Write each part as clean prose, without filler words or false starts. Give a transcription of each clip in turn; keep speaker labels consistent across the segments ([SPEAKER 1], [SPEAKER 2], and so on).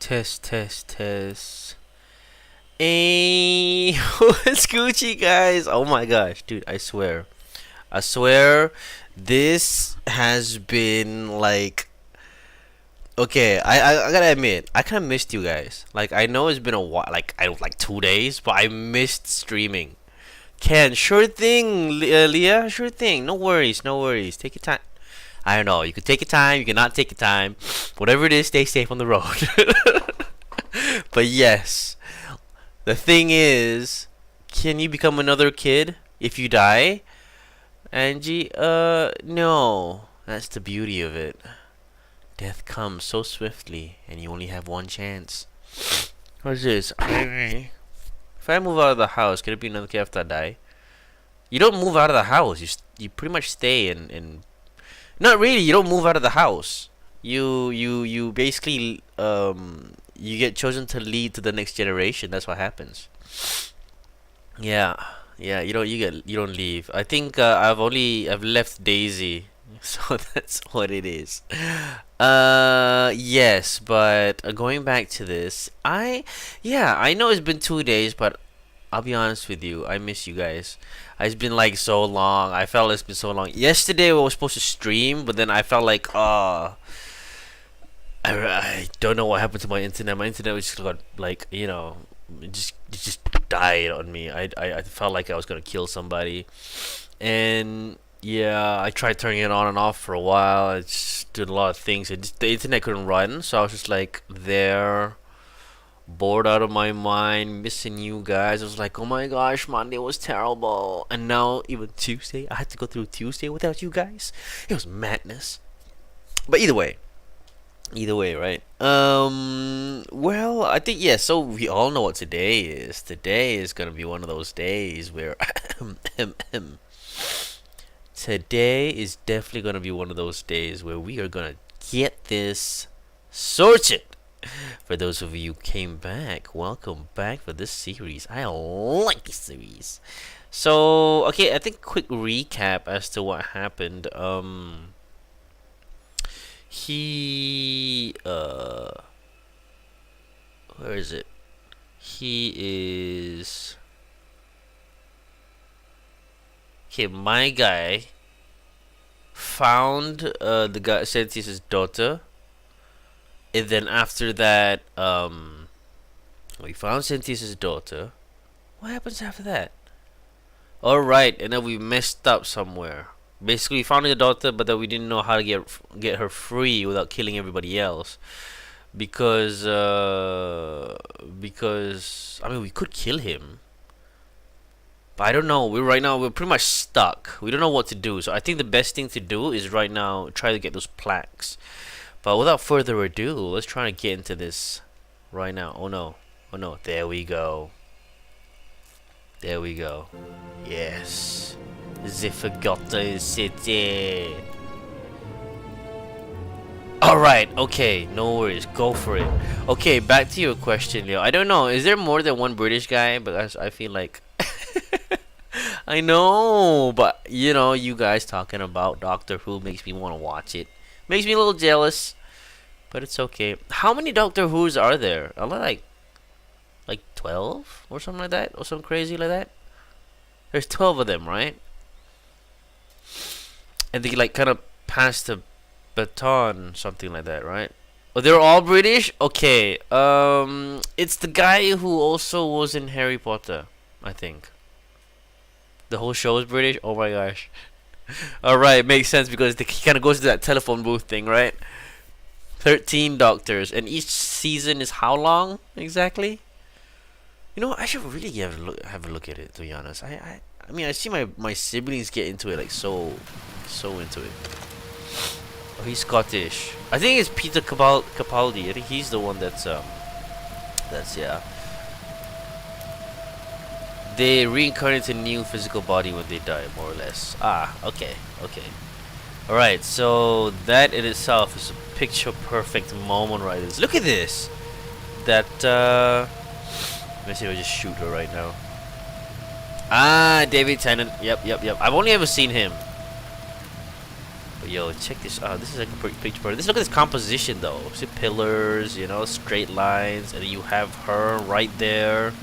[SPEAKER 1] Test, test, test. Hey, what's Gucci, guys? Oh my gosh, dude, I swear, this has been like, okay, I gotta admit, I kind of missed you guys. Like, I know it's been a while, like, I like 2 days, but I missed streaming. Ken, sure thing, Leah, sure thing. No worries, no worries. Take your time. I don't know. You can take your time. You cannot take your time. Whatever it is, stay safe on the road. But yes, the thing is, can you become another kid if you die? Angie, no. That's the beauty of it. Death comes so swiftly, and you only have one chance. What's this? If I move out of the house, can it be another kid after I die? You don't move out of the house. You pretty much stay in. Not really. You don't move out of the house. You basically you get chosen to lead to the next generation. That's what happens. Yeah, yeah. You don't leave. I think I've left Daisy, so that's what it is. Yes, but going back to this, I know it's been 2 days, but I'll be honest with you, I miss you guys. It's been like so long. I felt it's been so long. Yesterday we were supposed to stream, but then I felt like, I don't know what happened to my internet. My internet was just got like, it just died on me. I felt like I was gonna kill somebody, and yeah, I tried turning it on and off for a while. I just did a lot of things. The internet couldn't run, so I was just like there, bored out of my mind, missing you guys. I was like, oh my gosh, Monday was terrible, and now even Tuesday, I had to go through Tuesday without you guys. It was madness. But either way, right? Well, I think yeah. So we all know what today is. Today is gonna be one of those days where today is definitely gonna be one of those days where we are gonna get this sorted. For those of you who came back, welcome back for this series. I like this series. So, okay, I think quick recap as to what happened. He where is it? He is okay. My guy found the guy Sentis's daughter. And then after that, we found Sentis's daughter. What happens after that? Alright, and then we messed up somewhere. Basically, we found the daughter, but then we didn't know how to get her free without killing everybody else. Because I mean, we could kill him. But I don't know. We're pretty much stuck. We don't know what to do. So I think the best thing to do is right now try to get those plaques. But without further ado, let's try to get into this right now. Oh no. Oh no. There we go. There we go. Yes. The Forgotten City. Alright, okay. No worries. Go for it. Okay, back to your question, Leo. I don't know. Is there more than one British guy? Because I feel like... I know. But, you guys talking about Doctor Who makes me want to watch it. Makes me a little jealous, but it's okay. How many Doctor Who's are there? Are there like 12 or something like that, or something crazy like that? There's 12 of them, right? And they like kind of pass the baton, something like that, right? Oh, they're all British. Okay. It's the guy who also was in Harry Potter, I think. The whole show is British. Oh my gosh. Alright, makes sense because he kind of goes to that telephone booth thing, right? 13 doctors, and each season is how long exactly? I should really have a look at it, to be honest. I mean, I see my siblings get into it, like, so into it. Oh, he's Scottish. I think it's Peter Capaldi. I think he's the one that's, yeah. They reincarnate a new physical body when they die, more or less. Ah, okay. Alright, so that in itself is a picture perfect moment right there. Look at this! That, let me see if I just shoot her right now. Ah, David Tennant. Yep. I've only ever seen him. Yo, check this out. This is like a picture perfect. This, look at this composition though. See pillars, you know, straight lines, and then you have her right there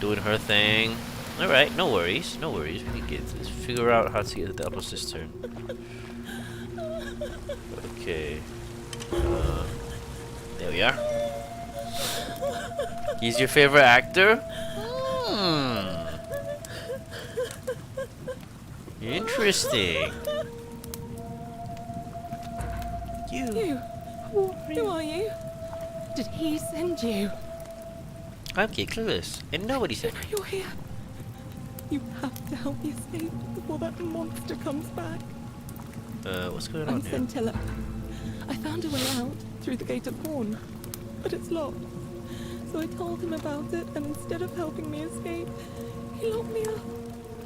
[SPEAKER 1] doing her thing. All right, no worries, no worries. We can get this. Figure out how to get to the upper cistern. Okay. There we are. He's your favorite actor? Hmm. Interesting.
[SPEAKER 2] You? Who are you? Did he send you?
[SPEAKER 1] I'm Kate Clueless, and nobody said.
[SPEAKER 2] You're here. You have to help me escape before that monster comes back.
[SPEAKER 1] What's going
[SPEAKER 2] I'm
[SPEAKER 1] on here?
[SPEAKER 2] Scintilla. I found a way out through the Gate of Horn, but it's locked. So I told him about it, and instead of helping me escape, he locked me up.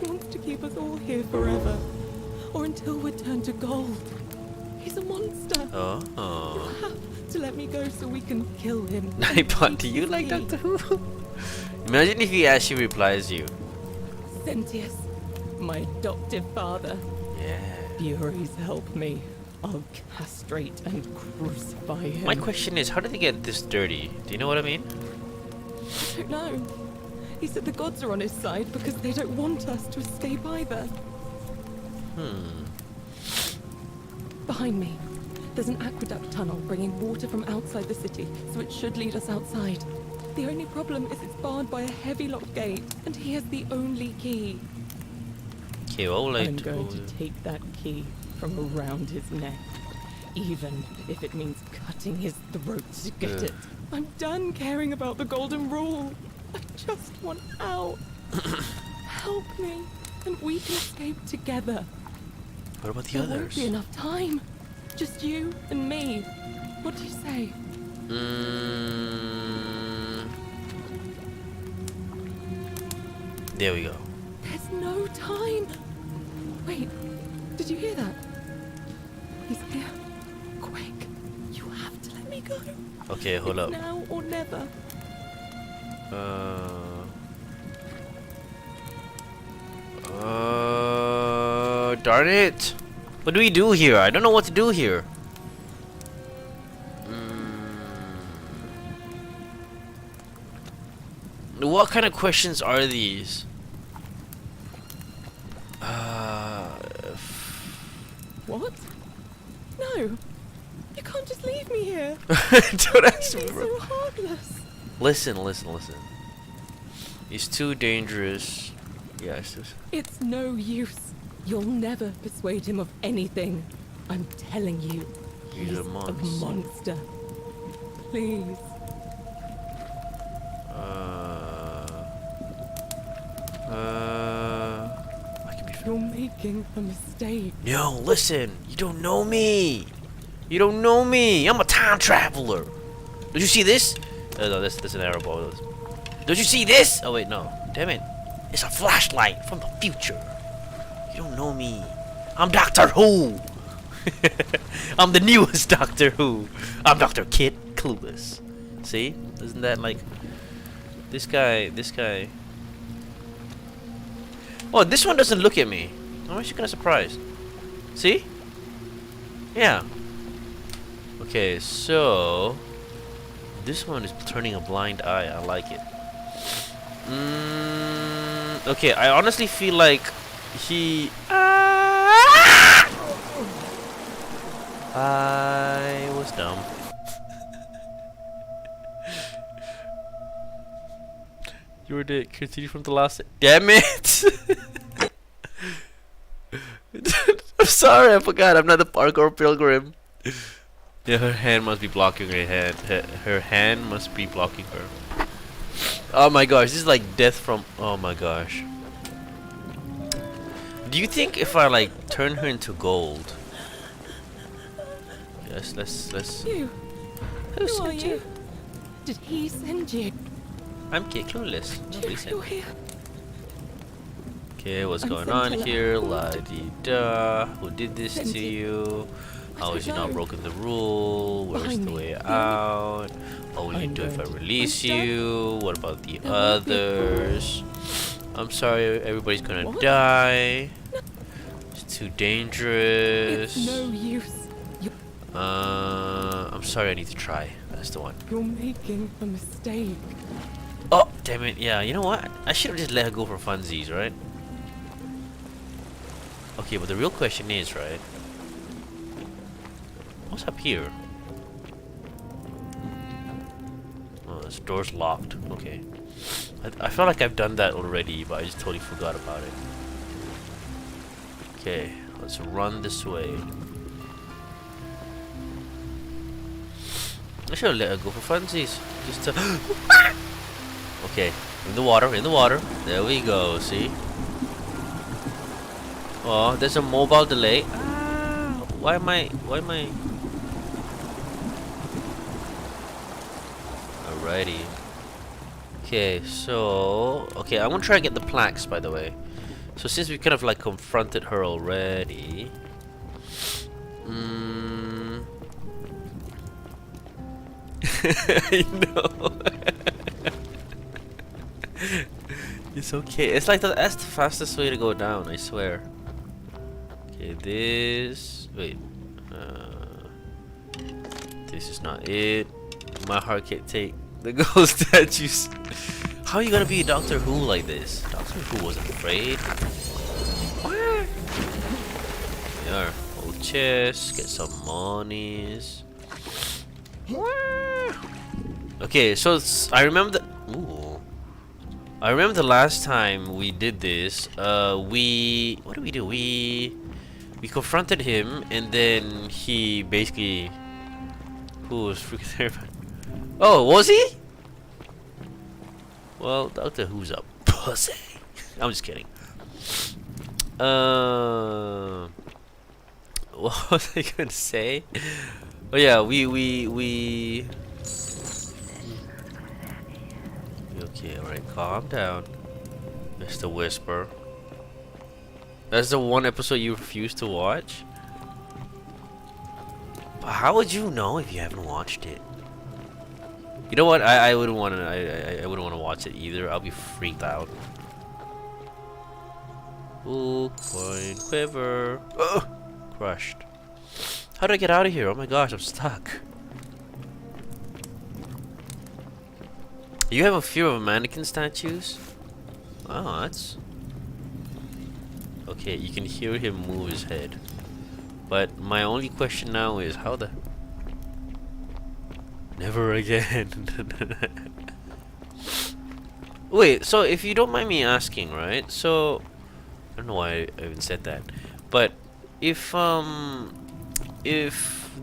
[SPEAKER 2] He wants to keep us all here forever, or until we're turned to gold. He's a monster.
[SPEAKER 1] Oh.
[SPEAKER 2] You have to let me go so we can kill him.
[SPEAKER 1] Nightbot, do you like Doctor Who? Imagine if he actually replies you.
[SPEAKER 2] Sentius, my adoptive father.
[SPEAKER 1] Yeah.
[SPEAKER 2] Furies, help me. I'll castrate and crucify him.
[SPEAKER 1] My question is, how did they get this dirty? Do you know what I mean?
[SPEAKER 2] I don't know. He said the gods are on his side because they don't want us to escape either. Behind me, there's an aqueduct tunnel bringing water from outside the city, so it should lead us outside. The only problem is it's barred by a heavy locked gate, and he has the only key.
[SPEAKER 1] Okay, well, like,
[SPEAKER 2] I'm going to take that key from around his neck, even if it means cutting his throat to get it. I'm done caring about the golden rule. I just want out. Help me, and we can escape together.
[SPEAKER 1] What about the
[SPEAKER 2] There won't
[SPEAKER 1] others?
[SPEAKER 2] be enough time. Just you and me. What do you say?
[SPEAKER 1] There we go.
[SPEAKER 2] There's no time. Wait, did you hear that? He's here. Quick, you have to let me go.
[SPEAKER 1] Okay, hold up.
[SPEAKER 2] Now or never.
[SPEAKER 1] Darn it! What do we do here? I don't know what to do here. What kind of questions are these?
[SPEAKER 2] What? No. You can't just leave me here.
[SPEAKER 1] Don't ask me,
[SPEAKER 2] He's
[SPEAKER 1] bro.
[SPEAKER 2] so heartless.
[SPEAKER 1] Listen. He's too dangerous. Yeah, it's just...
[SPEAKER 2] It's no use. You'll never persuade him of anything. I'm telling you.
[SPEAKER 1] He's a monster.
[SPEAKER 2] monster. Please.
[SPEAKER 1] I can be...
[SPEAKER 2] You're making a mistake.
[SPEAKER 1] No, listen. You don't know me. You don't know me. I'm a time traveler. Did you see this? No, that's an arrow ball. Did you see this? Oh wait, no. Damn it. It's a flashlight from the future. You don't know me. I'm Doctor Who. I'm the newest Doctor Who. I'm Dr. Kit Clueless. See? Isn't that like... This guy... Oh, this one doesn't look at me. I'm actually kind of surprised. See? Yeah. Okay, so... This one is turning a blind eye. I like it. Okay, I honestly feel like he... I was dumb. You were the continue from the last... Damn it! I'm sorry, I forgot. I'm not the parkour pilgrim. Yeah, her hand must be blocking her hand. Her hand must be blocking her. Oh my gosh, this is like death from... Oh my gosh. Do you think if I like turn her into gold? Yes, let's...
[SPEAKER 2] You.
[SPEAKER 1] Who
[SPEAKER 2] Who are
[SPEAKER 1] sent
[SPEAKER 2] you? Did he send you?
[SPEAKER 1] I'm Kate Clueless. Nobody sent
[SPEAKER 2] You're
[SPEAKER 1] me.
[SPEAKER 2] here.
[SPEAKER 1] Okay, what's
[SPEAKER 2] I'm
[SPEAKER 1] going on
[SPEAKER 2] Scintilla.
[SPEAKER 1] here? La-di-da. Who did this to
[SPEAKER 2] Senti-
[SPEAKER 1] you? How
[SPEAKER 2] I
[SPEAKER 1] is you
[SPEAKER 2] don't
[SPEAKER 1] not
[SPEAKER 2] know.
[SPEAKER 1] broken the rule? Where's
[SPEAKER 2] Behind
[SPEAKER 1] the
[SPEAKER 2] me.
[SPEAKER 1] way
[SPEAKER 2] Behind me.
[SPEAKER 1] out? What will you
[SPEAKER 2] I'm
[SPEAKER 1] do if I
[SPEAKER 2] going to-
[SPEAKER 1] release
[SPEAKER 2] I'm done.
[SPEAKER 1] you? What about the
[SPEAKER 2] There won't be a problem.
[SPEAKER 1] others? I'm sorry, everybody's gonna
[SPEAKER 2] What?
[SPEAKER 1] die. It's too dangerous.
[SPEAKER 2] It's no use.
[SPEAKER 1] I'm sorry, I need to try. That's the one.
[SPEAKER 2] You're making a mistake.
[SPEAKER 1] Oh, damn it. Yeah, you know what? I should have just let her go for funsies, right? Okay, but the real question is, right? What's up here? Oh, this door's locked. Okay. I feel like I've done that already, but I just totally forgot about it. Okay, let's run this way. I should have let her go for funsies. Just to... Okay, in the water, in the water. There we go, see? Oh, there's a mobile delay. Ah, why am I... Alrighty. Okay, so... Okay, I'm gonna try to get the plaques, by the way. So since we kind of like confronted her already... I know. It's okay. It's like that's the fastest way to go down, I swear. Okay, this... Wait. This is not it. My heart can't take the ghost statues. How are you gonna be a Doctor Who like this? Doctor Who wasn't afraid. There. Old chest. Get some monies. Okay, so I remember I remember the last time we did this. What did we do? We confronted him, and then he basically... Who was freaking terrified? Oh, was he? Well, Doctor Who's a pussy. I'm just kidding. What was I gonna say? Oh yeah, we. Okay, alright, calm down, Mr. Whisper. That's the one episode you refuse to watch? But how would you know if you haven't watched it? You know what? I wouldn't want to. I wouldn't want to watch it either. I'll be freaked out. Ooh, coin quiver. Ugh, crushed. How do I get out of here? Oh my gosh, I'm stuck. You have a fear of mannequin statues? Oh, that's... Okay, you can hear him move his head. But my only question now is, how the... Never again. Wait, so if you don't mind me asking, right? So... I don't know why I even said that. But, if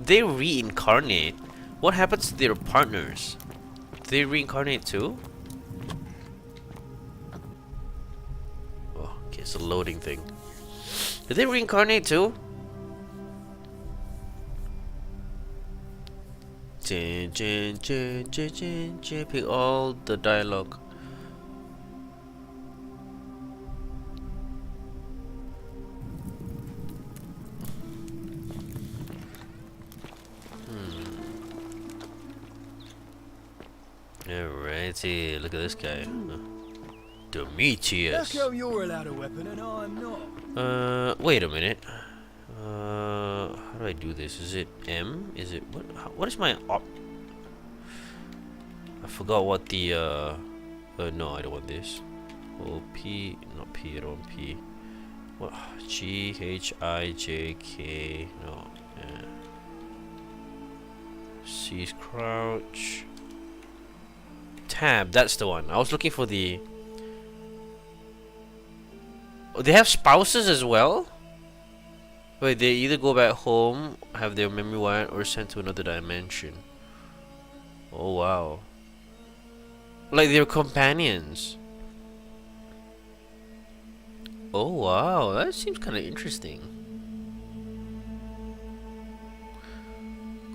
[SPEAKER 1] they reincarnate, what happens to their partners? Do they reincarnate too? Oh, okay, it's a loading thing. Do they reincarnate too? Pick all the dialogue. Alrighty, look at this guy. Demetrius.
[SPEAKER 3] How come you're allowed a weapon and I'm not?
[SPEAKER 1] Wait a minute. How do I do this? Is it M? Is it what is my op? I forgot what the no, I don't want this. Oh, P, not P, I don't want P. What? G H I J K. No. C's crouch. Tab, that's the one. I was looking for the... Oh, they have spouses as well? Wait, they either go back home, have their memory wiped, or sent to another dimension. Oh wow. Like they're companions. Oh wow, that seems kind of interesting.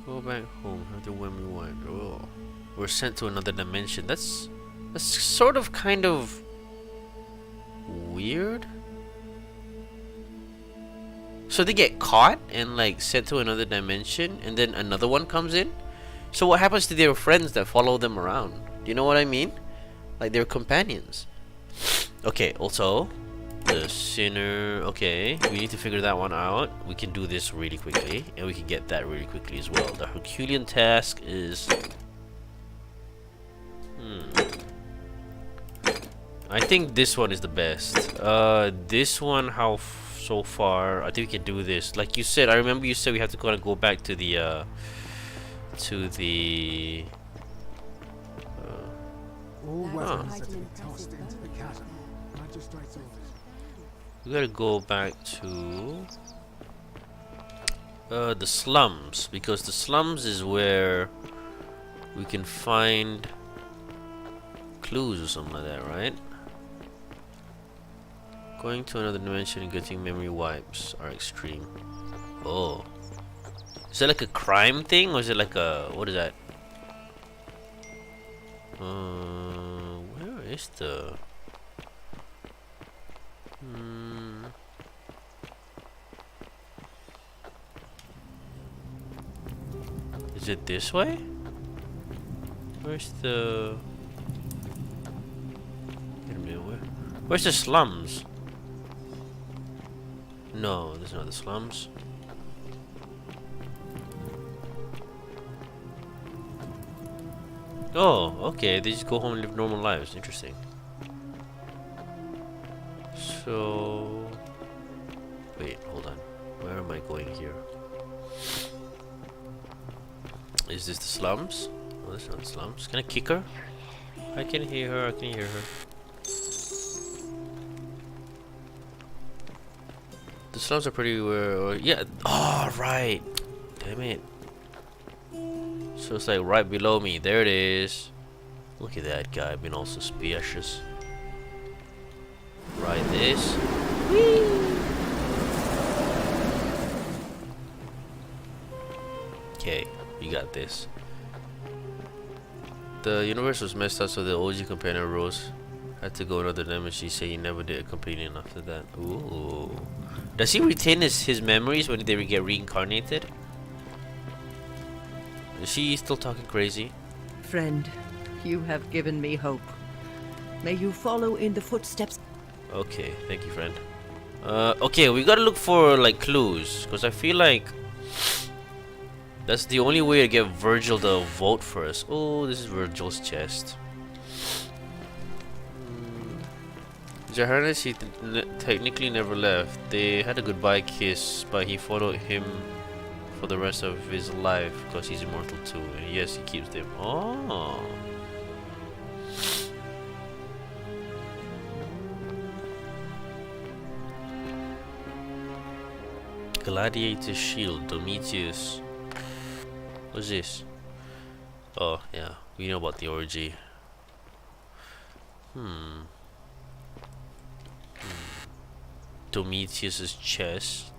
[SPEAKER 1] Go back home, have their memory wiped. Oh. We're sent to another dimension. That's sort of kind of weird. So they get caught and like sent to another dimension, and then another one comes in. So what happens to their friends that follow them around? Do you know what I mean? Like their companions. Okay, also The sinner. Okay, we need to figure that one out. We can do this really quickly, and we can get that really quickly as well. The Herculean task is. I think this one is the best. This one, so far? I think we can do this. Like you said, I remember you said we have to kind of go back to the
[SPEAKER 3] All weapons are to be tossed into the chasm. Magistrate's orders.
[SPEAKER 1] we gotta go back to the slums, because the slums is where we can find clues or something like that, right? Going to another dimension and getting memory wipes are extreme. Oh. Is that like a crime thing, or is it like a... what is that? Where is the... Is it this way? Where's the... wait a minute, where's the slums? No, this is not the slums. Oh, okay, they just go home and live normal lives. Interesting. So... wait, hold on. Where am I going here? Is this the slums? Oh, this is not the slums. Can I kick her? I can hear her, I can hear her. The slums are pretty yeah. Oh, right. Damn it. So it's like right below me. There it is. Look at that guy being all suspicious. Right this. Okay, you got this. The universe was messed up, so the OG companion Rose had to go another dimension. She said he never did a companion after that. Ooh. Does he retain his memories when they get reincarnated? Is she still talking crazy?
[SPEAKER 4] Friend, you have given me hope. May you follow in the footsteps.
[SPEAKER 1] Okay, thank you, friend. Okay, we gotta look for like clues, because I feel like that's the only way to get Virgil to vote for us. Oh, this is Virgil's chest. Johannes, he technically never left. They had a goodbye kiss, but he followed him for the rest of his life because he's immortal too. And yes, he keeps them. Oh. Gladiator shield, Domitius. What's this? Oh yeah, we know about the orgy. Domitius's chest.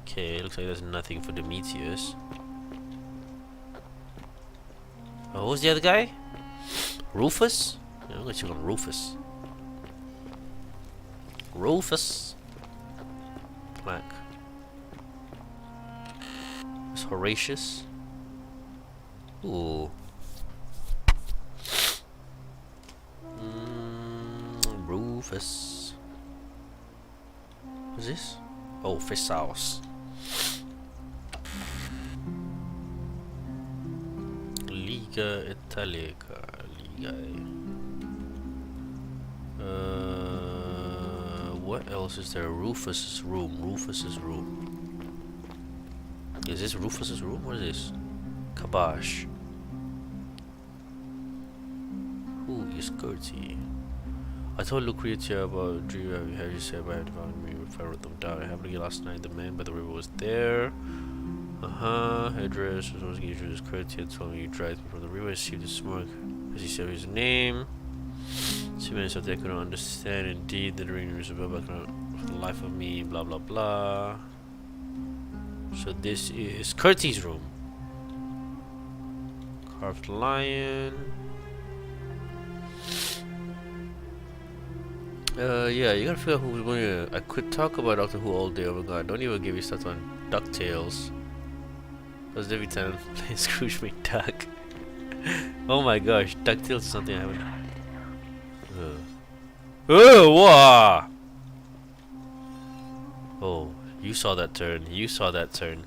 [SPEAKER 1] Okay, looks like there's nothing for Domitius. Oh, who's the other guy? Rufus? Yeah, I'm gonna check on Rufus. Rufus. Plaque. It's Horatius. Ooh. Rufus. What's this? Oh, Thesaurus. Liga Italica. Liga. What else is there? Rufus's room. Rufus's room. Is this Rufus's room? What is this? Kabash. Who is Gertie? I told Lucretia about dream I had you said I had found me if I wrote them down. I happened to get last night. The man by the river was there. Headdress was always getting this Lucretia told me you dragged me from the river. I see the smoke. As he said his name. 2 minutes of that I couldn't understand. Indeed, the ring was about back for the life of me. Blah blah blah. So this is Curtie's room. Carved lion. Yeah, you gotta figure out who's going to. I could talk about Doctor Who all day. Oh my god, don't even give me stuff on DuckTales. Because every time I'm playing Scrooge McDuck. Oh my gosh, DuckTales is something I haven't. Oh, wow. Oh, you saw that turn. You saw that turn.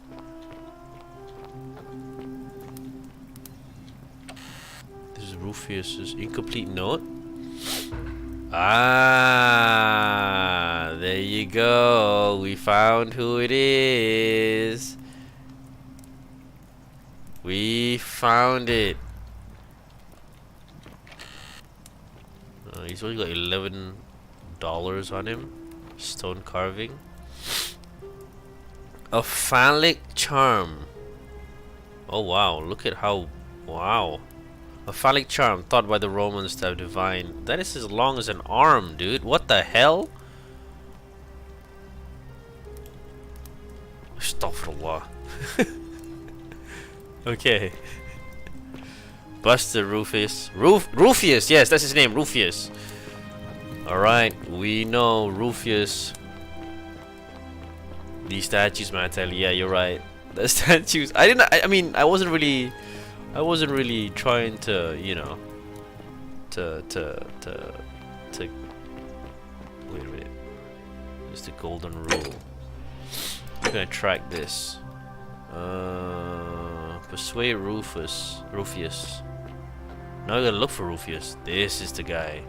[SPEAKER 1] This is Rufus's incomplete note. Ah, there you go. We found who it is. We found it. He's only got $11 on him. Stone carving. A phallic charm. Oh wow, look at how... Wow. A phallic charm thought by the Romans to have divine... That is as long as an arm, dude. What the hell? Astaghfirullah. Okay. Buster Rufus. Rufius! Yes, that's his name, Rufius. Alright, we know Rufius. These statues, man, I tell you, yeah, you're right. The statues. I mean, I wasn't really trying to, you know, to wait a minute. It's the golden rule. I'm gonna track this. Persuade Rufius. Now we're gonna look for Rufius. This is the guy.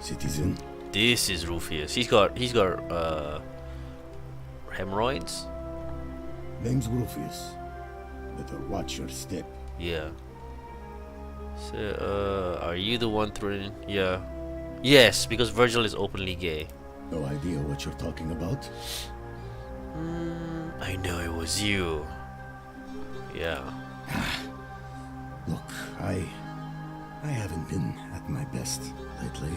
[SPEAKER 5] Citizen,
[SPEAKER 1] This is Rufius. He's got hemorrhoids.
[SPEAKER 5] name's Rufius. Better watch your step.
[SPEAKER 1] Yeah. So, are you the one throwing? Yeah. Yes, because Virgil is openly gay.
[SPEAKER 5] No idea what you're talking about?
[SPEAKER 1] I know it was you. Yeah.
[SPEAKER 5] Look, I haven't been at my best lately.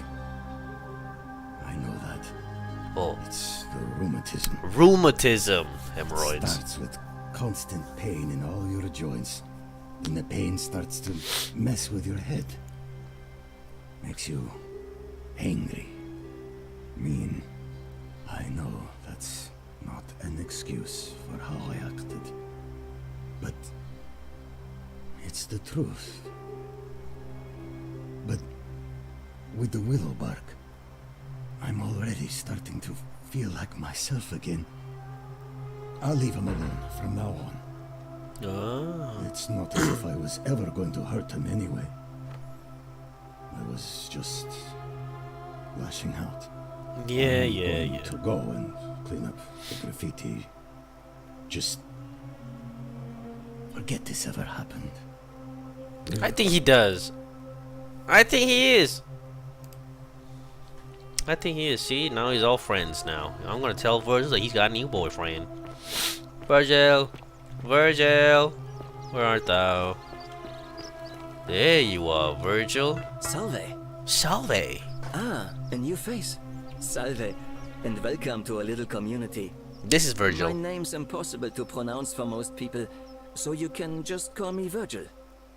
[SPEAKER 5] I know that.
[SPEAKER 1] Oh,
[SPEAKER 5] It's the rheumatism.
[SPEAKER 1] rheumatism,
[SPEAKER 5] It
[SPEAKER 1] hemorrhoids.
[SPEAKER 5] starts with constant pain in all your joints. And the pain starts to mess with your head. Makes you angry, mean. I know that's not an excuse for how I acted. But it's the truth. But with the willow bark, I'm already starting to feel like myself again. I'll leave him alone from now on.
[SPEAKER 1] Ah.
[SPEAKER 5] It's not as if I was ever going to hurt him anyway. I was just lashing out.
[SPEAKER 1] Yeah,
[SPEAKER 5] I'm
[SPEAKER 1] yeah,
[SPEAKER 5] going
[SPEAKER 1] yeah.
[SPEAKER 5] to go and clean up the graffiti. Just forget this ever happened.
[SPEAKER 1] I think he does. I think he is. I think he is. See, now he's all friends now. I'm gonna tell Virgil that he's got a new boyfriend. Virgil, Virgil, where art thou? There you are, Virgil.
[SPEAKER 6] Salve.
[SPEAKER 1] Salve.
[SPEAKER 6] Ah, a new face. Salve, and welcome to a little community.
[SPEAKER 1] This is
[SPEAKER 6] My
[SPEAKER 1] Virgil.
[SPEAKER 6] name's impossible to pronounce for most people, so you can just call me Virgil.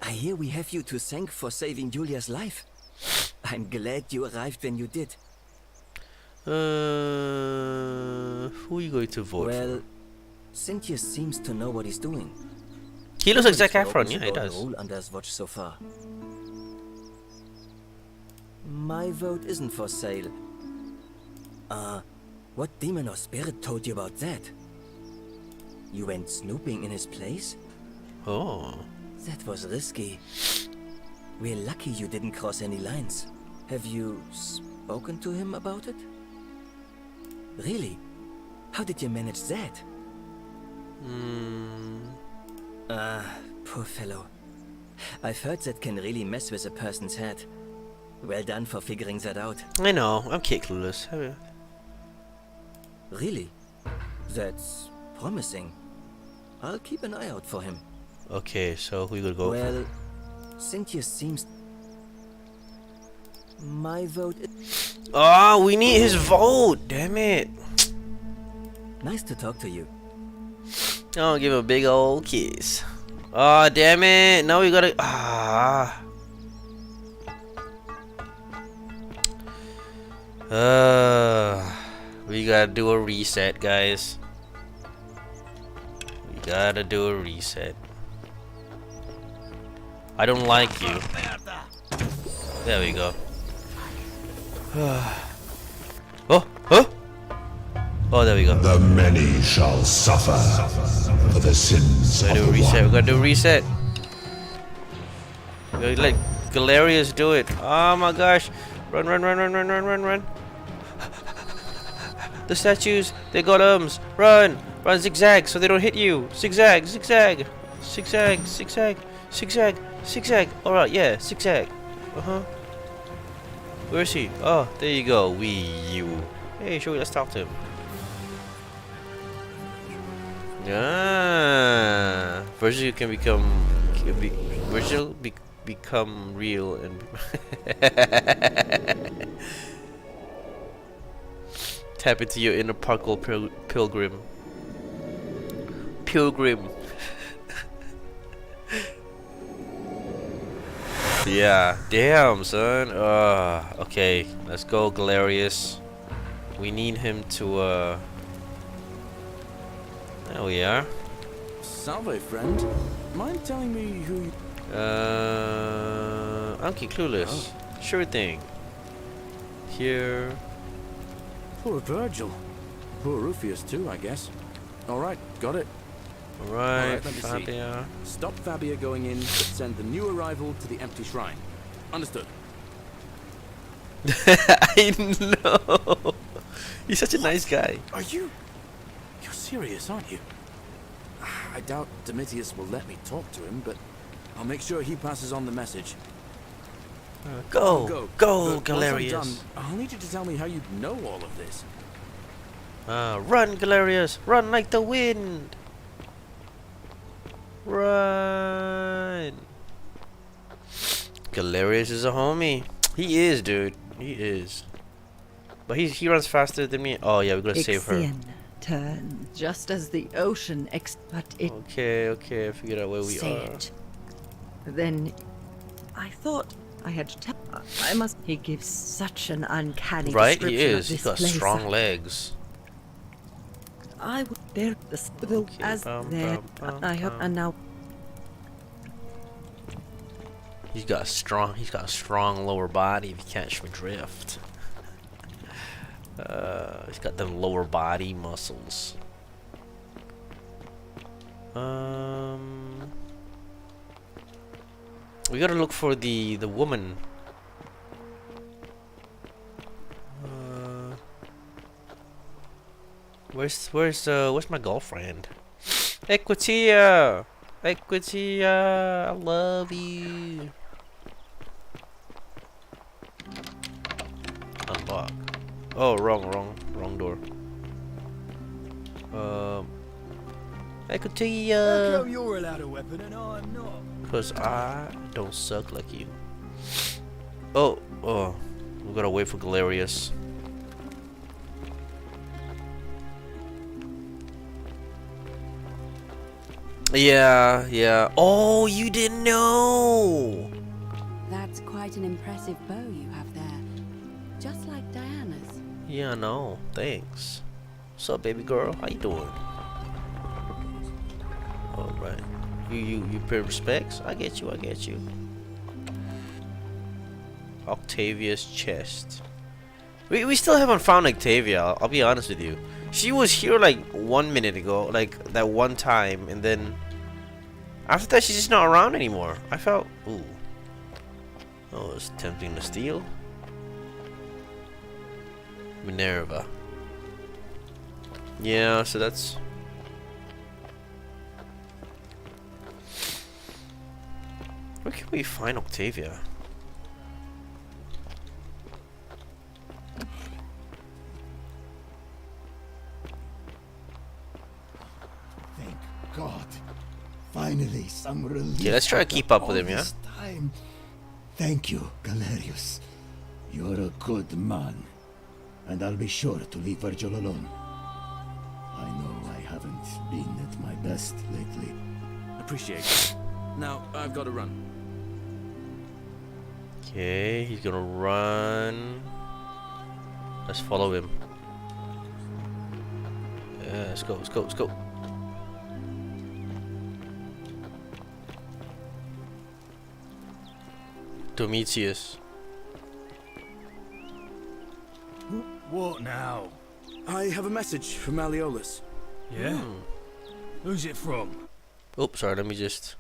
[SPEAKER 6] I hear we have you to thank for saving Julia's life. I'm glad you arrived when you did.
[SPEAKER 1] Who are you going to vote
[SPEAKER 6] Well, Cynthia seems to know what he's doing.
[SPEAKER 1] for? He looks like Zac
[SPEAKER 6] He's
[SPEAKER 1] Efron.
[SPEAKER 6] broken
[SPEAKER 1] Yeah, he
[SPEAKER 6] the
[SPEAKER 1] does.
[SPEAKER 6] rule under his watch so far. My vote isn't for sale. What demon or spirit told you about that? You went snooping in his place?
[SPEAKER 1] Oh.
[SPEAKER 6] That was risky. We're lucky you didn't cross any lines. Have you spoken to him about it? Really? How did you manage that? Poor fellow. I've heard that can really mess with a person's head. Well done for figuring that out.
[SPEAKER 1] I know. I'm kid clueless.
[SPEAKER 6] Really? That's promising. I'll keep an eye out for him.
[SPEAKER 1] Okay, so who you gonna go for?
[SPEAKER 6] Well, Cynthia seems... My vote is...
[SPEAKER 1] Oh, we need his vote. Damn it.
[SPEAKER 6] Nice to talk to you.
[SPEAKER 1] Oh, give him a big old kiss. Oh, damn it. Now we gotta. Ah. We gotta do a reset, guys. We gotta do a reset. I don't like you. There we go. Oh, oh, oh, there we go.
[SPEAKER 7] The many shall suffer for the sins
[SPEAKER 1] We
[SPEAKER 7] of
[SPEAKER 1] gotta do
[SPEAKER 7] the
[SPEAKER 1] a reset. We
[SPEAKER 7] one.
[SPEAKER 1] gotta do a reset. We gotta let Galerius do it. Oh my gosh! Run, run, run, run, run, run, run, run! The statues, they got arms. Run, run, zigzag, so they don't hit you. Zigzag, zigzag, zigzag, zigzag, zigzag, zigzag. All right, yeah, zigzag. Where is he? Oh, there you go. You. Hey, Shoei, let's talk to him. Ah, Virgil can become real and tap into your inner Parkour pilgrim. Yeah, damn, son. Okay, let's go, Galerius. We need him to. There we are.
[SPEAKER 8] Salve, friend. Mind telling me who you...
[SPEAKER 1] Anki Clueless. Sure thing. Here.
[SPEAKER 8] Poor Virgil. Poor Rufius too, I guess. Alright, got it.
[SPEAKER 1] Alright,
[SPEAKER 8] let me see.
[SPEAKER 1] Fabia.
[SPEAKER 8] Stop Fabia going in, but send the new arrival to the empty shrine. Understood.
[SPEAKER 1] I know. He's such a nice guy.
[SPEAKER 8] Are you... You're serious, aren't you? I doubt Domitius will let me talk to him, but I'll make sure he passes on the message.
[SPEAKER 1] Go,
[SPEAKER 8] But
[SPEAKER 1] go,
[SPEAKER 8] once I'm
[SPEAKER 1] Galerius.
[SPEAKER 8] done, I'll need you to tell me how you know all of this.
[SPEAKER 1] Run, Galerius. Run like the wind. Run. Galerius is a homie. He is, dude. He is. But he runs faster than me. Oh yeah, we gotta save her.
[SPEAKER 4] Ixion turns just as the ocean but it
[SPEAKER 1] Okay, I figured out where we
[SPEAKER 4] say
[SPEAKER 1] are.
[SPEAKER 4] it. Then I thought I had I must. He gives such an uncanny
[SPEAKER 1] Right, he
[SPEAKER 4] description of
[SPEAKER 1] is. He's
[SPEAKER 4] this
[SPEAKER 1] got
[SPEAKER 4] place.
[SPEAKER 1] strong legs.
[SPEAKER 4] I would there the
[SPEAKER 1] Okay,
[SPEAKER 4] as
[SPEAKER 1] bum,
[SPEAKER 4] there.
[SPEAKER 1] bum, bum,
[SPEAKER 4] I hope
[SPEAKER 1] bum.
[SPEAKER 4] and now
[SPEAKER 1] He's got a strong lower body. If you catch me drift. He's got them lower body muscles. We gotta look for the woman. Where's my girlfriend? Equitia, I love you. Unlock. Oh, wrong door. Equitia.
[SPEAKER 3] you're allowed a weapon and I'm not?
[SPEAKER 1] Cause I don't suck like you. Oh, we gotta wait for Galerius. Yeah. Oh, you didn't know.
[SPEAKER 9] That's quite an impressive bow you have there. Just like Diana's.
[SPEAKER 1] Yeah, I know. Thanks. What's up, baby girl? How you doing? All right. You pay respects? I get you. Octavia's chest. We still haven't found Octavia. I'll be honest with you. She was here like 1 minute ago, like that one time, and then after that she's just not around anymore. I felt ooh. Oh, it's tempting to steal. Minerva. Yeah, so that's. Where can we find Octavia?
[SPEAKER 5] Thank God. Finally, some relief.
[SPEAKER 1] Yeah, let's try to
[SPEAKER 5] after
[SPEAKER 1] keep up with
[SPEAKER 5] all
[SPEAKER 1] him, yeah?
[SPEAKER 5] this time. Thank you, Galerius. You're a good man. And I'll be sure to leave Virgil alone. I know I haven't been at my best lately.
[SPEAKER 8] Appreciate it. Now, I've got to run.
[SPEAKER 1] Okay, he's gonna run. Let's follow him. Yeah, let's go. Domitius.
[SPEAKER 10] What now?
[SPEAKER 8] I have a message from Malleolus.
[SPEAKER 10] Yeah? Who's it from?
[SPEAKER 1] Oops, sorry, let me just...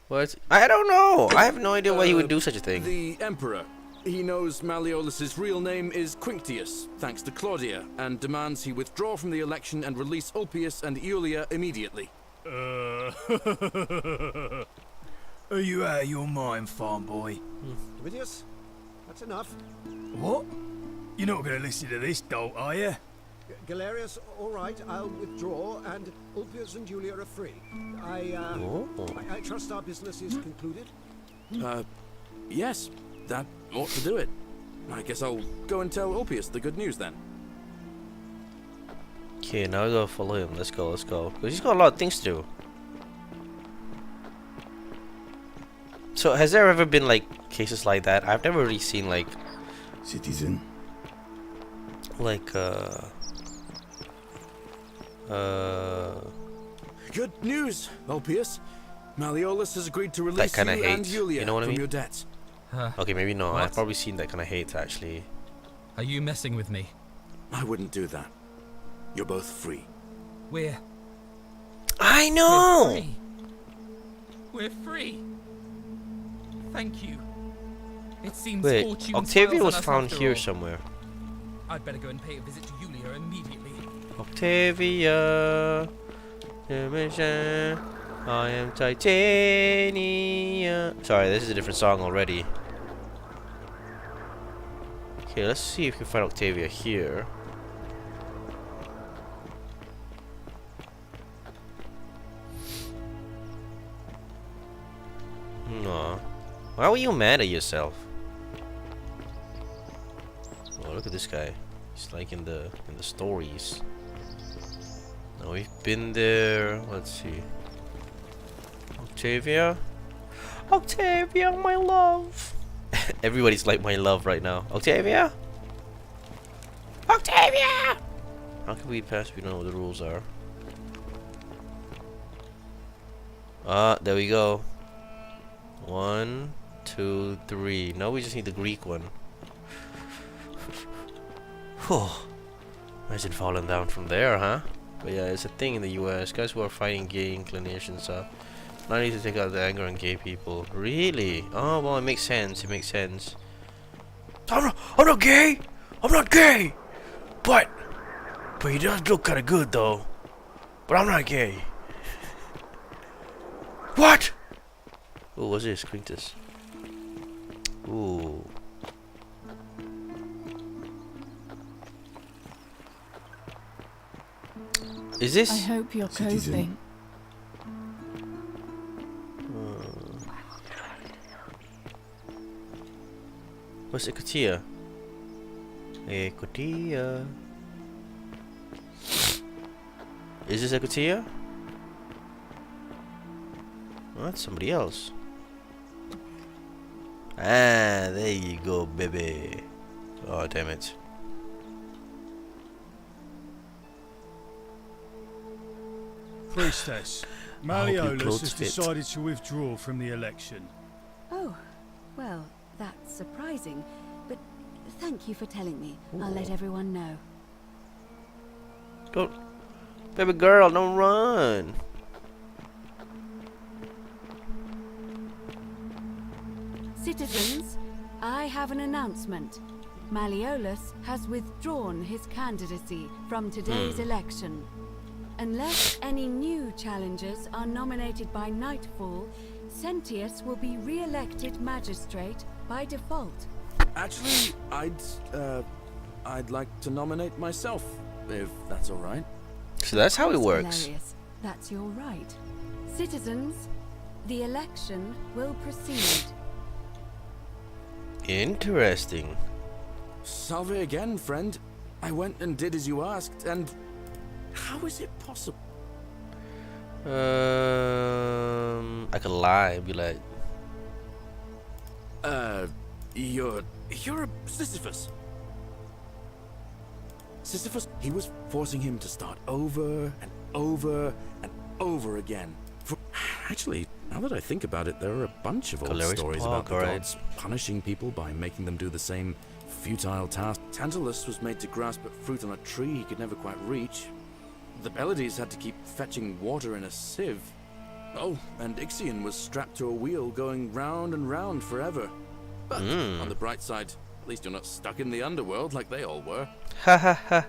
[SPEAKER 1] What? I don't know! I have no idea why he would do such a thing.
[SPEAKER 8] The Emperor. He knows Malleolus's real name is Quinctius, thanks to Claudia, and demands he withdraw from the election and release Ulpius and Iulia immediately.
[SPEAKER 10] Are you out of your mind, farm boy?
[SPEAKER 3] Domitius, that's enough.
[SPEAKER 10] What? You're not going to listen to this dolt, are you?
[SPEAKER 3] Galerius, all right, I'll withdraw, and Ulpius and Julia are free. I trust our business is concluded.
[SPEAKER 8] Yes, that ought to do it. I guess I'll go and tell Ulpius the good news then.
[SPEAKER 1] Okay, now we gotta follow him. Let's go, let's go. Because he's got a lot of things to do. So, has there ever been, like, cases like that? I've never really seen, like...
[SPEAKER 5] Citizen.
[SPEAKER 1] Like,
[SPEAKER 8] Good news, Ulpius. Malleolus has agreed to release
[SPEAKER 1] kinda
[SPEAKER 8] you
[SPEAKER 1] hate,
[SPEAKER 8] and Julia
[SPEAKER 1] you know what I
[SPEAKER 8] from
[SPEAKER 1] mean?
[SPEAKER 8] your debts.
[SPEAKER 1] okay, maybe not.
[SPEAKER 11] What?
[SPEAKER 1] I've probably seen that kind of hate, actually.
[SPEAKER 11] Are you messing with me?
[SPEAKER 8] I wouldn't do that. You're both free.
[SPEAKER 11] We're
[SPEAKER 1] I know!
[SPEAKER 11] free. We're free. Thank you. It seems
[SPEAKER 1] Wait,
[SPEAKER 11] fortune
[SPEAKER 1] Octavia
[SPEAKER 11] smiles
[SPEAKER 1] was
[SPEAKER 11] on us
[SPEAKER 1] found
[SPEAKER 11] after
[SPEAKER 1] here
[SPEAKER 11] all.
[SPEAKER 1] somewhere.
[SPEAKER 11] I'd better go and pay a visit to Julia immediately.
[SPEAKER 1] Octavia, I am Titania. Sorry, this is a different song already. Okay, let's see if we can find Octavia here. No. Why were you mad at yourself? Oh, look at this guy. He's like in the stories. No, we've been there. Let's see. Octavia? Octavia, my love! Everybody's like my love right now. Octavia? Octavia! How can we pass if we don't know what the rules are? Ah, there we go. 1, 2, 3. Now we just need the Greek one. Whew. Imagine falling down from there, huh? But yeah, it's a thing in the US. Guys who are fighting gay inclinations now need to take out the anger on gay people. Really? Oh, well, it makes sense. It makes sense. I'm not gay! I'm not gay! But he does look kind of good, though. But I'm not gay. What? Oh, what's this? Quintus. Ooh. Is this?
[SPEAKER 2] I hope you're coping.
[SPEAKER 1] What's Ecotia? Ecotia. Is this Ecotia? Oh, that's somebody else. Ah, there you go, baby. Oh, damn it.
[SPEAKER 10] Priestess, Malleolus has decided to withdraw from the election.
[SPEAKER 9] Oh, well, that's surprising. But thank you for telling me. I'll let everyone know.
[SPEAKER 1] Don't, baby girl, don't run.
[SPEAKER 9] Citizens, I have an announcement. Malleolus has withdrawn his candidacy from today's election. Unless any new challengers are nominated by nightfall, Sentius will be re-elected magistrate by default.
[SPEAKER 8] Actually, I'd like to nominate myself, if that's all right.
[SPEAKER 1] So that's how it works.
[SPEAKER 9] Galerius, that's your right. Citizens, the election will proceed.
[SPEAKER 1] Interesting.
[SPEAKER 8] Salve again, friend. I went and did as you asked, and how is it possible?
[SPEAKER 1] I could lie and be like,
[SPEAKER 8] You're a Sisyphus. Sisyphus, he was forcing him to start over and over and over again. Actually, now that I think about it, there are a bunch of old
[SPEAKER 1] Galerius
[SPEAKER 8] stories
[SPEAKER 1] Park,
[SPEAKER 8] about the
[SPEAKER 1] alright.
[SPEAKER 8] gods punishing people by making them do the same futile task. Tantalus was made to grasp at fruit on a tree he could never quite reach. The Pleiades had to keep fetching water in a sieve. Oh, and Ixion was strapped to a wheel going round and round forever. But on the bright side, at least you're not stuck in the underworld like they all were.
[SPEAKER 1] Ha ha ha.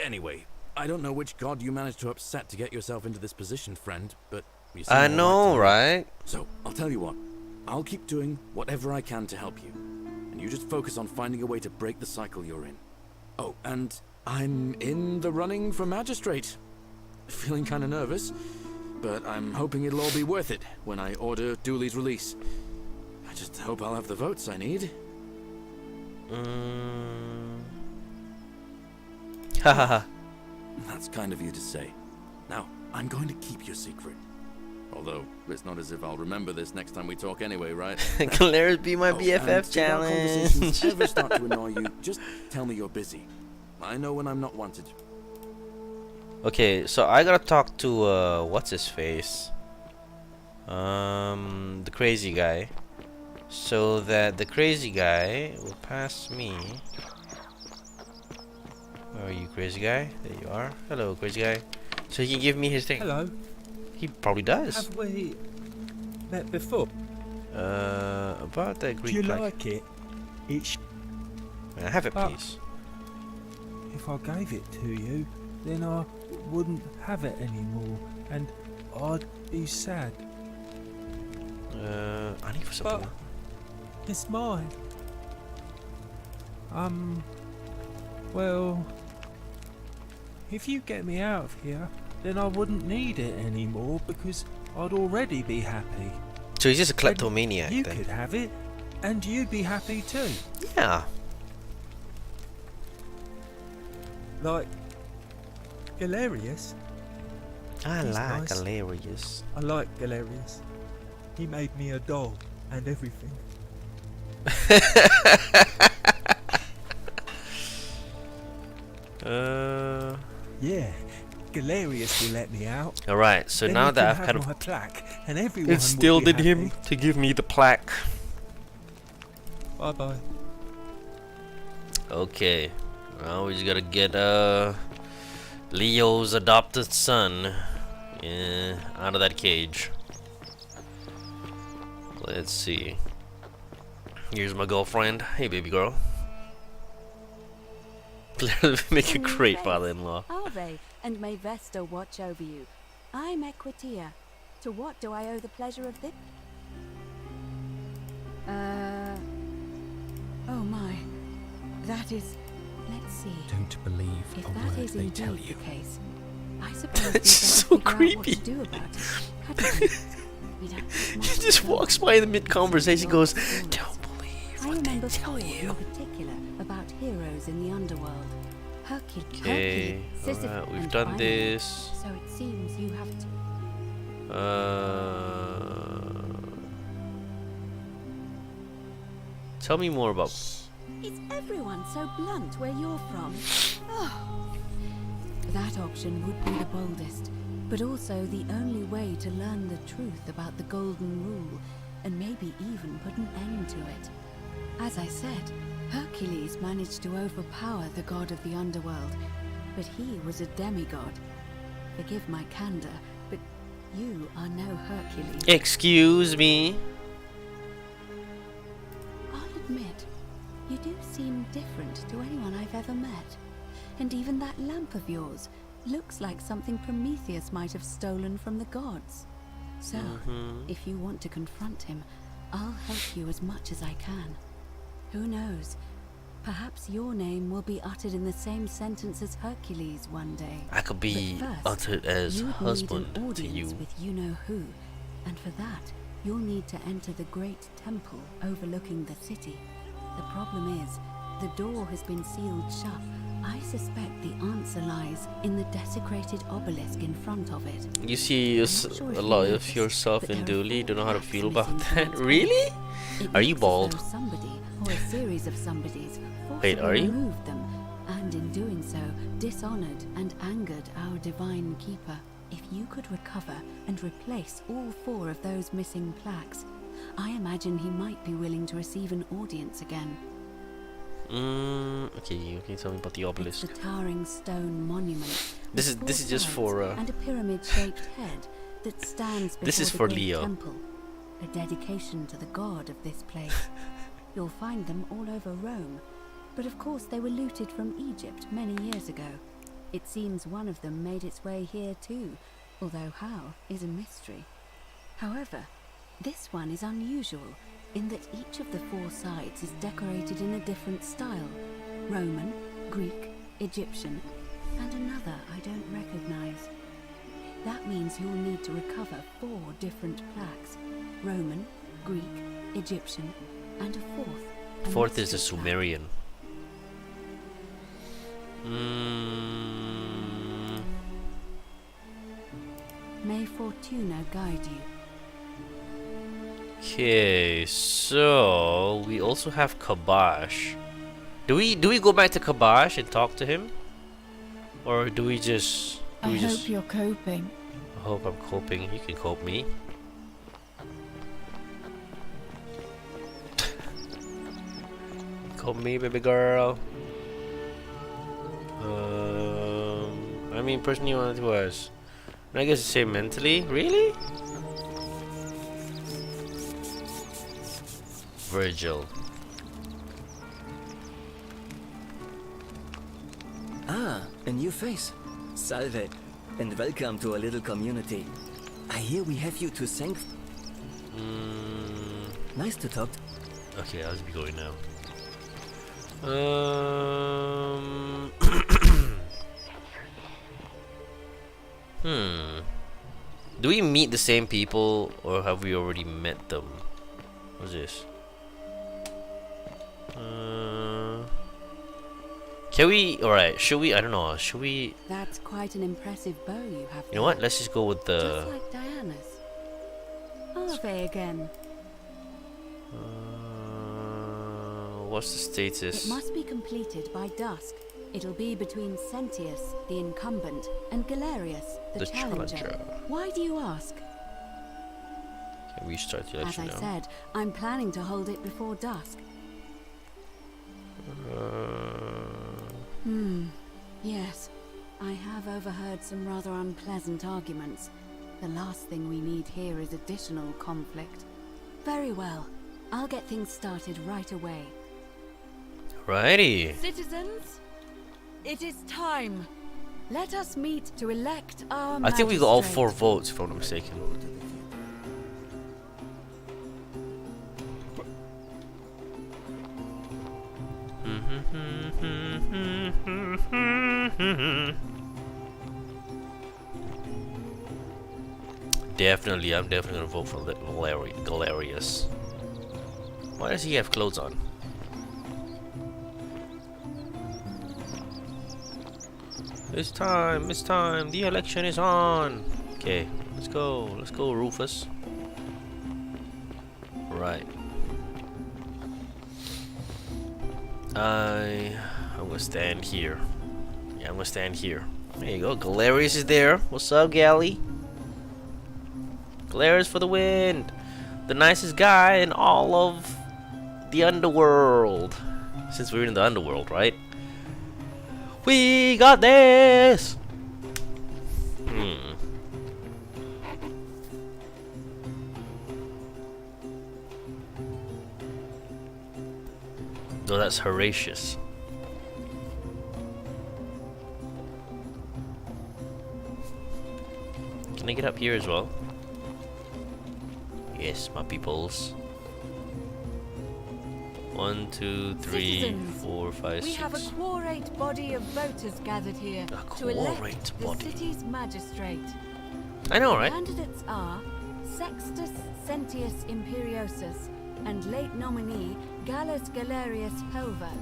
[SPEAKER 8] Anyway, I don't know which god you managed to upset to get yourself into this position, friend, but you seem
[SPEAKER 1] I
[SPEAKER 8] all right
[SPEAKER 1] know,
[SPEAKER 8] to me.
[SPEAKER 1] right?
[SPEAKER 8] So, I'll tell you what. I'll keep doing whatever I can to help you. And you just focus on finding a way to break the cycle you're in. Oh, and I'm in the running for magistrate. Feeling kind of nervous, but I'm hoping it'll all be worth it when I order Dooley's release. I just hope I'll have the votes I need.
[SPEAKER 1] Ha ha ha.
[SPEAKER 8] That's kind of you to say. Now, I'm going to keep your secret. Although, it's not as if I'll remember this next time we talk anyway, right?
[SPEAKER 1] Galerius be my
[SPEAKER 8] and
[SPEAKER 1] BFF
[SPEAKER 8] if our conversations
[SPEAKER 1] challenge.
[SPEAKER 8] ever start to annoy you, just tell me you're busy. I know when I'm not wanted.
[SPEAKER 1] Okay, so I gotta talk to what's his face? The crazy guy. So that the crazy guy will pass me. Where are you, crazy guy? There you are. Hello, crazy guy. So he can give me his thing.
[SPEAKER 12] Hello.
[SPEAKER 1] He probably does.
[SPEAKER 12] Have we met before?
[SPEAKER 1] About that
[SPEAKER 12] Do
[SPEAKER 1] Greek
[SPEAKER 12] you
[SPEAKER 1] plaque.
[SPEAKER 12] like it? It's.
[SPEAKER 1] May I have it,
[SPEAKER 12] But-
[SPEAKER 1] please?
[SPEAKER 12] If I gave it to you, then I wouldn't have it anymore, and I'd be sad.
[SPEAKER 1] I need for something.
[SPEAKER 12] But it's mine. Well, if you get me out of here, then I wouldn't need it anymore because I'd already be happy.
[SPEAKER 1] So he's just a
[SPEAKER 12] And
[SPEAKER 1] kleptomaniac
[SPEAKER 12] you
[SPEAKER 1] then.
[SPEAKER 12] could have it, and you'd be happy too.
[SPEAKER 1] Yeah.
[SPEAKER 12] Like Galerius.
[SPEAKER 1] I
[SPEAKER 12] He's
[SPEAKER 1] like
[SPEAKER 12] nice.
[SPEAKER 1] Galerius.
[SPEAKER 12] I like Galerius. He made me a doll and everything. Yeah, Galerius will let me out.
[SPEAKER 1] Alright, so
[SPEAKER 12] Then
[SPEAKER 1] now
[SPEAKER 12] he
[SPEAKER 1] that
[SPEAKER 12] can
[SPEAKER 1] I've
[SPEAKER 12] have
[SPEAKER 1] kind of
[SPEAKER 12] my plaque, and everyone
[SPEAKER 1] instilled
[SPEAKER 12] will
[SPEAKER 1] in
[SPEAKER 12] be
[SPEAKER 1] him
[SPEAKER 12] happy.
[SPEAKER 1] to give me the plaque.
[SPEAKER 12] Bye bye.
[SPEAKER 1] Okay, now we just gotta get Leo's adopted son out of that cage. Let's see. Here's my girlfriend. Hey, baby girl. Make a great father-in-law.
[SPEAKER 9] Ave, and may Vesta watch over you. I'm Equitia. To what do I owe the pleasure of this? Oh my. That is... Let's see.
[SPEAKER 11] Don't believe
[SPEAKER 9] If
[SPEAKER 11] a
[SPEAKER 9] that
[SPEAKER 11] word
[SPEAKER 9] is
[SPEAKER 11] they
[SPEAKER 9] indeed
[SPEAKER 11] tell
[SPEAKER 9] the
[SPEAKER 11] you.
[SPEAKER 9] case, I suppose we'd
[SPEAKER 1] It's
[SPEAKER 9] better
[SPEAKER 1] so
[SPEAKER 9] figure out what
[SPEAKER 1] creepy.
[SPEAKER 9] to do about it. Hadn't we? We don't have much
[SPEAKER 1] He just
[SPEAKER 9] time.
[SPEAKER 1] walks by in the mid-conversation, goes,
[SPEAKER 9] Stories.
[SPEAKER 1] "Don't believe
[SPEAKER 9] I
[SPEAKER 1] what they
[SPEAKER 9] remember
[SPEAKER 1] tell
[SPEAKER 9] four
[SPEAKER 1] you."
[SPEAKER 9] in particular about heroes in the underworld.
[SPEAKER 1] Okay,
[SPEAKER 9] Sisyphus,
[SPEAKER 1] alright, we've
[SPEAKER 9] and
[SPEAKER 1] done
[SPEAKER 9] Priam.
[SPEAKER 1] this.
[SPEAKER 9] So it seems you have to.
[SPEAKER 1] Tell me more about.
[SPEAKER 9] Is everyone so blunt where you're from? Oh. That option would be the boldest, but also the only way to learn the truth about the Golden Rule, and maybe even put an end to it. As I said, Hercules managed to overpower the god of the underworld, but he was a demigod. Forgive my candor, but you are no Hercules.
[SPEAKER 1] Excuse me.
[SPEAKER 9] I'll admit, you do seem different to anyone I've ever met. And even that lamp of yours looks like something Prometheus might have stolen from the gods. So, if you want to confront him, I'll help you as much as I can. Who knows? Perhaps your name will be uttered in the same sentence as Hercules one day.
[SPEAKER 1] I could be
[SPEAKER 9] But first,
[SPEAKER 1] uttered as
[SPEAKER 9] you would
[SPEAKER 1] husband
[SPEAKER 9] need an
[SPEAKER 1] to
[SPEAKER 9] audience
[SPEAKER 1] you.
[SPEAKER 9] with you-know-who, and for that, you'll need to enter the great temple overlooking the city. The problem is, the door has been sealed shut. I suspect the answer lies in the desecrated obelisk in front of it.
[SPEAKER 1] You see
[SPEAKER 9] I'm not sure if
[SPEAKER 1] a
[SPEAKER 9] you
[SPEAKER 1] lot
[SPEAKER 9] know
[SPEAKER 1] of
[SPEAKER 9] this,
[SPEAKER 1] yourself
[SPEAKER 9] but
[SPEAKER 1] in
[SPEAKER 9] there are
[SPEAKER 1] Dooley. Don't know how to feel
[SPEAKER 9] cracks
[SPEAKER 1] about
[SPEAKER 9] missing
[SPEAKER 1] that.
[SPEAKER 9] from its
[SPEAKER 1] Really?
[SPEAKER 9] It
[SPEAKER 1] Are you
[SPEAKER 9] looks as
[SPEAKER 1] bald?
[SPEAKER 9] though somebody, or a series of somebodies,
[SPEAKER 1] Wait, are
[SPEAKER 9] forcibly
[SPEAKER 1] you?
[SPEAKER 9] removed them, and in doing so, dishonored and angered our divine keeper. If you could recover and replace all 4 of those missing plaques, I imagine he might be willing to receive an audience again.
[SPEAKER 1] Okay, you can tell me about the obelisk.
[SPEAKER 9] It's the towering stone monument.
[SPEAKER 1] This is just for
[SPEAKER 9] and a pyramid-shaped head that stands before
[SPEAKER 1] this is
[SPEAKER 9] the
[SPEAKER 1] for
[SPEAKER 9] great
[SPEAKER 1] Leo.
[SPEAKER 9] temple, a dedication to the god of this place. You'll find them all over Rome, but of course they were looted from Egypt many years ago. It seems one of them made its way here too, although how is a mystery. However, this one is unusual in that each of the 4 sides is decorated in a different style: Roman, Greek, Egyptian, and another I don't recognize. That means you'll need to recover 4 different plaques: Roman, Greek, Egyptian, and a 4th. a
[SPEAKER 1] 4th is the
[SPEAKER 9] mystery plaque.
[SPEAKER 1] Sumerian.
[SPEAKER 9] May Fortuna guide you.
[SPEAKER 1] Okay, so we also have Kabash. Do we go back to Kabash and talk to him, or do we just?
[SPEAKER 13] I hope you're coping.
[SPEAKER 1] I hope I'm coping. You can cope me. Cope me, baby girl. I mean, person you wanted was. I guess you say mentally. Really? Virgil.
[SPEAKER 6] Ah, a new face. Salve, and welcome to a little community. I hear we have you to thank. Nice to talk.
[SPEAKER 1] Okay, I'll be going now. Do we meet the same people, or have we already met them? What's this? Can we? Alright, should we? I don't know. Should we?
[SPEAKER 9] That's quite an impressive bow you have.
[SPEAKER 1] You know what? Let's just go with the.
[SPEAKER 9] Just like Diana's. Ave again.
[SPEAKER 1] What's the status?
[SPEAKER 9] It must be completed by dusk. It'll be between Sentius, the incumbent, and Galerius, the challenger. Why do you ask?
[SPEAKER 1] Can we start the
[SPEAKER 9] As
[SPEAKER 1] election
[SPEAKER 9] I
[SPEAKER 1] now?
[SPEAKER 9] said, I'm planning to hold it before dusk. Yes. I have overheard some rather unpleasant arguments. The last thing we need here is additional conflict. Very well. I'll get things started right away.
[SPEAKER 1] Righty.
[SPEAKER 9] Citizens, it is time. Let us meet to elect our
[SPEAKER 1] I think we got all
[SPEAKER 9] magistrate.
[SPEAKER 1] 4 votes, if I'm not mistaken. Definitely, I'm definitely gonna vote for Galerius. Why does he have clothes on? It's time, the election is on. Okay, let's go, Rufus. Right. I'm gonna stand here. Yeah, I'm gonna stand here. There you go, Galerius is there. What's up, Gally? Galerius for the win! The nicest guy in all of the underworld. Since we're in the underworld, right? We got this! No, that's Horatius. Can I get up here as well? Yes, my peoples. 1, 2, 3,
[SPEAKER 9] Citizens,
[SPEAKER 1] 4, 5, 6.
[SPEAKER 9] We have a quorate body of voters gathered here to elect
[SPEAKER 1] quorate
[SPEAKER 9] the
[SPEAKER 1] body.
[SPEAKER 9] city's magistrate.
[SPEAKER 1] I know, right?
[SPEAKER 9] Candidates are Sextus Sentius Imperiosus and late nominee Gallus Galerius Helver.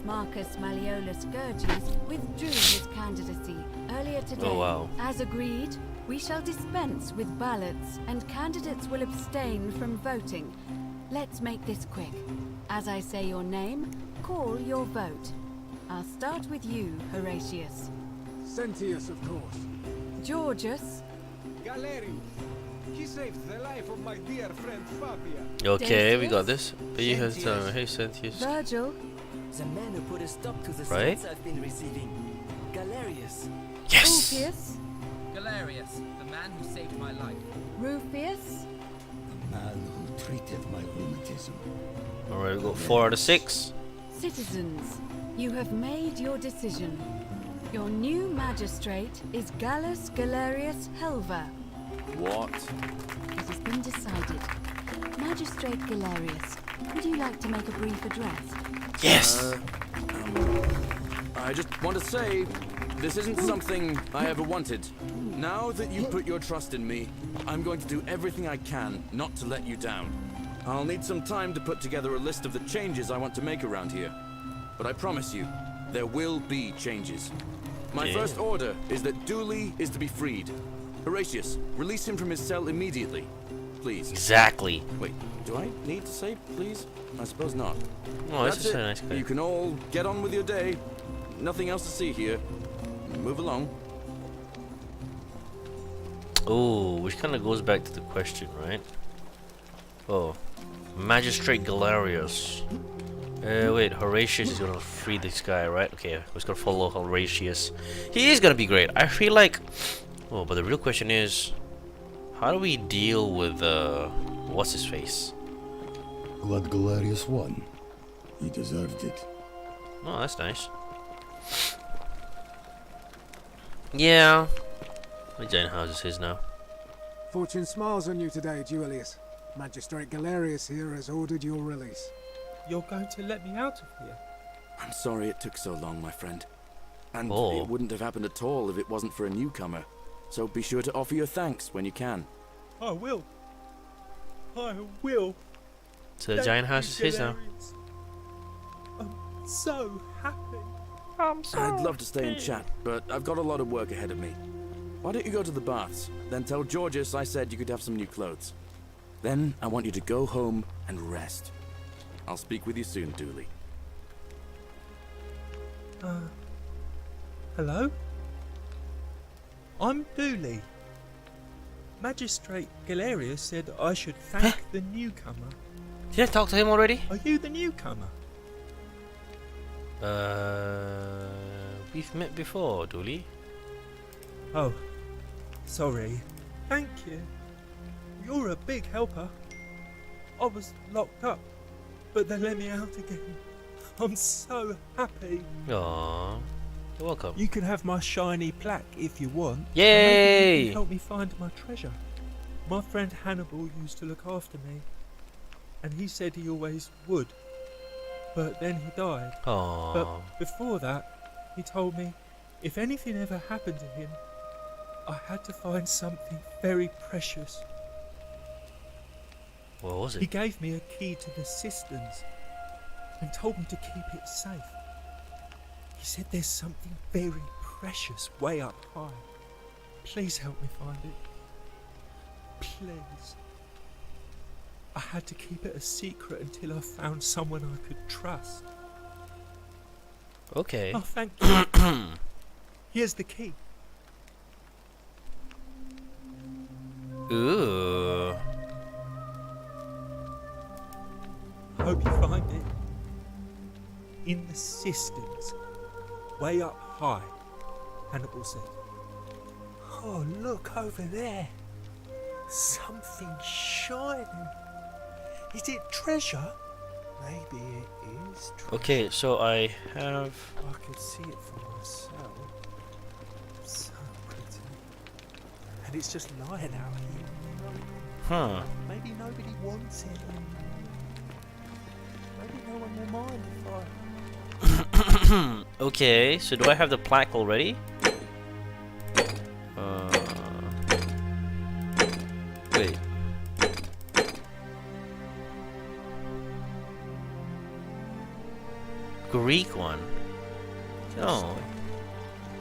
[SPEAKER 9] Marcus Malleolus Gurges withdrew his candidacy earlier today.
[SPEAKER 1] Oh, wow.
[SPEAKER 9] As agreed, we shall dispense with ballots and candidates will abstain from voting. Let's make this quick. As I say your name, call your vote. I'll start with you, Horatius.
[SPEAKER 10] Sentius, of course.
[SPEAKER 9] Georgius.
[SPEAKER 14] Galerius, he saved the life of my dear friend Fabia.
[SPEAKER 1] Okay, we got this. But you have hey, Sentius.
[SPEAKER 9] Virgil.
[SPEAKER 6] The man who put a stop to the
[SPEAKER 1] Right?
[SPEAKER 6] threats I've been receiving. Galerius.
[SPEAKER 1] Yes!
[SPEAKER 9] Ulpius.
[SPEAKER 11] Galerius, the man who saved my life.
[SPEAKER 9] Rufius.
[SPEAKER 5] The man who treated my rheumatism.
[SPEAKER 1] Alright, we got 4 out of 6.
[SPEAKER 9] Citizens, you have made your decision. Your new magistrate is Gallus Galerius Helver.
[SPEAKER 8] What?
[SPEAKER 9] It has been decided. Magistrate Galerius, would you like to make a brief address?
[SPEAKER 1] Yes!
[SPEAKER 8] I just want to say, this isn't something I ever wanted. Now that you put your trust in me, I'm going to do everything I can not to let you down. I'll need some time to put together a list of the changes I want to make around here. But I promise you, there will be changes. My first order is that Dooley is to be freed. Horatius, release him from his cell immediately. Please.
[SPEAKER 1] Exactly.
[SPEAKER 8] Wait, do I need to say please? I suppose not.
[SPEAKER 1] Oh, this
[SPEAKER 8] That's
[SPEAKER 1] is
[SPEAKER 8] it.
[SPEAKER 1] a nice guy.
[SPEAKER 8] You can all get on with your day. Nothing else to see here. Move along.
[SPEAKER 1] Oh, which kind of goes back to the question, right? Oh, Magistrate Galerius. Wait, Horatius is gonna free this guy, right? Okay, we're just gonna follow Horatius. He is gonna be great. I feel like... Oh, but the real question is... How do we deal with, what's his face?
[SPEAKER 5] Glad Galerius won. He deserved it.
[SPEAKER 1] Oh, that's nice. Yeah. The giant house is his now.
[SPEAKER 15] Fortune smiles on you today, Julius. Magistrate Galerius here has ordered your release.
[SPEAKER 12] You're going to let me out of here?
[SPEAKER 8] I'm sorry it took so long, my friend. And
[SPEAKER 1] Oh.
[SPEAKER 8] it wouldn't have happened at all if it wasn't for a newcomer. So be sure to offer your thanks when you can.
[SPEAKER 12] I will. I will.
[SPEAKER 1] So the
[SPEAKER 12] Thank
[SPEAKER 1] giant house
[SPEAKER 12] you,
[SPEAKER 1] is his now.
[SPEAKER 12] Galerius. I'm so happy.
[SPEAKER 8] I'd love to stay and chat, but I've got a lot of work ahead of me. Why don't you go to the baths? Then tell Georgius I said you could have some new clothes. Then I want you to go home and rest. I'll speak with you soon, Dooley.
[SPEAKER 12] Hello? I'm Dooley. Magistrate Galerius said I should thank the newcomer.
[SPEAKER 1] Did I talk to him already?
[SPEAKER 12] Are you the newcomer?
[SPEAKER 1] We've met before, Dooley.
[SPEAKER 12] Oh, sorry. Thank you. You're a big helper. I was locked up, but they let me out again. I'm so happy.
[SPEAKER 1] Aww. You're welcome.
[SPEAKER 12] You can have my shiny plaque if you want.
[SPEAKER 1] Yay!
[SPEAKER 12] Maybe you can help me find my treasure. My friend Hannibal used to look after me, and he said he always would. But then he died.
[SPEAKER 1] Aww.
[SPEAKER 12] But before that, he told me if anything ever happened to him, I had to find something very precious.
[SPEAKER 1] What was
[SPEAKER 12] He
[SPEAKER 1] it?
[SPEAKER 12] gave me a key to the cisterns and told me to keep it safe. He said there's something very precious way up high. Please help me find it. Please. I had to keep it a secret until I found someone I could trust.
[SPEAKER 1] Okay.
[SPEAKER 12] Oh, thank you. Here's the key.
[SPEAKER 1] Ooh.
[SPEAKER 12] Hope you find it. In the cisterns, way up high, Hannibal said. Oh, look over there. Something shining. Is it treasure? Maybe it is treasure.
[SPEAKER 1] Okay, so I have...
[SPEAKER 12] I could see it for myself. So pretty. And it's just lying out here.
[SPEAKER 1] Huh.
[SPEAKER 12] Maybe nobody wants it. Maybe no one will mind if I...
[SPEAKER 1] Okay, so do I have the plaque already? Wait. Greek one? No.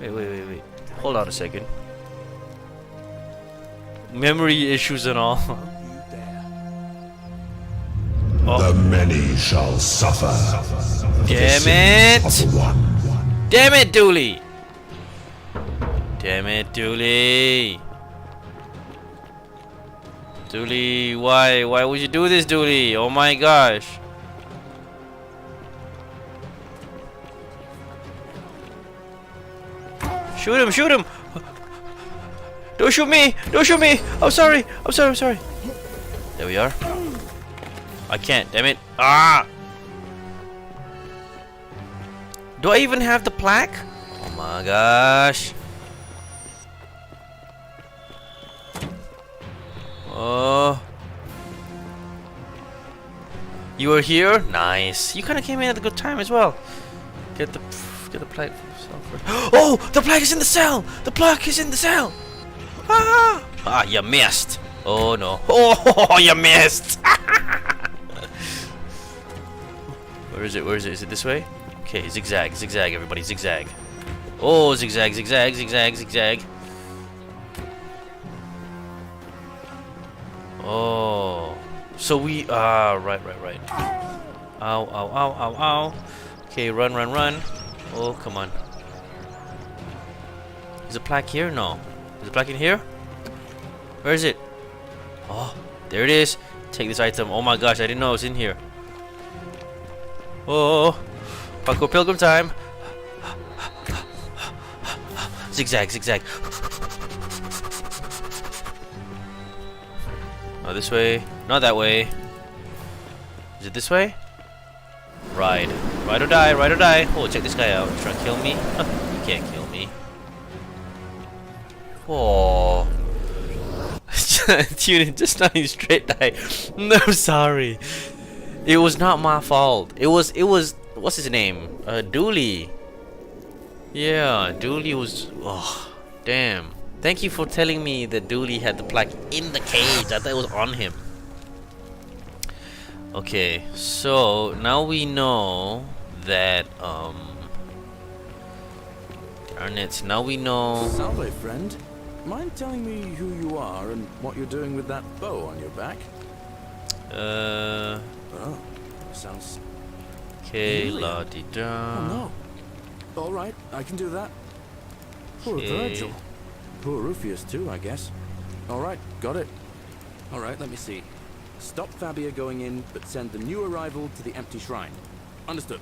[SPEAKER 1] Wait. Hold on a second. Memory issues and all.
[SPEAKER 7] The many shall suffer. For the
[SPEAKER 1] Damn
[SPEAKER 7] sins
[SPEAKER 1] it!
[SPEAKER 7] of the one.
[SPEAKER 1] Damn it, Dooley! Damn it, Dooley. Dooley, why? Why would you do this, Dooley? Oh my gosh. Shoot him, shoot him! Don't shoot me! Don't shoot me! I'm sorry! I'm sorry, I'm sorry. There we are. I can't, damn it. Ah! Do I even have the plaque? Oh my gosh. Oh. You were here? Nice. You kind of came in at a good time as well. Get the plaque for yourself first. Oh! The plaque is in the cell! The plaque is in the cell! Ah! Ah, you missed. Oh no. Oh, you missed! Where is it? Where is it? Is it this way? Okay, zigzag, zigzag, everybody, zigzag. Oh, zigzag, zigzag, zigzag, zigzag. Oh, so we right. Ow, ow, ow, ow, ow. Okay, run, run, run. Oh, come on. Is a plaque here? No. Is a plaque in here? Where is it? Oh, there it is. Take this item. Oh my gosh, I didn't know it was in here. Oh, Paco Pilgrim time. Zigzag, zigzag. Oh, this way. Not that way. Is it this way? Ride. Ride or die, ride or die. Oh, check this guy out. Trying to kill me? You can't kill me. Oh. Dude, just not in straight die. No, sorry. It was not my fault. It was, what's his name? Dooley. Yeah, Dooley was, oh, damn. Thank you for telling me that Dooley had the plaque in the cage. I thought it was on him. Okay, so now we know that, darn it, now we know.
[SPEAKER 8] Salve, friend. Mind telling me who you are and what you're doing with that bow on your back? Oh, sounds...
[SPEAKER 1] Okay, la di da.
[SPEAKER 8] Oh no. Alright, I can do that. Poor Virgil. Poor Rufius too, I guess. Alright, got it. Alright, let me see. Stop Fabia going in, but send the new arrival to the empty shrine. Understood.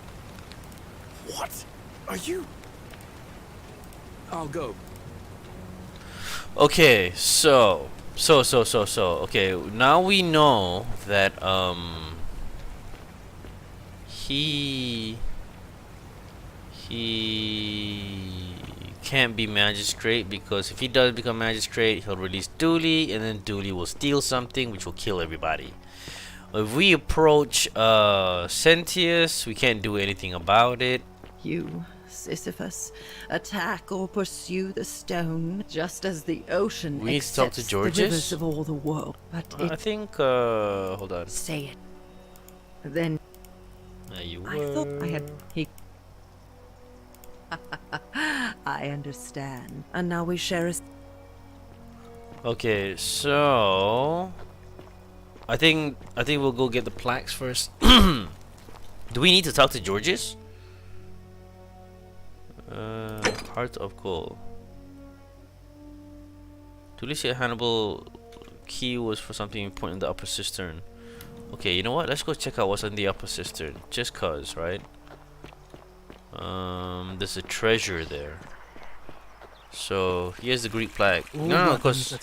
[SPEAKER 8] What? Are you... I'll go.
[SPEAKER 1] Okay, so okay, now we know that he can't be magistrate, because if he does become magistrate, he'll release Dooley, and then Dooley will steal something which will kill everybody. If we approach Sentius, we can't do anything about it.
[SPEAKER 4] You, Sisyphus, attack or pursue the stone, just as the ocean
[SPEAKER 1] we need to talk to Georges?
[SPEAKER 4] the rivers of all the world. But
[SPEAKER 1] I think, hold on.
[SPEAKER 4] Say it. Then
[SPEAKER 1] you
[SPEAKER 4] I thought I had... I understand. And now we share a...
[SPEAKER 1] Okay, so... I think we'll go get the plaques first. Do we need to talk to Georges? Heart of Gold. Dooley said Hannibal key was for something important in the upper cistern. Okay, you know what? Let's go check out what's in the upper cistern. Just cause, right? There's a treasure there. So here's the Greek plaque. No, because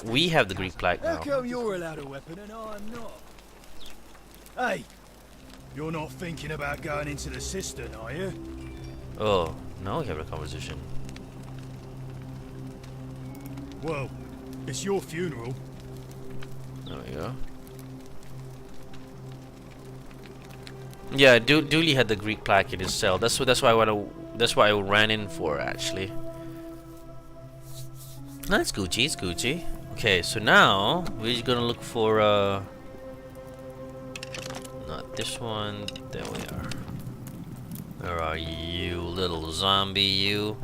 [SPEAKER 1] we have the Greek plaque now.
[SPEAKER 10] How come you're allowed a weapon and I'm not? Hey, you're not thinking about going into the cistern, are you?
[SPEAKER 1] Oh, now we have a conversation.
[SPEAKER 10] Well, it's your funeral.
[SPEAKER 1] There we go. Yeah, Dooley had the Greek plaque in his cell. That's why I ran in for, actually. That's Gucci. It's Gucci. Okay, so now we're just gonna look for not this one. There we are. Where are you, little zombie? You.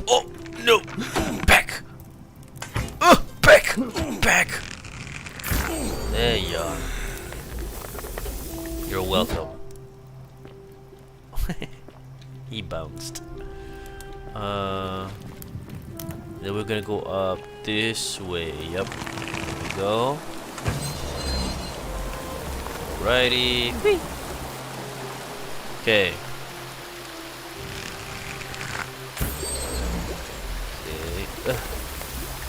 [SPEAKER 1] Oh no! Back! Back! Back! There you are. You're welcome. He bounced. Then we're gonna go up this way. Yep. There we go. Righty. Okay. Okay.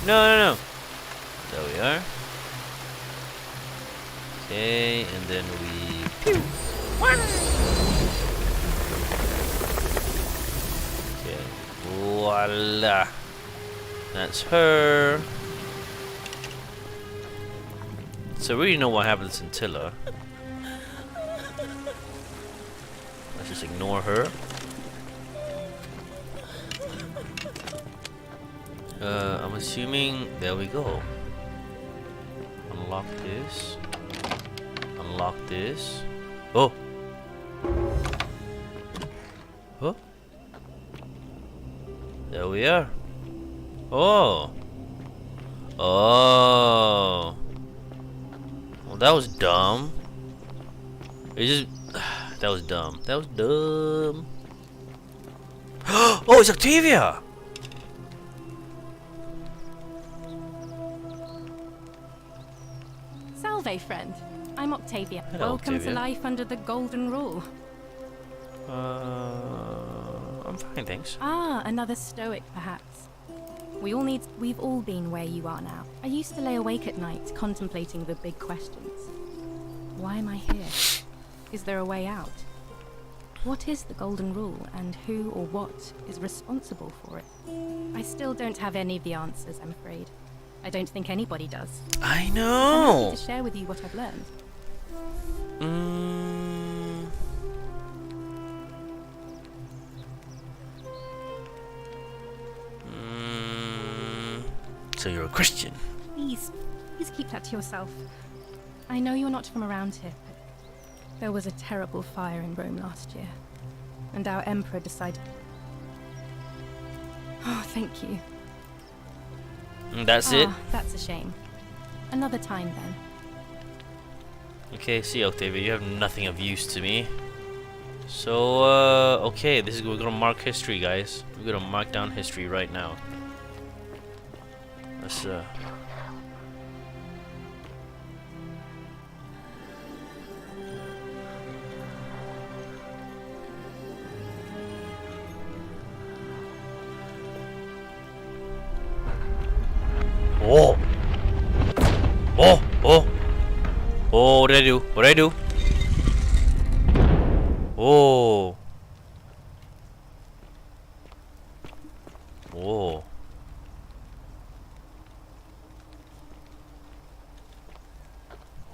[SPEAKER 1] No. There we are. Okay, and then we. Okay. Voila. That's her. So we already know what happens in Tilla. Let's just ignore her. I'm assuming there we go. Unlock this. Unlock this. Oh. Oh. There we are. Oh. Oh. Well, that was dumb. It just. That was dumb. That was dumb. Oh, it's Octavia!
[SPEAKER 16] Salve, friend. I'm Octavia.
[SPEAKER 1] Hello,
[SPEAKER 16] Welcome
[SPEAKER 1] Octavia.
[SPEAKER 16] to life under the Golden Rule.
[SPEAKER 1] I'm fine, thanks.
[SPEAKER 16] Ah, another stoic, perhaps. We've all been where you are now. I used to lay awake at night, contemplating the big questions. Why am I here? Is there a way out? What is the Golden Rule, and who or what is responsible for it? I still don't have any of the answers, I'm afraid. I don't think anybody does.
[SPEAKER 1] I
[SPEAKER 16] I'm
[SPEAKER 1] know.
[SPEAKER 16] happy to share with you what I've learned.
[SPEAKER 1] So you're a Christian.
[SPEAKER 16] Please keep that to yourself. I know you're not from around here, but there was a terrible fire in Rome last year, and our emperor decided... Oh, thank you.
[SPEAKER 1] That's it?
[SPEAKER 16] That's a shame. Another time, then.
[SPEAKER 1] Okay, see, Octavia, you have nothing of use to me. So, okay, we're gonna mark history, guys. We're gonna mark down history right now. Let's, Oh! Oh! Oh! Oh, what did I do? What did I do? Oh! Oh!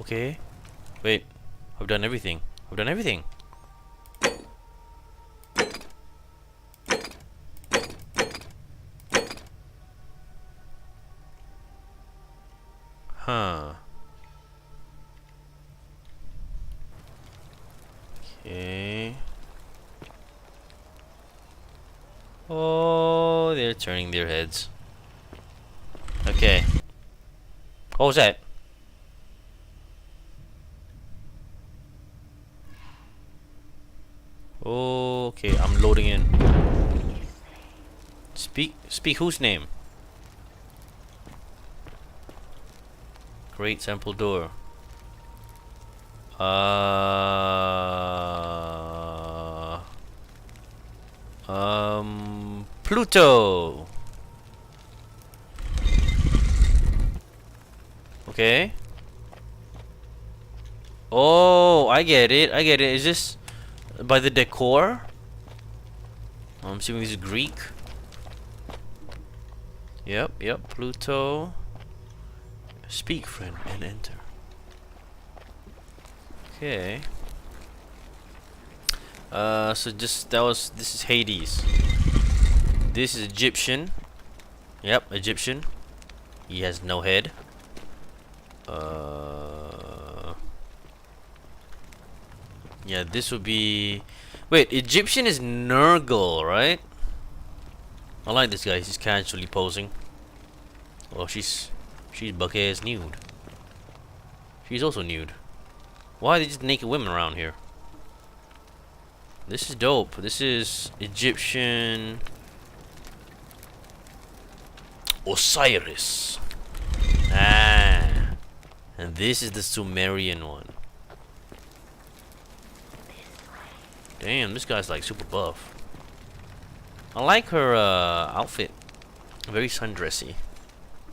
[SPEAKER 1] Okay. Wait. I've done everything. I've done everything. Huh. Okay. Oh, they're turning their heads. Okay. What was that? Okay, I'm loading in. Speak whose name? Great Temple Door. Pluto. Okay. Oh, I get it. I get it. Is this by the decor? I'm assuming this is Greek. Yep, Pluto. Speak, friend, and enter. Okay. So this is Hades. This is Egyptian. Yep, Egyptian. He has no head. Yeah, this would be... Wait, Egyptian is Nurgle, right? I like this guy. He's casually posing. Oh, she's buck-ass nude. She's also nude. Why are they just naked women around here? This is dope. This is Egyptian Osiris. Ah. And this is the Sumerian one. Damn, this guy's like super buff. I like her outfit. Very sundressy.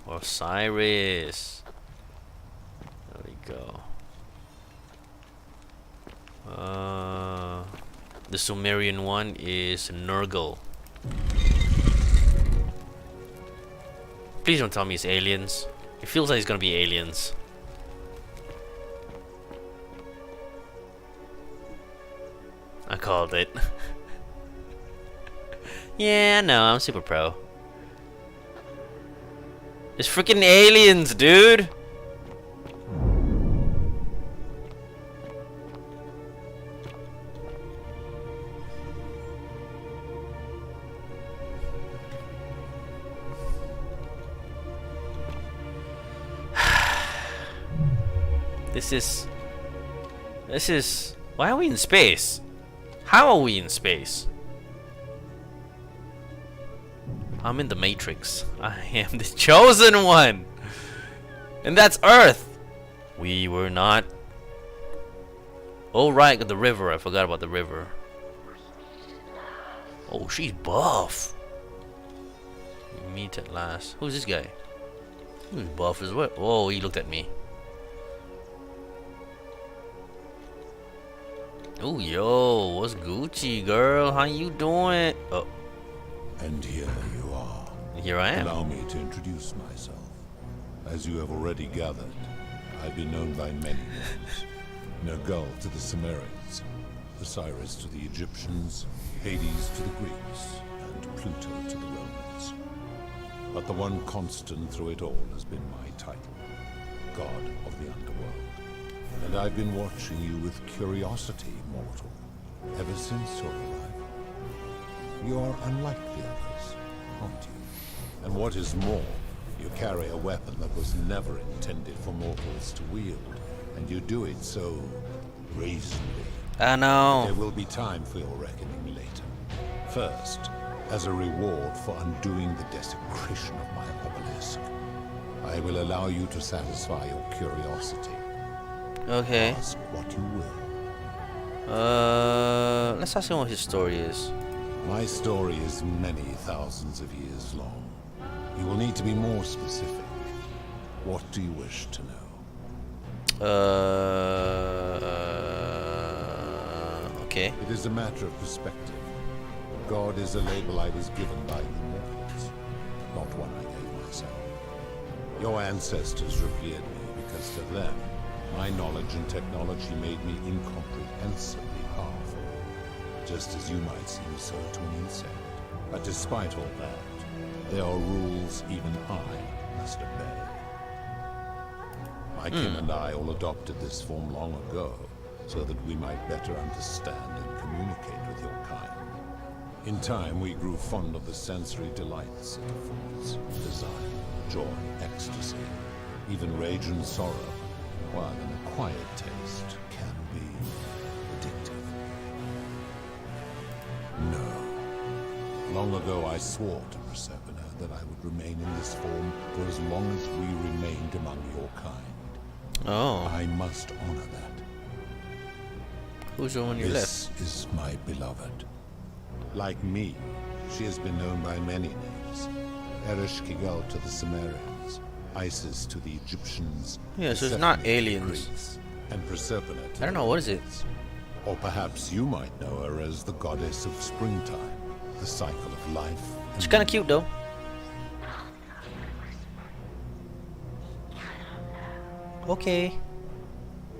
[SPEAKER 1] Osiris. There we go. The Sumerian one is Nurgle. Please don't tell me it's aliens. It feels like it's gonna be aliens. I called it. Yeah, no, I'm super pro. It's freaking aliens, dude! This is... Why are we in space? How are we in space? I'm in the Matrix. I am the chosen one! And that's Earth! We were not... Oh right, the river. I forgot about the river. Oh, she's buff. We meet at last. Who's this guy? He's buff as well. Oh, he looked at me. Oh, yo, what's Gucci, girl? How you doing? Oh.
[SPEAKER 7] And here you are.
[SPEAKER 1] Here I am.
[SPEAKER 7] Allow me to introduce myself. As you have already gathered, I've been known by many names. Nergal to the Sumerians, Osiris to the Egyptians, Hades to the Greeks, and Pluto to the Romans. But the one constant through it all has been my title, God of the Underworld. And I've been watching you with curiosity, mortal, ever since your arrival. You are unlike the others, aren't you? And what is more, you carry a weapon that was never intended for mortals to wield, and you do it so brazenly.
[SPEAKER 1] I know.
[SPEAKER 7] There will be time for your reckoning later. First, as a reward for undoing the desecration of my obelisk, I will allow you to satisfy your curiosity.
[SPEAKER 1] Okay.
[SPEAKER 7] Ask what you will.
[SPEAKER 1] Let's ask him what his story is.
[SPEAKER 7] My story is many thousands of years long. You will need to be more specific. What do you wish to know?
[SPEAKER 1] Okay.
[SPEAKER 7] It is a matter of perspective. God is a label I was given by the mortals, not one I gave myself. Your ancestors revered me because to them, my knowledge and technology made me incomprehensibly powerful, just as you might seem so to an insect. But despite all that, there are rules even I must obey. My kin and I all adopted this form long ago, so that we might better understand and communicate with your kind. In time, we grew fond of the sensory delights it affords: desire, joy, ecstasy, even rage and sorrow, while an acquired taste can be addictive. No. Long ago, I swore to Persephone that I would remain in this form for as long as we remained among your kind.
[SPEAKER 1] Oh.
[SPEAKER 7] I must honor that.
[SPEAKER 1] Who's the one you left?
[SPEAKER 7] This is my beloved. Like me, she has been known by many names. Ereshkigal to the Sumerians, Isis to the Egyptians.
[SPEAKER 1] Yeah, so it's not aliens.
[SPEAKER 7] Greeks, and Persephone to
[SPEAKER 1] I don't know, what is it?
[SPEAKER 7] Or perhaps you might know her as the goddess of springtime, the cycle of life.
[SPEAKER 1] She's kind of cute though. Okay.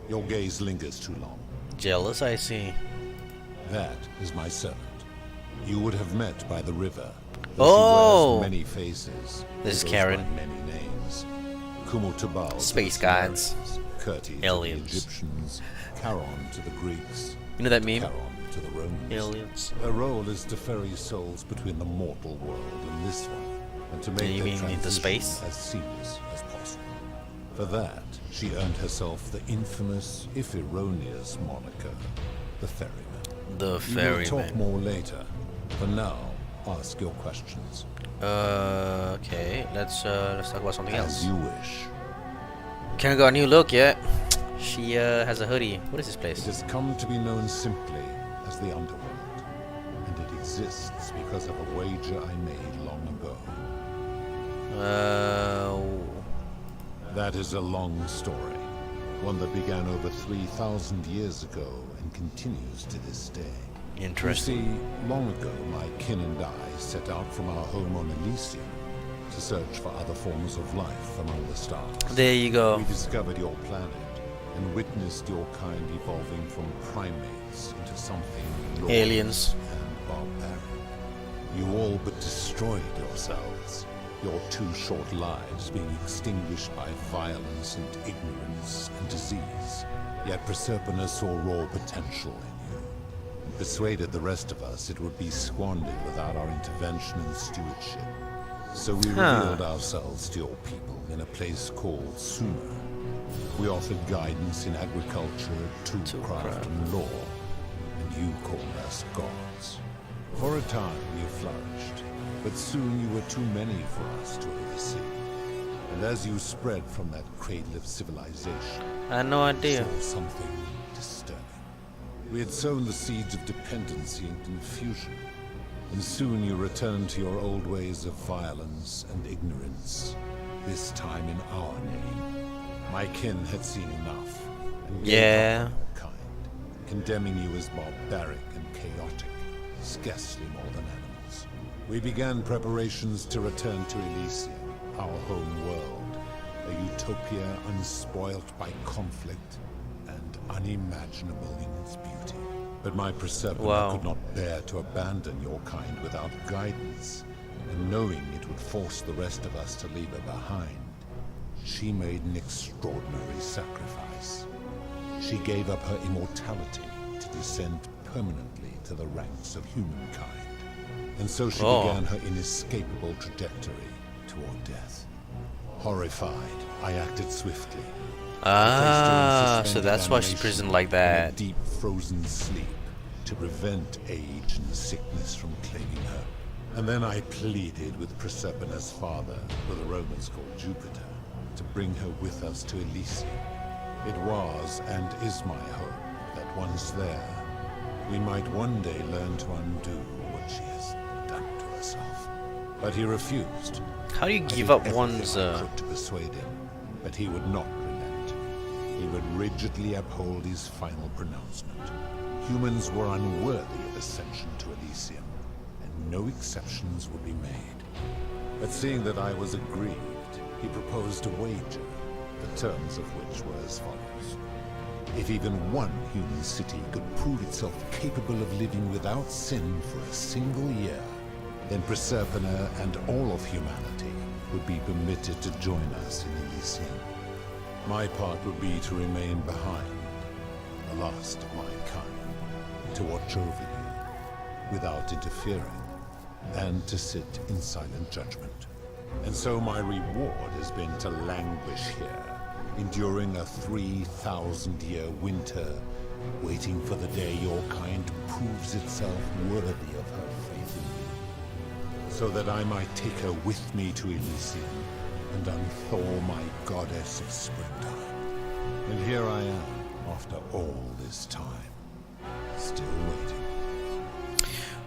[SPEAKER 7] Your gaze lingers too long.
[SPEAKER 1] Jealous, I see.
[SPEAKER 7] That is my servant. You would have met by the river.
[SPEAKER 1] Oh!
[SPEAKER 7] She wears many faces.
[SPEAKER 1] This is
[SPEAKER 7] Goes
[SPEAKER 1] Karen.
[SPEAKER 7] by many names. Kumul-Tabal.
[SPEAKER 1] Space gods.
[SPEAKER 7] Curti
[SPEAKER 1] Aliens.
[SPEAKER 7] to the Egyptians. Charon to the Greeks.
[SPEAKER 1] You know that meme?
[SPEAKER 7] Charon to the Romans.
[SPEAKER 1] Aliens.
[SPEAKER 7] Her role is to ferry souls between the mortal world and this one, and to make
[SPEAKER 1] You
[SPEAKER 7] their
[SPEAKER 1] mean into
[SPEAKER 7] transition
[SPEAKER 1] space?
[SPEAKER 7] as seamless as possible. For that, she earned herself the infamous, if erroneous, moniker, the Ferryman.
[SPEAKER 1] The
[SPEAKER 7] We will
[SPEAKER 1] ferryman.
[SPEAKER 7] talk more later. For now, ask your questions.
[SPEAKER 1] Okay. Let's talk about something else.
[SPEAKER 7] As you wish.
[SPEAKER 1] Karen got a new look, yeah. She has a hoodie. What is this place?
[SPEAKER 7] It has come to be known simply as the Underworld, and it exists because of a wager I made long ago. That is a long story, one that began over 3,000 years ago and continues to this day.
[SPEAKER 1] Interesting.
[SPEAKER 7] You see, long ago, my kin and I set out from our home on Elysium to search for other forms of life among the stars.
[SPEAKER 1] There you go.
[SPEAKER 7] We discovered your planet and witnessed your kind evolving from primates into something lawless
[SPEAKER 1] Aliens.
[SPEAKER 7] and barbaric. You all but destroyed yourselves, your 2 short lives being extinguished by violence and ignorance and disease. Yet Proserpina saw raw potential in you, and persuaded the rest of us it would be squandered without our intervention and stewardship. So we revealed ourselves to your people in a place called Sumer. We offered guidance in agriculture, toolcraft, and law, and you called us gods. For a time you flourished, but soon you were too many for us to oversee. And as you spread from that cradle of civilization,
[SPEAKER 1] I had no idea.
[SPEAKER 7] we saw something disturbing. We had sown the seeds of dependency and confusion, and soon you returned to your old ways of violence and ignorance, this time in our name. My kin had seen enough, and gave up on your kind, condemning you as barbaric and chaotic, scarcely more than animals. We began preparations to return to Elysium, our home world, a utopia unspoilt by conflict and unimaginable in its beauty. But my Proserpina could not bear to abandon your kind without guidance, and knowing it would force the rest of us to leave her behind, she made an extraordinary sacrifice. She gave up her immortality to descend permanently to the ranks of humankind. And so she began her inescapable trajectory toward death. Horrified, I acted swiftly.
[SPEAKER 1] So that's why she's prisoned like that.
[SPEAKER 7] In a deep frozen sleep to prevent age and sickness from claiming her. And then I pleaded with Proserpina's father, who the Romans called Jupiter, to bring her with us to Elysium. It was and is my hope that once there, we might one day learn to undo what she has done to herself. But he refused.
[SPEAKER 1] How do you
[SPEAKER 7] I
[SPEAKER 1] give
[SPEAKER 7] did
[SPEAKER 1] up
[SPEAKER 7] everything
[SPEAKER 1] one's
[SPEAKER 7] I could to persuade him, but he would not relent. He would rigidly uphold his final pronouncement. Humans were unworthy of ascension to Elysium, and no exceptions would be made. But seeing that I was aggrieved, he proposed a wager, the terms of which were as follows. If even one human city could prove itself capable of living without sin for a single year, then Proserpina and all of humanity would be permitted to join us in Elysium. My part would be to remain behind, the last of my kind, to watch over you, without interfering, and to sit in silent judgment. And so my reward has been to languish here, enduring a 3,000-year winter, waiting for the day your kind proves itself worthy of her faith in me, so that I might take her with me to Elysium and unthaw my goddess of springtime. And here I am, after all this time, still waiting.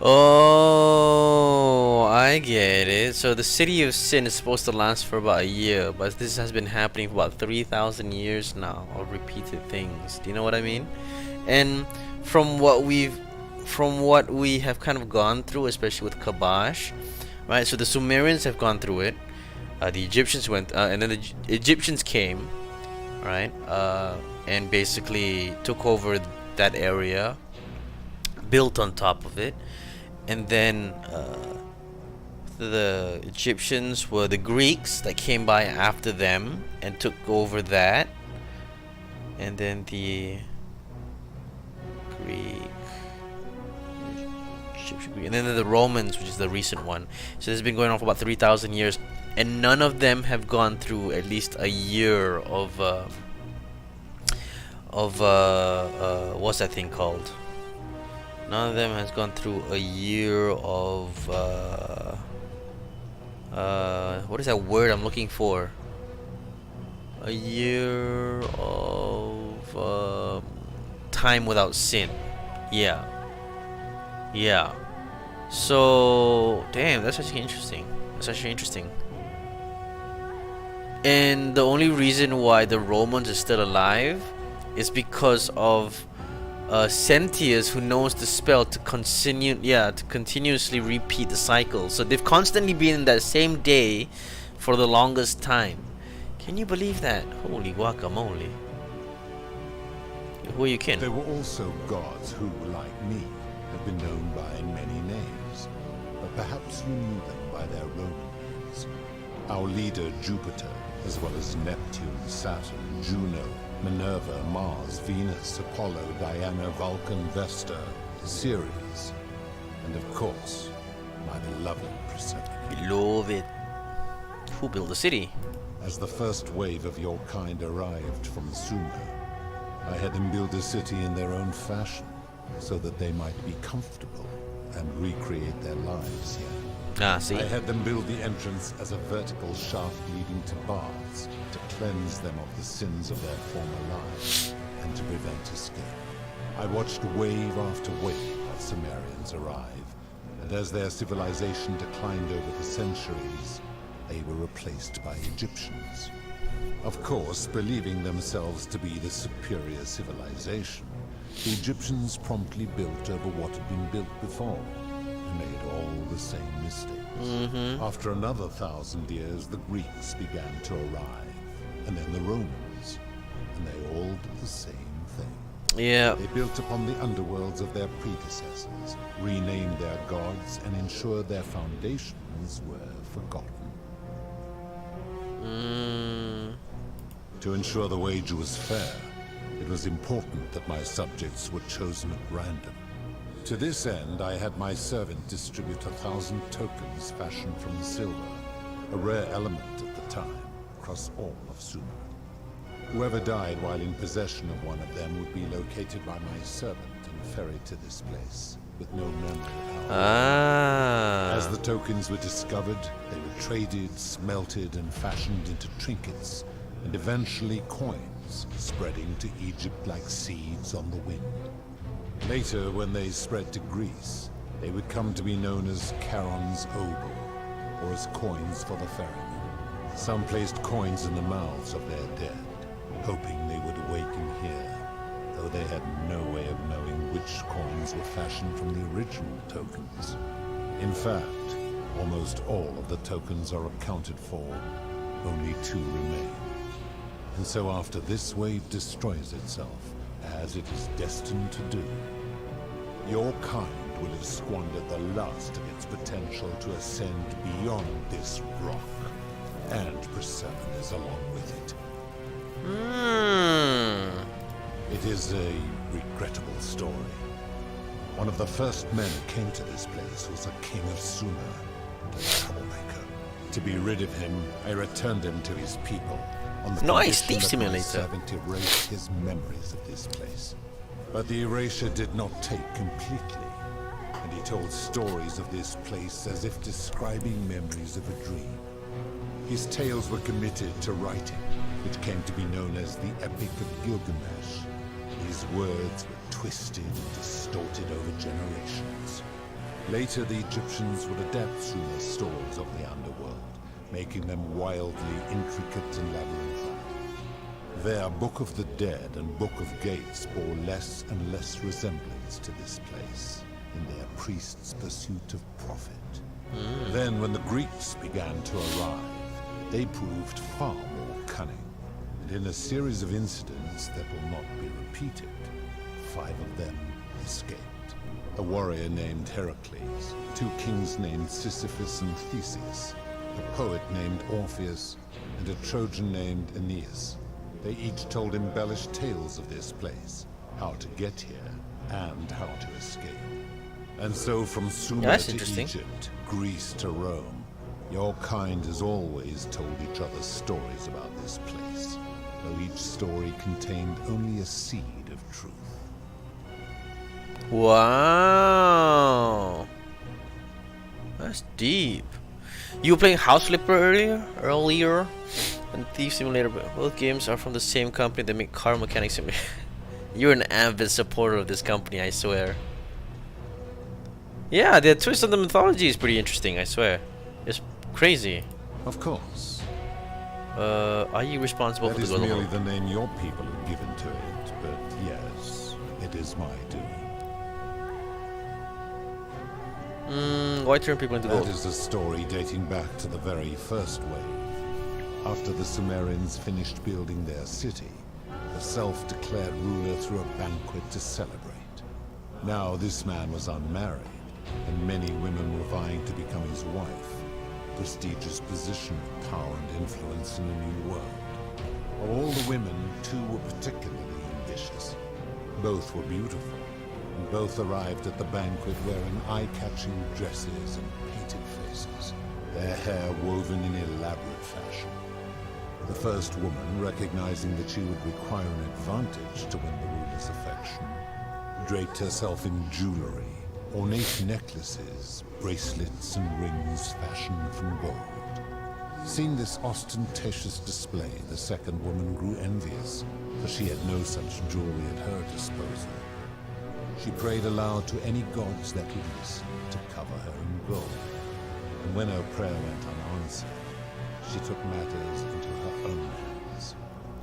[SPEAKER 1] Oh, I get it. So the City of Sin is supposed to last for about a year, but this has been happening for about 3,000 years now of repeated things. Do you know what I mean? And from what we have kind of gone through, especially with Kabash, right? So the Sumerians have gone through it. The Egyptians went, and then the Egyptians came, right? And basically took over that area, built on top of it. And then the Egyptians were the Greeks that came by after them and took over that. And then the and then the Romans, which is the recent one. So this has been going on for about 3,000 years, and none of them have gone through at least a year of what's that thing called? None of them has gone through a year of what is that word I'm looking for? A year of time without sin. Yeah. Yeah. So damn, that's actually interesting. That's actually interesting. And the only reason why the Romans are still alive is because of Sentius, who knows the spell to continuously repeat the cycle. So they've constantly been in that same day for the longest time. Can you believe that? Holy guacamole. Who are you kidding?
[SPEAKER 7] There were also gods who, like me, have been known by many names, but perhaps you knew them by their Roman names. Our leader Jupiter, as well as Neptune, Saturn, Juno, Minerva, Mars, Venus, Apollo, Diana, Vulcan, Vesta, Ceres, and of course, my beloved Persephone.
[SPEAKER 1] Beloved. Who built the city?
[SPEAKER 7] As the first wave of your kind arrived from Sumer, I had them build a city in their own fashion, so that they might be comfortable and recreate their lives here.
[SPEAKER 1] See?
[SPEAKER 7] I had them build the entrance as a vertical shaft leading to baths, to cleanse them of the sins of their former lives, and to prevent escape. I watched wave after wave of Sumerians arrive, and as their civilization declined over the centuries, they were replaced by Egyptians. Of course, believing themselves to be the superior civilization, the Egyptians promptly built over what had been built before, and made all the same mistakes. After another 1,000 years, the Greeks began to arrive, and then the Romans, and they all did the same thing.
[SPEAKER 1] Yeah.
[SPEAKER 7] They built upon the underworlds of their predecessors, renamed their gods, and ensured their foundations were forgotten. To ensure the wage was fair, it was important that my subjects were chosen at random. To this end, I had my servant distribute 1,000 tokens fashioned from silver, a rare element at the time, across all of Sumer. Whoever died while in possession of one of them would be located by my servant and ferried to this place, with no memory of how. As the tokens were discovered, they were traded, smelted, and fashioned into trinkets, and eventually coins, spreading to Egypt like seeds on the wind. Later, when they spread to Greece, they would come to be known as Charon's obol, or as coins for the ferryman. Some placed coins in the mouths of their dead, hoping they would awaken here, though they had no way of knowing which coins were fashioned from the original tokens. In fact, almost all of the tokens are accounted for, only 2 remain. And so after this wave destroys itself, as it is destined to do, your kind will have squandered the last of its potential to ascend beyond this rock, and Persephone is along with it. It is a regrettable story. One of the first men who came to this place was a king of Sumer, and a troublemaker. To be rid of him, I returned him to his people, on the
[SPEAKER 1] Nice,
[SPEAKER 7] condition
[SPEAKER 1] Thief
[SPEAKER 7] that my
[SPEAKER 1] Simulator.
[SPEAKER 7] servant erased his memories of this place. But the erasure did not take completely, and he told stories of this place as if describing memories of a dream. His tales were committed to writing, which came to be known as the Epic of Gilgamesh. His words were twisted and distorted over generations. Later, the Egyptians would adapt Sumer's stories of the underworld, making them wildly intricate and labyrinthine. Their Book of the Dead and Book of Gates bore less and less resemblance to this place in their priests' pursuit of profit. Then, when the Greeks began to arrive, they proved far more cunning, and in a series of incidents that will not be repeated, 5 of them escaped. A warrior named Heracles, 2 kings named Sisyphus and Theseus, a poet named Orpheus, and a Trojan named Aeneas. They each told embellished tales of this place, how to get here, and how to escape. And so from Sumer to Egypt, Greece to Rome, your kind has always told each other stories about this place, though each story contained only a seed of truth.
[SPEAKER 1] Wow. That's deep. You were playing House Flipper earlier, and Thief Simulator. But both games are from the same company that make car mechanics simulator. You're an avid supporter of this company, I swear. Yeah, the twist of the mythology is pretty interesting, I swear. It's crazy.
[SPEAKER 7] Of course.
[SPEAKER 1] Are you responsible
[SPEAKER 7] That
[SPEAKER 1] for the
[SPEAKER 7] is
[SPEAKER 1] Golden
[SPEAKER 7] merely
[SPEAKER 1] Hole?
[SPEAKER 7] the name your people have given to it, but yes, it is my doing.
[SPEAKER 1] Why turn people into gold?
[SPEAKER 7] That is a story dating back to the very first wave. After the Sumerians finished building their city, the self-declared ruler threw a banquet to celebrate. Now this man was unmarried, and many women were vying to become his wife. Prestigious position of power and influence in a new world. Of all the women, two were particularly ambitious. Both were beautiful, and both arrived at the banquet wearing eye-catching dresses and painted faces, their hair woven in elaborate fashion. The first woman, recognizing that she would require an advantage to win the ruler's affection, draped herself in jewelry, ornate necklaces, bracelets, and rings fashioned from gold. Seeing this ostentatious display, the second woman grew envious, for she had no such jewelry at her disposal. She prayed aloud to any gods that would listen to cover her in gold. And when her prayer went unanswered, she took matters into her own hands.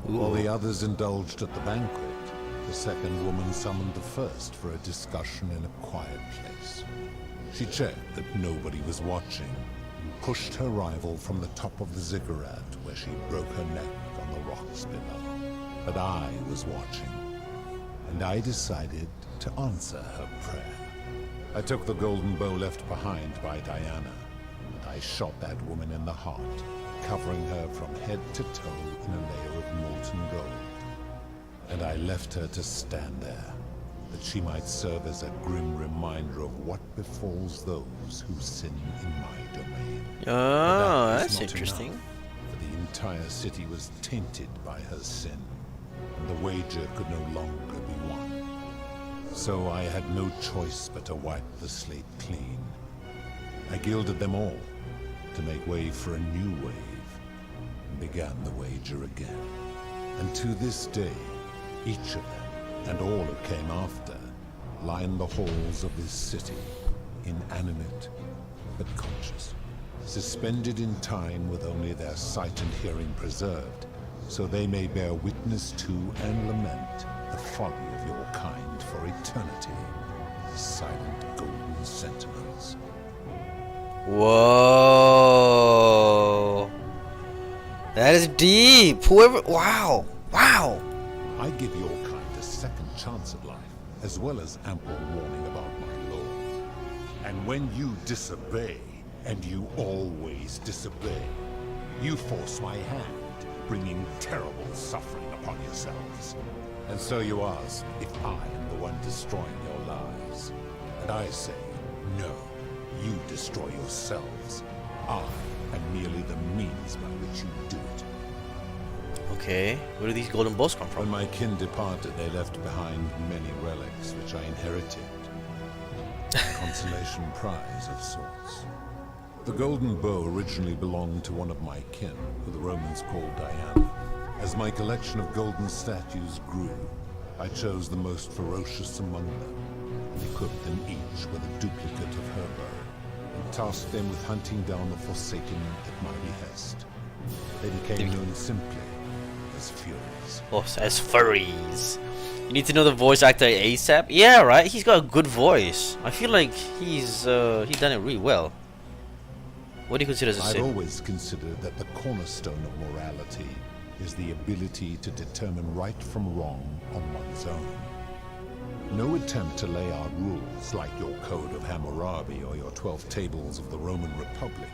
[SPEAKER 7] While the others indulged at the banquet, the second woman summoned the first for a discussion in a quiet place. She checked that nobody was watching, and pushed her rival from the top of the ziggurat, where she broke her neck on the rocks below. But I was watching, and I decided to answer her prayer. I took the golden bow left behind by Diana, and I shot that woman in the heart, covering her from head to toe in a layer of molten gold. And I left her to stand there, that she might serve as a grim reminder of what befalls those who sin in my domain.
[SPEAKER 1] Oh,
[SPEAKER 7] But that was
[SPEAKER 1] that's
[SPEAKER 7] not
[SPEAKER 1] interesting.
[SPEAKER 7] enough, for the entire city was tainted by her sin, and the wager could no longer be won. So I had no choice but to wipe the slate clean. I gilded them all, to make way for a new wave, and began the wager again. And to this day, each of them, and all who came after, line the halls of this city, inanimate but conscious, suspended in time with only their sight and hearing preserved, so they may bear witness to and lament the folly of your kind for eternity, the silent golden sentinels.
[SPEAKER 1] Whoa. That is deep. Whoever. Wow. Wow.
[SPEAKER 7] I give your kind a second chance at life, as well as ample warning about my law. And when you disobey, and you always disobey, you force my hand, bringing terrible suffering upon yourselves. And so you ask if I am the one destroying your lives. And I say, no, you destroy yourselves. I am merely the means by which you do it.
[SPEAKER 1] Okay, where do these golden bows come from?
[SPEAKER 7] When my kin departed, they left behind many relics which I inherited. A consolation prize of sorts. The golden bow originally belonged to one of my kin, who the Romans called Diana. As my collection of golden statues grew, I chose the most ferocious among them, and equipped them each with a duplicate of her bow, and tasked them with hunting down the Forsaken at my behest. They became known simply as Furies.
[SPEAKER 1] Oh, as furries. You need to know the voice actor ASAP? Yeah, right? He's got a good voice. I feel like he's done it really well. What do you consider as a
[SPEAKER 7] I've
[SPEAKER 1] sin?
[SPEAKER 7] always considered that the cornerstone of morality is the ability to determine right from wrong on one's own. No attempt to lay out rules like your Code of Hammurabi or your 12 Tables of the Roman Republic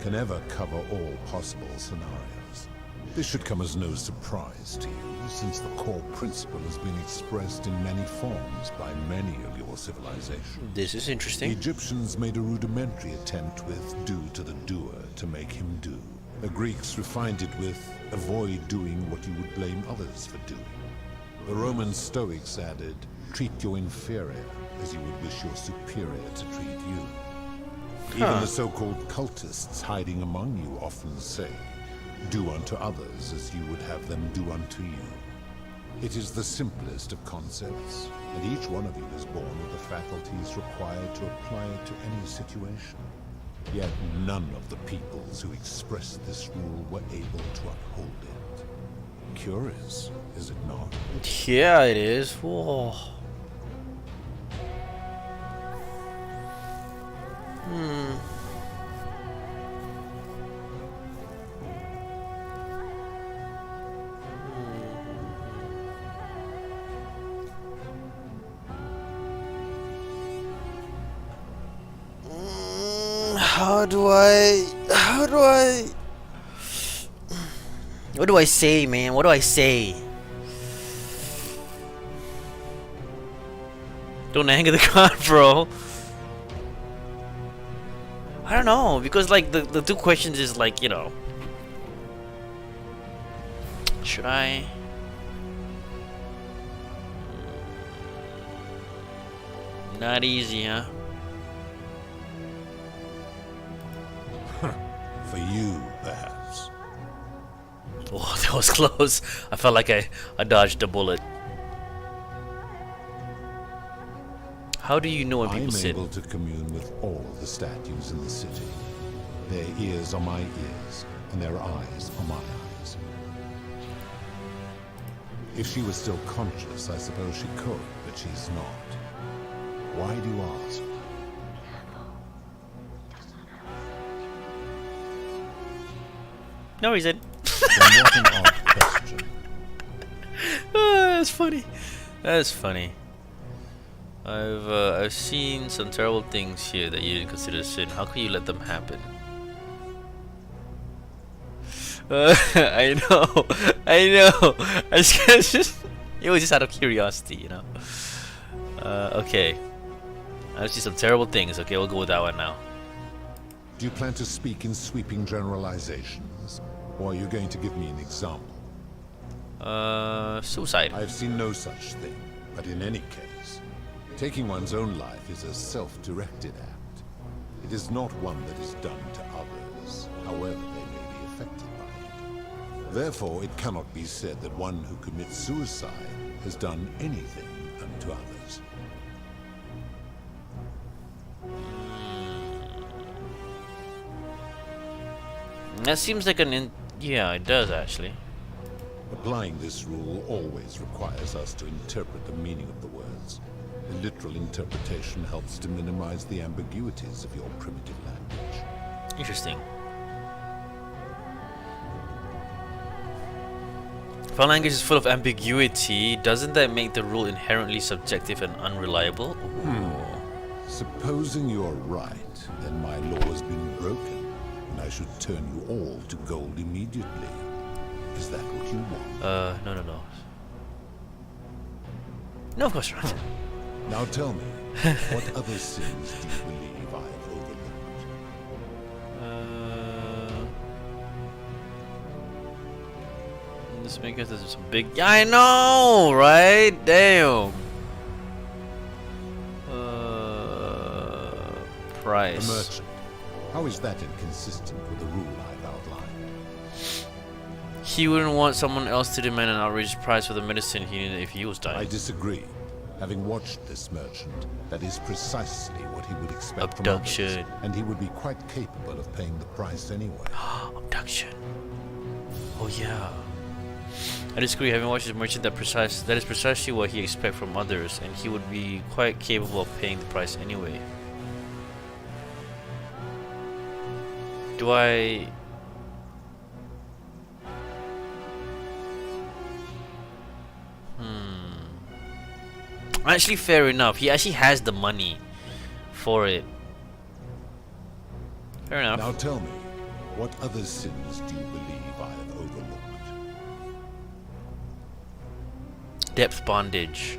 [SPEAKER 7] can ever cover all possible scenarios. This should come as no surprise to you, since the core principle has been expressed in many forms by many of your civilizations.
[SPEAKER 1] This is interesting.
[SPEAKER 7] The Egyptians made a rudimentary attempt with do to the doer to make him do. The Greeks refined it with avoid doing what you would blame others for doing. The Roman Stoics added, Treat your inferior as you would wish your superior to treat you. Even the so-called cultists hiding among you often say, do unto others as you would have them do unto you. It is the simplest of concepts, and each one of you is born with the faculties required to apply it to any situation. Yet none of the peoples who expressed this rule were able to uphold it. Curious, is it not?
[SPEAKER 1] Yeah, it is. Whoa. How do I what do I say, man? What do I say? Don't anger the god, bro. I don't know, because like the two questions is like, you know, should I? Not easy, huh?
[SPEAKER 7] For you, perhaps.
[SPEAKER 1] Oh, that was close. I felt like I dodged a bullet. How do you know when people sit?
[SPEAKER 7] I'm able to commune with all the statues in the city. Their ears are my ears, and their eyes are my eyes. If she was still conscious, I suppose she could, but she's not. Why do you ask?
[SPEAKER 1] No reason.
[SPEAKER 7] Then what an odd question.
[SPEAKER 1] That's funny. That's funny. I've seen some terrible things here that you didn't consider sin. How could you let them happen? I know. I just it was just out of curiosity, you know. Okay. I've seen some terrible things. Okay, we'll go with that one now.
[SPEAKER 7] Do you plan to speak in sweeping generalizations, or are you going to give me an example?
[SPEAKER 1] Suicide.
[SPEAKER 7] I've seen no such thing, but in any case, taking one's own life is a self-directed act. It is not one that is done to others, however they may be affected by it. Therefore, it cannot be said that one who commits suicide has done anything unto others.
[SPEAKER 1] That seems like yeah, it does actually.
[SPEAKER 7] Applying this rule always requires us to interpret the meaning of the words. The literal interpretation helps to minimize the ambiguities of your primitive language.
[SPEAKER 1] Interesting. If our language is full of ambiguity, doesn't that make the rule inherently subjective and unreliable?
[SPEAKER 7] Supposing you're right, then my law has been broken, and I should turn you all to gold immediately. Is that what you want?
[SPEAKER 1] No. No, of course not.
[SPEAKER 7] Now tell me, what other sins do you believe I've overlooked?
[SPEAKER 1] This makes there's some big. I know, right? Damn. Price.
[SPEAKER 7] The merchant. How is that inconsistent with the rule I've outlined?
[SPEAKER 1] He wouldn't want someone else to demand an outrageous price for the medicine he needed if he was dying.
[SPEAKER 7] I disagree. Having watched this merchant, that is precisely what he would expect from others, and he would be quite capable of paying the price anyway.
[SPEAKER 1] Abduction. Oh yeah. I disagree. Having watched this merchant, that is precisely what he expects from others, and he would be quite capable of paying the price anyway. Do I? Actually, fair enough. He actually has the money for it. Fair enough.
[SPEAKER 7] Now tell me, what other sins do you believe I have overlooked?
[SPEAKER 1] Depth bondage.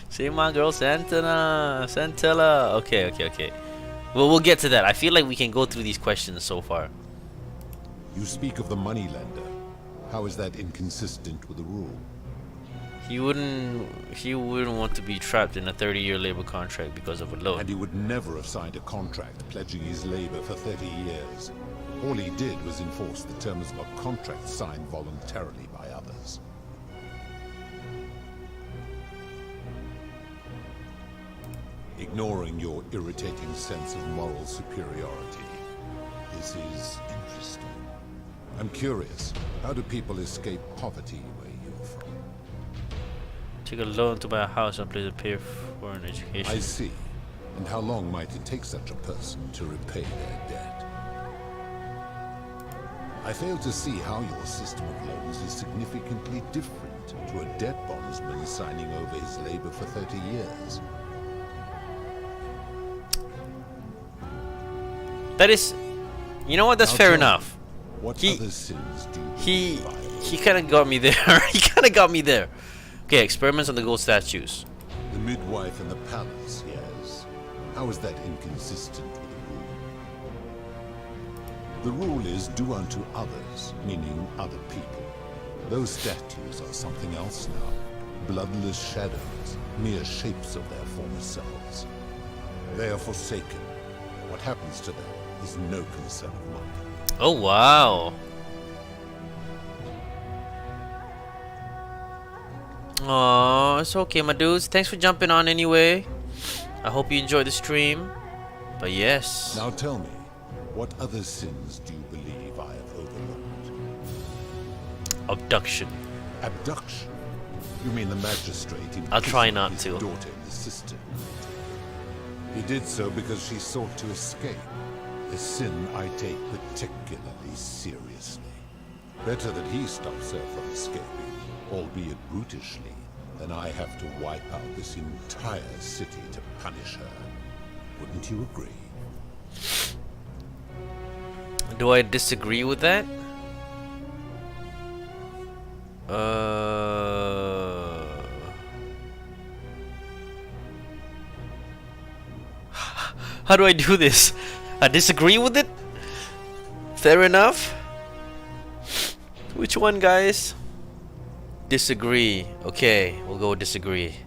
[SPEAKER 1] See my girl Santella. Okay. Well, we'll get to that. I feel like we can go through these questions so far.
[SPEAKER 7] You speak of the moneylender. How is that inconsistent with the rule?
[SPEAKER 1] He wouldn't want to be trapped in a 30-year labor contract because of a loan.
[SPEAKER 7] And he would never have signed a contract pledging his labor for 30 years. All he did was enforce the terms of a contract signed voluntarily by others. Ignoring your irritating sense of moral superiority, this is interesting. I'm curious, how do people escape poverty where you're from?
[SPEAKER 1] Take a loan to buy a house and to pay for an education.
[SPEAKER 7] I see. And how long might it take such a person to repay their debt? I fail to see how your system of loans is significantly different to a debt bondsman signing over his labor for 30 years.
[SPEAKER 1] That is, you know what? That's fair enough.
[SPEAKER 7] What other sins do
[SPEAKER 1] he kind of got me there. He kind of got me there. Okay, experiments on the gold statues.
[SPEAKER 7] The midwife in the palace, yes. How is that inconsistent with the rule? The rule is do unto others, meaning other people. Those statues are something else now. Bloodless shadows, mere shapes of their former selves. They are forsaken. What happens to them is no concern of mine.
[SPEAKER 1] Oh, wow. Oh, it's okay, my dudes. Thanks for jumping on anyway. I hope you enjoyed the stream. But yes.
[SPEAKER 7] Now tell me, what other sins do you believe I have overlooked?
[SPEAKER 1] Abduction.
[SPEAKER 7] Abduction? You mean the magistrate
[SPEAKER 1] I'll try not
[SPEAKER 7] his
[SPEAKER 1] to.
[SPEAKER 7] daughter in the cistern? He did so because she sought to escape. A sin I take particularly seriously. Better that he stops her from escaping, albeit brutishly, than I have to wipe out this entire city to punish her. Wouldn't you agree?
[SPEAKER 1] Do I disagree with that? How do I do this? I disagree with it? Fair enough. Which one, guys? Disagree. Okay, we'll go with disagree.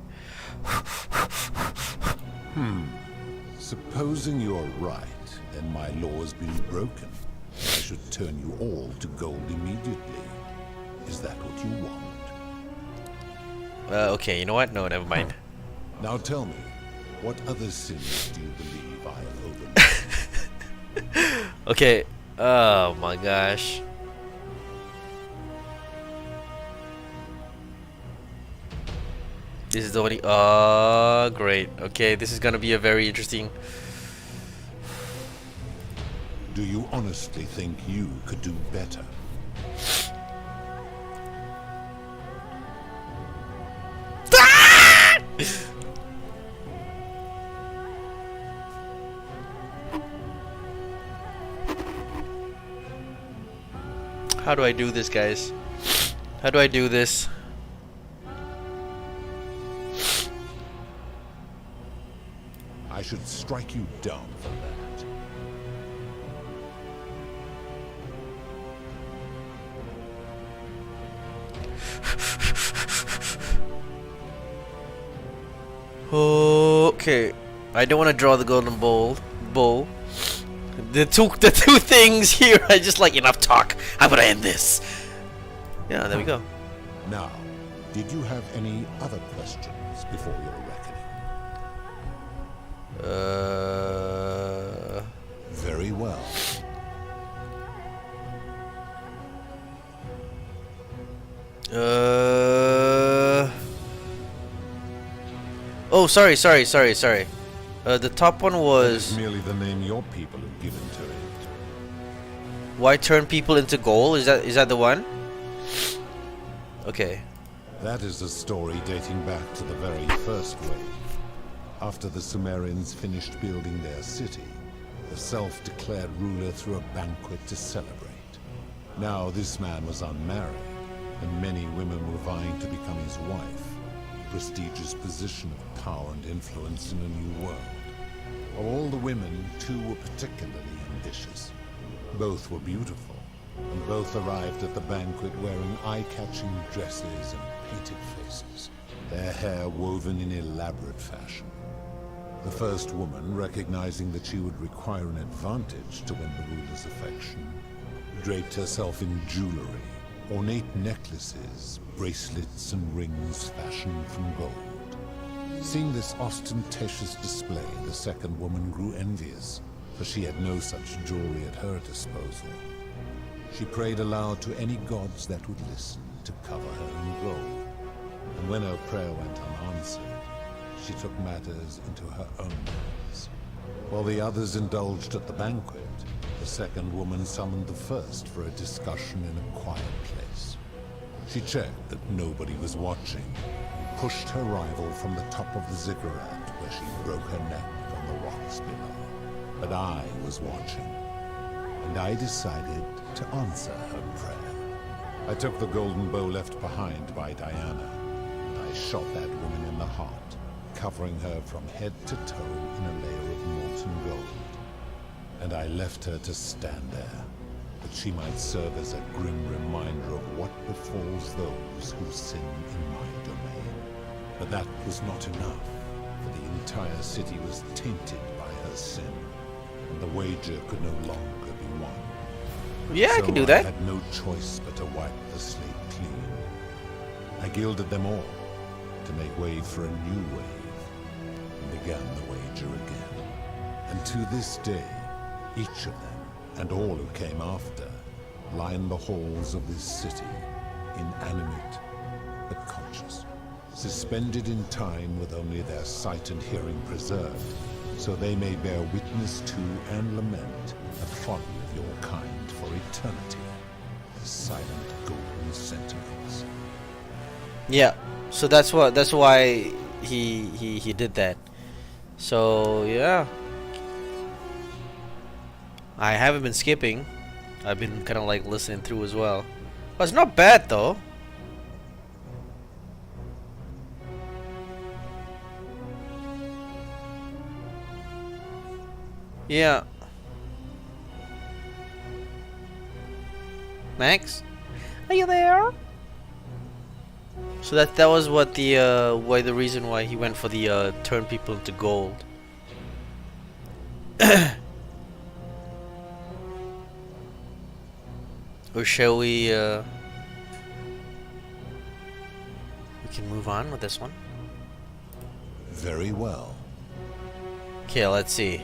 [SPEAKER 7] Supposing you're right, then my law has been broken. I should turn you all to gold immediately. Is that what you want?
[SPEAKER 1] Okay, you know what? No, never mind.
[SPEAKER 7] Now tell me, what other sins do you believe I have overlooked?
[SPEAKER 1] Okay. Oh my gosh. This is the only. Oh, great. Okay, this is gonna be a very interesting.
[SPEAKER 7] Do you honestly think you could do better?
[SPEAKER 1] How do I do this, guys? How do I do this?
[SPEAKER 7] I should strike you down for that.
[SPEAKER 1] Okay, I don't want to draw the golden bull. The two things here. I just like enough talk. How about I end this? Yeah, there we go.
[SPEAKER 7] Now, did you have any other questions before your reckoning? Very well.
[SPEAKER 1] Oh, sorry. The top one was
[SPEAKER 7] That is merely the name your people have given to it.
[SPEAKER 1] why turn people into gold? Is that the one? Okay.
[SPEAKER 7] That is a story dating back to the very first wave. After the Sumerians finished building their city, the self-declared ruler threw a banquet to celebrate. Now this man was unmarried, and many women were vying to become his wife, a prestigious position of power and influence in a new world. Of all the women, two were particularly ambitious. Both were beautiful, and both arrived at the banquet wearing eye-catching dresses and painted faces, their hair woven in elaborate fashion. The first woman, recognizing that she would require an advantage to win the ruler's affection, draped herself in jewelry, ornate necklaces, bracelets, and rings fashioned from gold. Seeing this ostentatious display, the second woman grew envious, for she had no such jewelry at her disposal. She prayed aloud to any gods that would listen to cover her in gold. And when her prayer went unanswered, she took matters into her own hands. While the others indulged at the banquet, the second woman summoned the first for a discussion in a quiet place. She checked that nobody was watching, and pushed her rival from the top of the ziggurat, where she broke her neck on the rocks below. But I was watching, and I decided to answer her prayer. I took the golden bow left behind by Diana, and I shot that woman in the heart, covering her from head to toe in a layer of molten gold. And I left her to stand there, that she might serve as a grim reminder of what befalls those who sin in my domain. But that was not enough, for the entire city was tainted by her sin, and the wager could no longer be won.
[SPEAKER 1] Yeah,
[SPEAKER 7] So
[SPEAKER 1] I can do that.
[SPEAKER 7] I had no choice but to wipe the slate clean. I gilded them all, to make way for a new wave, and began the wager again. And to this day, each of them, and all who came after, line the halls of this city, inanimate but conscious, suspended in time with only their sight and hearing preserved, so they may bear witness to and lament the folly of your kind for eternity, as silent golden sentinels.
[SPEAKER 1] Yeah, so that's why he did that. So yeah, I haven't been skipping. I've been kind of like listening through as well. But it's not bad though. Yeah. Max, are you there? So that was what the why the reason why he went for the turn people into gold. Or shall we can move on with this one?
[SPEAKER 7] Very well.
[SPEAKER 1] Okay, let's see.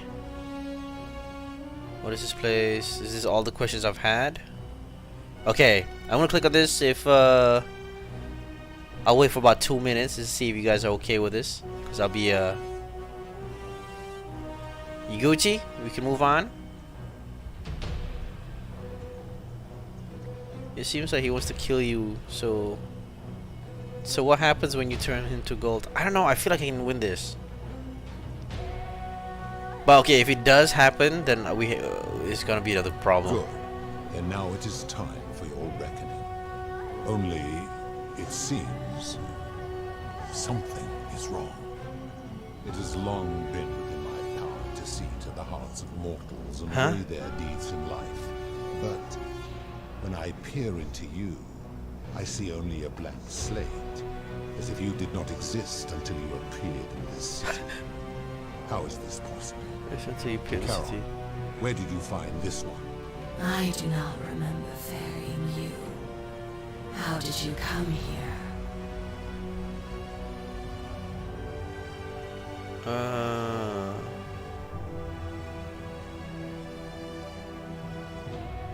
[SPEAKER 1] What is this place? Is this all the questions I've had? Okay, I'm gonna click on this if I'll wait for about 2 minutes to see if you guys are okay with this, because I'll be You Gucci? We can move on. It seems like he wants to kill you, so what happens when you turn into gold? I don't know, I feel like I can win this. But okay, if it does happen, then it's gonna be another problem.
[SPEAKER 7] Good. And now it is time for your reckoning. Only, it seems, something is wrong. It has long been within my power to see to the hearts of mortals and weigh their deeds in life. But when I peer into you, I see only a blank slate, as if you did not exist until you appeared in this city. How is this possible? Carol, where did you find this one?
[SPEAKER 17] I do not remember ferrying you. How did you come here?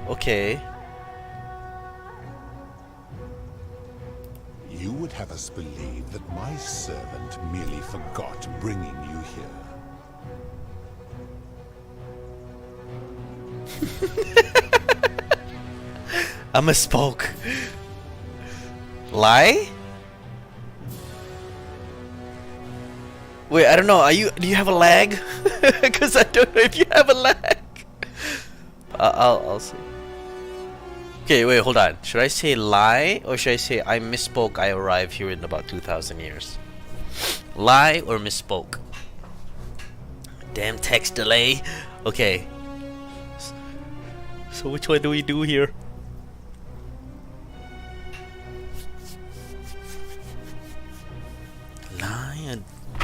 [SPEAKER 1] Okay.
[SPEAKER 7] You would have us believe that my servant merely forgot bringing you here.
[SPEAKER 1] I misspoke. Lie? Wait, I don't know. Do you have a lag? Because I don't know if you have a lag. I'll see. Okay, wait, hold on. Should I say lie or should I say I misspoke? I arrived here in about 2,000 years. Lie or misspoke? Damn text delay. Okay. So which one do we do here?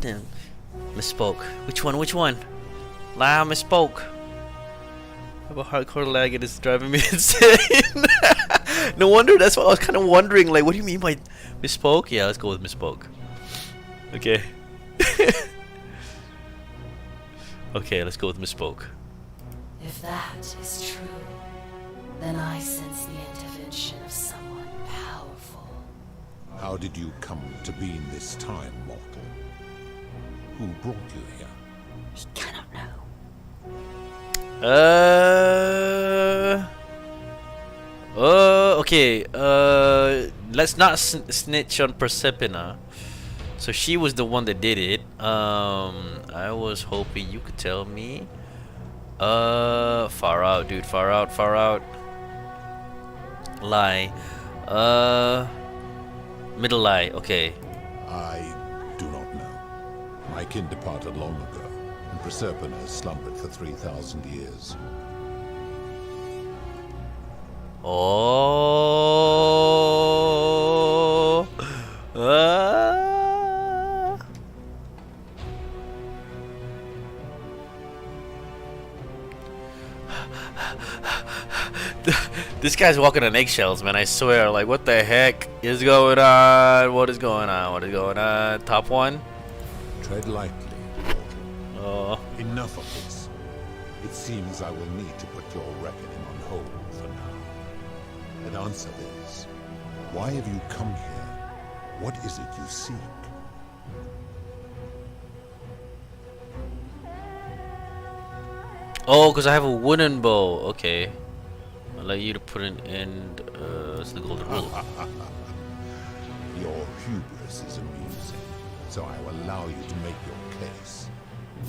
[SPEAKER 1] Damn. Misspoke. Which one? Which one? La, misspoke. I have a hardcore lag and it's driving me insane. No wonder, that's what I was kind of wondering. Like, what do you mean by misspoke? Yeah, let's go with misspoke. Okay. Okay, let's go with misspoke.
[SPEAKER 17] If that is true, then I sense the intervention of someone powerful.
[SPEAKER 7] How did you come to be in this time, mortal? Who brought you here?
[SPEAKER 17] He cannot know.
[SPEAKER 1] Okay. Let's not snitch on Persephone. So she was the one that did it. I was hoping you could tell me. Far out, dude. Far out. Far out. Lie. Middle lie. Okay.
[SPEAKER 7] I do not know. My kin departed long ago, and Proserpina has slumbered for 3,000 years.
[SPEAKER 1] Oh. This guy's walking on eggshells, man. I swear. Like, what the heck is going on? What is going on? What is going on? Top one?
[SPEAKER 7] Tread lightly, mortal. Enough of this. It seems I will need to put your reckoning on hold for now. And answer this. Why have you come here? What is it you seek?
[SPEAKER 1] Oh, because I have a wooden bow. Okay. I'll allow you to put it in. It's the golden rule.
[SPEAKER 7] Your hubris is amusing, so I will allow you to make your case. I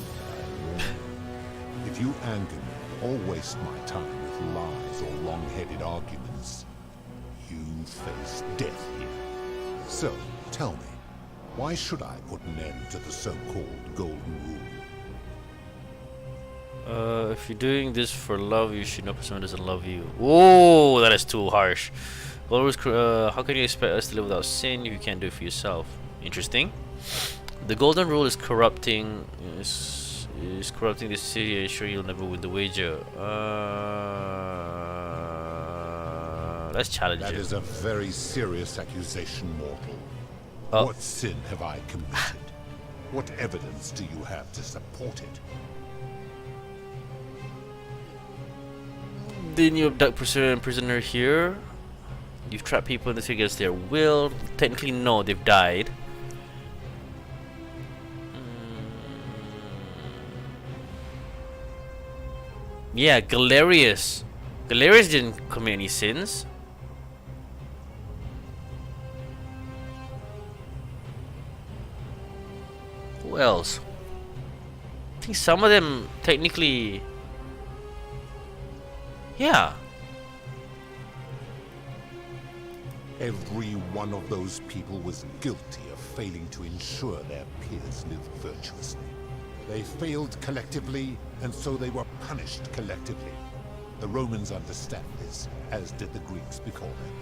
[SPEAKER 7] warn you, if you anger me or waste my time with lies or long-headed arguments, you face death here. So, tell me, why should I put an end to the so-called golden rule?
[SPEAKER 1] If you're doing this for love, you should know someone doesn't love you. Whoa, that is too harsh. Well, how can you expect us to live without sin if you can't do it for yourself? Interesting. The golden rule is corrupting corrupting the city. I'm sure you'll never win the wager. Let's challenge
[SPEAKER 7] That
[SPEAKER 1] it.
[SPEAKER 7] is a very serious accusation, mortal. What sin have I committed? What evidence do you have to support it?
[SPEAKER 1] Then you abduct prisoner here. You've trapped people in the city against their will. Technically, no, they've died. Yeah, Galerius. Galerius didn't commit any sins. Who else? I think some of them technically. Yeah.
[SPEAKER 7] Every one of those people was guilty of failing to ensure their peers lived virtuously. They failed collectively, and so they were punished collectively. The Romans understand this, as did the Greeks before them.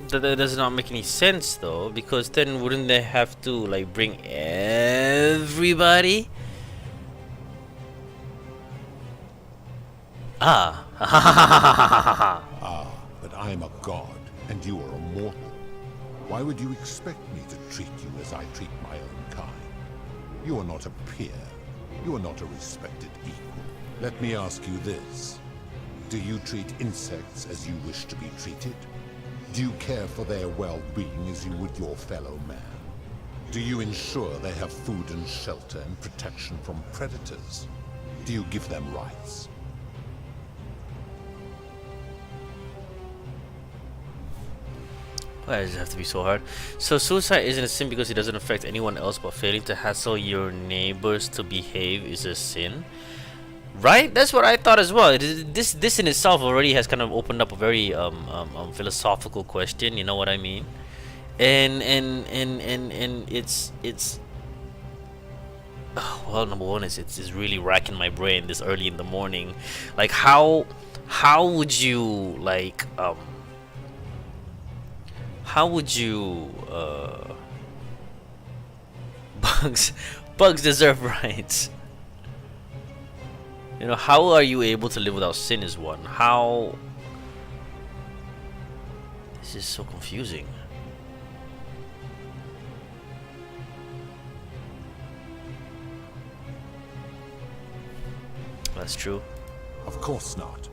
[SPEAKER 1] That does not make any sense though, because then wouldn't they have to like bring everybody? Ah.
[SPEAKER 7] But I'm a god, and you are a mortal. Why would you expect me to treat you as I treat my own kind? You are not a peer. You are not a respected equal. Let me ask you this. Do you treat insects as you wish to be treated? Do you care for their well-being as you would your fellow man? Do you ensure they have food and shelter and protection from predators? Do you give them rights?
[SPEAKER 1] Why does it have to be so hard? So suicide isn't a sin because it doesn't affect anyone else, but failing to hassle your neighbors to behave is a sin, right? That's what I thought as well. This in itself already has kind of opened up a very philosophical question. You know what I mean? And it's well, number one is it's really racking my brain this early in the morning. Like how would you like how would you Bugs deserve rights. You know, how are you able to live without sin is one. How... This is so confusing. That's true.
[SPEAKER 7] Of course not.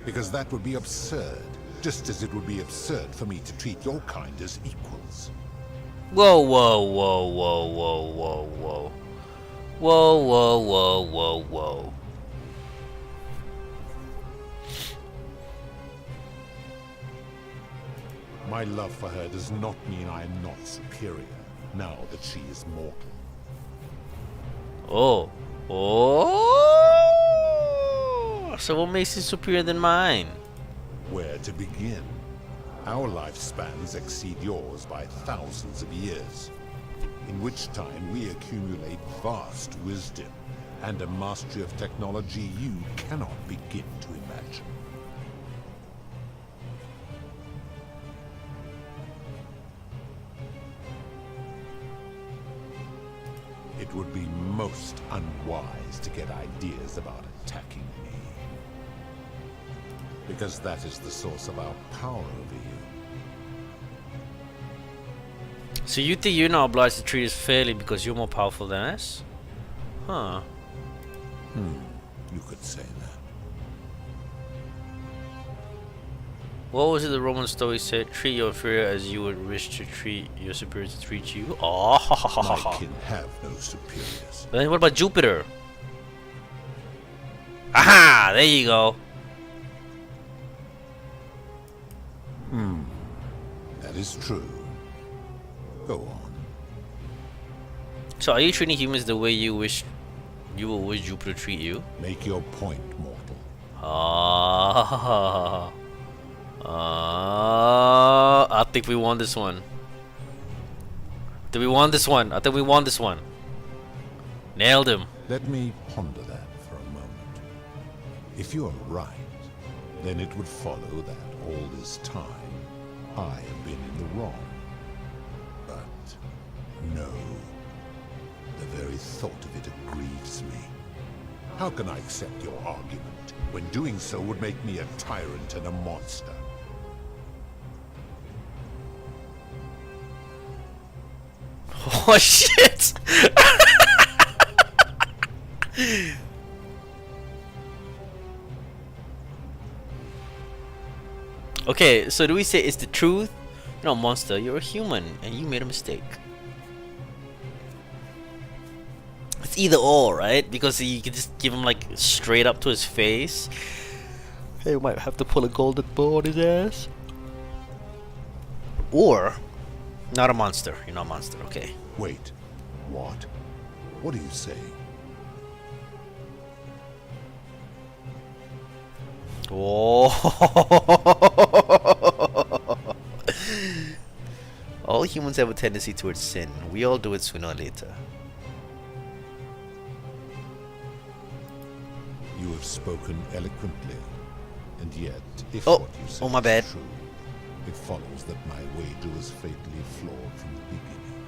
[SPEAKER 7] Because that would be absurd. Just as it would be absurd for me to treat your kind as equals.
[SPEAKER 1] Whoa, whoa, whoa, whoa, whoa, whoa, whoa. Whoa, whoa, whoa, whoa, whoa.
[SPEAKER 7] My love for her does not mean I am not superior, now that she is mortal.
[SPEAKER 1] Oh. Oh. So what makes it superior than mine?
[SPEAKER 7] Where to begin? Our lifespans exceed yours by thousands of years, in which time we accumulate vast wisdom and a mastery of technology you cannot begin to imagine. It would be most unwise to get ideas about attacking me, because that is the source of our power over you.
[SPEAKER 1] So you think you're not obliged to treat us fairly because you're more powerful than us? Huh.
[SPEAKER 7] You could say that.
[SPEAKER 1] What was it the Roman story said? Treat your inferior as you would wish to treat your superior to treat you. Oh,
[SPEAKER 7] My kin have no superiors.
[SPEAKER 1] Then what about Jupiter? Aha! There you go.
[SPEAKER 7] That is true. Go on.
[SPEAKER 1] So are you treating humans the way you would wish Jupiter treat you?
[SPEAKER 7] Make your point, mortal.
[SPEAKER 1] I think we won this one. I think we won this one. Nailed him.
[SPEAKER 7] Let me ponder that for a moment. If you are right, then it would follow that all this time I have been in the wrong. But no. The very thought of it grieves me. How can I accept your argument when doing so would make me a tyrant and a monster?
[SPEAKER 1] Oh shit! Okay, so do we say it's the truth? You're not a monster, you're a human, and you made a mistake. It's either or, right? Because you can just give him like straight up to his face. Hey, you might have to pull a golden bow on his ass. Or, not a monster. You're not a monster, okay.
[SPEAKER 7] Wait, what? What are you saying?
[SPEAKER 1] Oh. All humans have a tendency towards sin. We all do it sooner or later.
[SPEAKER 7] You have spoken eloquently, and yet, if
[SPEAKER 1] Oh,
[SPEAKER 7] what you say
[SPEAKER 1] oh, my
[SPEAKER 7] is
[SPEAKER 1] bad.
[SPEAKER 7] true, it follows that my wager was fatally flawed from the beginning.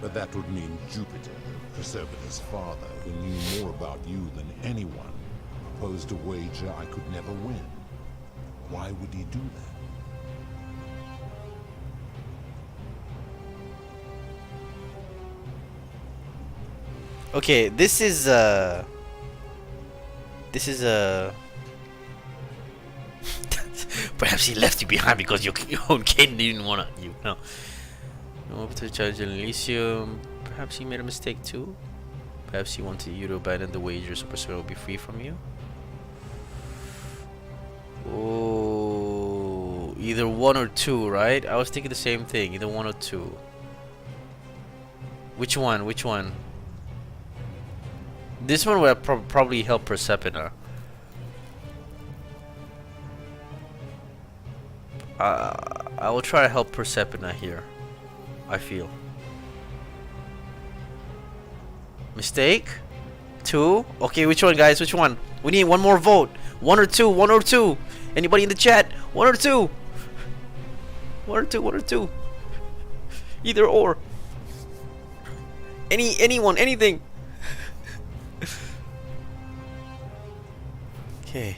[SPEAKER 7] But that would mean Jupiter, Proserpina's father, who knew more about you than anyone, proposed a wager I could never win. Why would he do that?
[SPEAKER 1] Okay, this is perhaps he left you behind because your own kin didn't want you. No. No, to Judge Elysium. Perhaps he made a mistake too. Perhaps he wanted you to abandon the wager so Proserpina will be free from you. Oh, either one or two, right? I was thinking the same thing. Either one or two. Which one? Which one? This one would probably help Proserpina. I will try to help Proserpina here. I feel. Mistake? Two? Okay, which one, guys? Which one? We need one more vote. One or two? One or two? Anybody in the chat? One or two? One or two? One or two? Either or. Anyone, anything. Okay.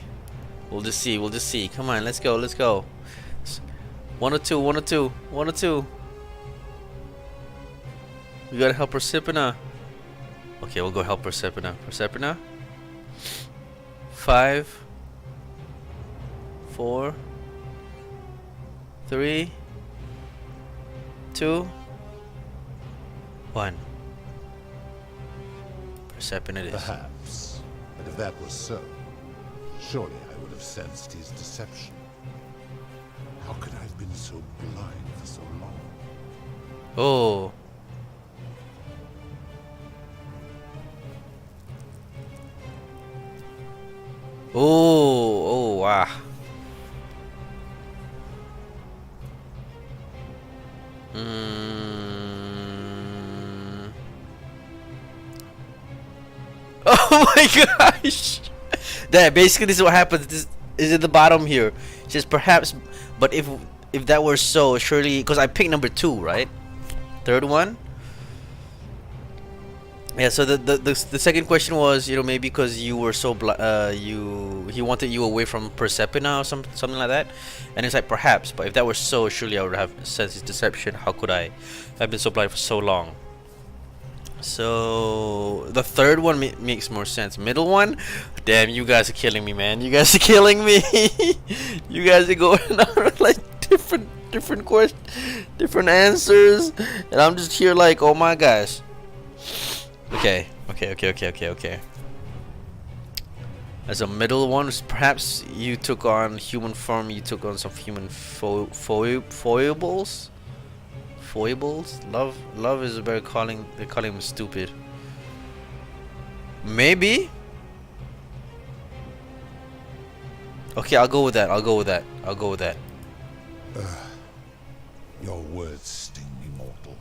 [SPEAKER 1] We'll just see. Come on, let's go. 1 or 2. We gotta help Persipina. Okay, we'll go help Persipina. 5, 4, 3, 2, 1. Persipina it is.
[SPEAKER 7] Perhaps. But if that was so, surely I would have sensed his deception. How could I have been so blind for so long?
[SPEAKER 1] Oh. Oh, wow. Oh my gosh! That basically this is what happens. This is at the bottom here. It says perhaps, but if that were so, surely because I picked number 2, right? Third one. Yeah. So the second question was, you know, maybe because you were so he wanted you away from Persipina or something like that, and it's like perhaps, but if that were so, surely I would have sensed his deception. How could I have been so blind for so long? So the third one makes more sense. Middle one, damn, you guys are killing me, man. You guys are killing me. You guys are going on like different questions, different answers, and I'm just here like, oh my gosh. Okay. As a middle one, perhaps you took on human form. You took on some human foibles. Love is about calling. They're calling him stupid. Maybe. Okay, I'll go with that.
[SPEAKER 7] Your words sting me, mortal.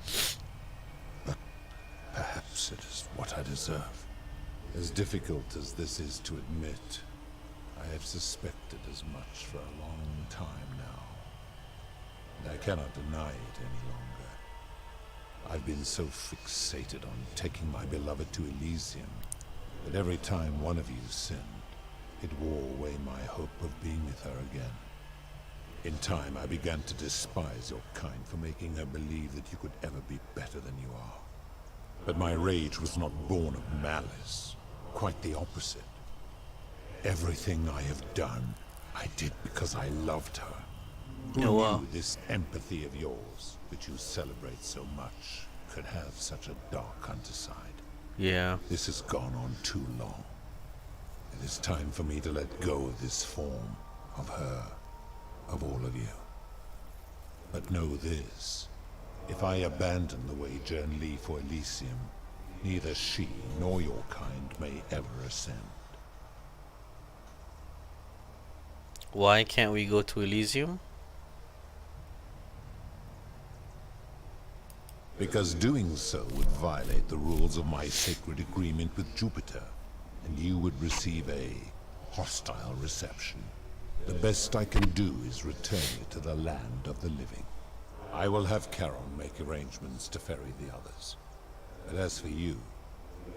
[SPEAKER 7] But perhaps it is what I deserve. As difficult as this is to admit, I have suspected as much for a long time now. And I cannot deny it any longer. I've been so fixated on taking my beloved to Elysium that every time one of you sinned, it wore away my hope of being with her again. In time, I began to despise your kind for making her believe that you could ever be better than you are. But my rage was not born of malice, quite the opposite. Everything I have done, I did because I loved her. Who knew this empathy of yours, which you celebrate so much, could have such a dark underside?
[SPEAKER 1] Yeah.
[SPEAKER 7] This has gone on too long. It is time for me to let go of this form, of her, of all of you. But know this. If I abandon the Wei-Jern Li for Elysium, neither she nor your kind may ever ascend.
[SPEAKER 1] Why can't we go to Elysium?
[SPEAKER 7] Because doing so would violate the rules of my sacred agreement with Jupiter, and you would receive a hostile reception. The best I can do is return you to the land of the living. I will have Charon make arrangements to ferry the others. But as for you,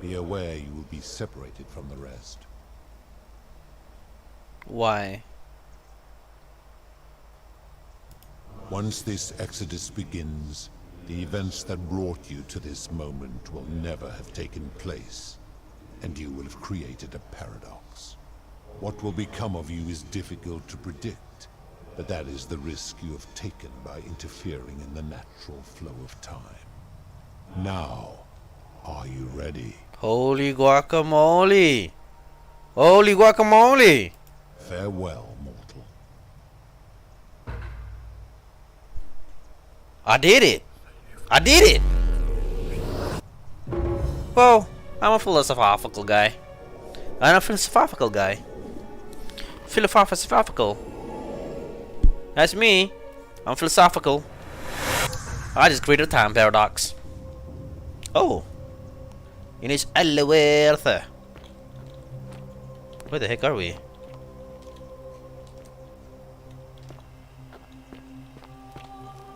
[SPEAKER 7] be aware you will be separated from the rest.
[SPEAKER 1] Why?
[SPEAKER 7] Once this exodus begins, the events that brought you to this moment will never have taken place, and you will have created a paradox. What will become of you is difficult to predict, but that is the risk you have taken by interfering in the natural flow of time. Now, are you ready?
[SPEAKER 1] Holy guacamole! Holy guacamole!
[SPEAKER 7] Farewell, mortal.
[SPEAKER 1] I did it! I did it! Well, I'm a philosophical guy. Philosophical. That's me. I'm philosophical. I just created a time paradox. Oh. In its Ellerworth. Where the heck are we?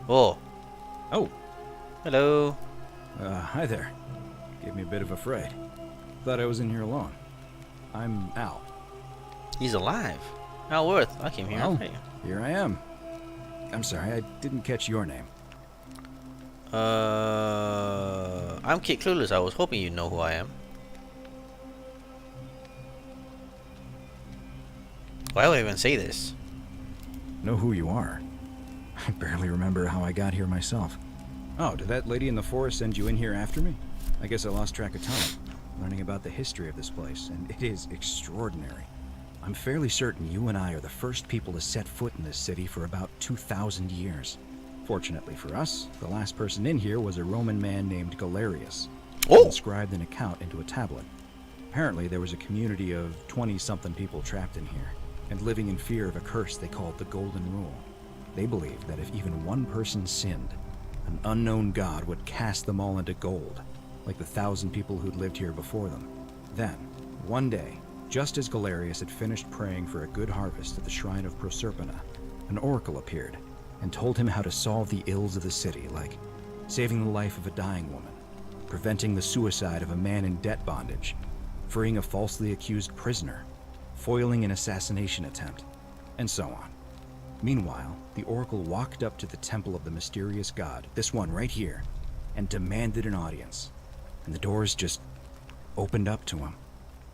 [SPEAKER 1] Oh.
[SPEAKER 18] Oh.
[SPEAKER 1] Hello.
[SPEAKER 18] Hi there. Gave me a bit of a fright. Thought I was in here alone. I'm Al.
[SPEAKER 1] He's alive. Al Worth. I came here.
[SPEAKER 18] Well,
[SPEAKER 1] Hey.
[SPEAKER 18] here I am. I'm sorry, I didn't catch your name.
[SPEAKER 1] I'm Kid Clueless. I was hoping you know who I am. Why would I even say this?
[SPEAKER 18] Know who you are? I barely remember how I got here myself. Oh, did that lady in the forest send you in here after me? I guess I lost track of time, learning about the history of this place, and it is extraordinary. I'm fairly certain you and I are the first people to set foot in this city for about 2,000 years. Fortunately for us, the last person in here was a Roman man named Galerius, who inscribed an account into a tablet. Apparently, there was a community of 20-something people trapped in here, and living in fear of a curse they called the Golden Rule. They believed that if even one person sinned, an unknown god would cast them all into gold, like the 1,000 people who'd lived here before them. Then, one day, just as Galerius had finished praying for a good harvest at the shrine of Proserpina, an oracle appeared and told him how to solve the ills of the city, like saving the life of a dying woman, preventing the suicide of a man in debt bondage, freeing a falsely accused prisoner, foiling an assassination attempt, and so on. Meanwhile, the oracle walked up to the temple of the mysterious god, this one right here, and demanded an audience. And the doors just opened up to him.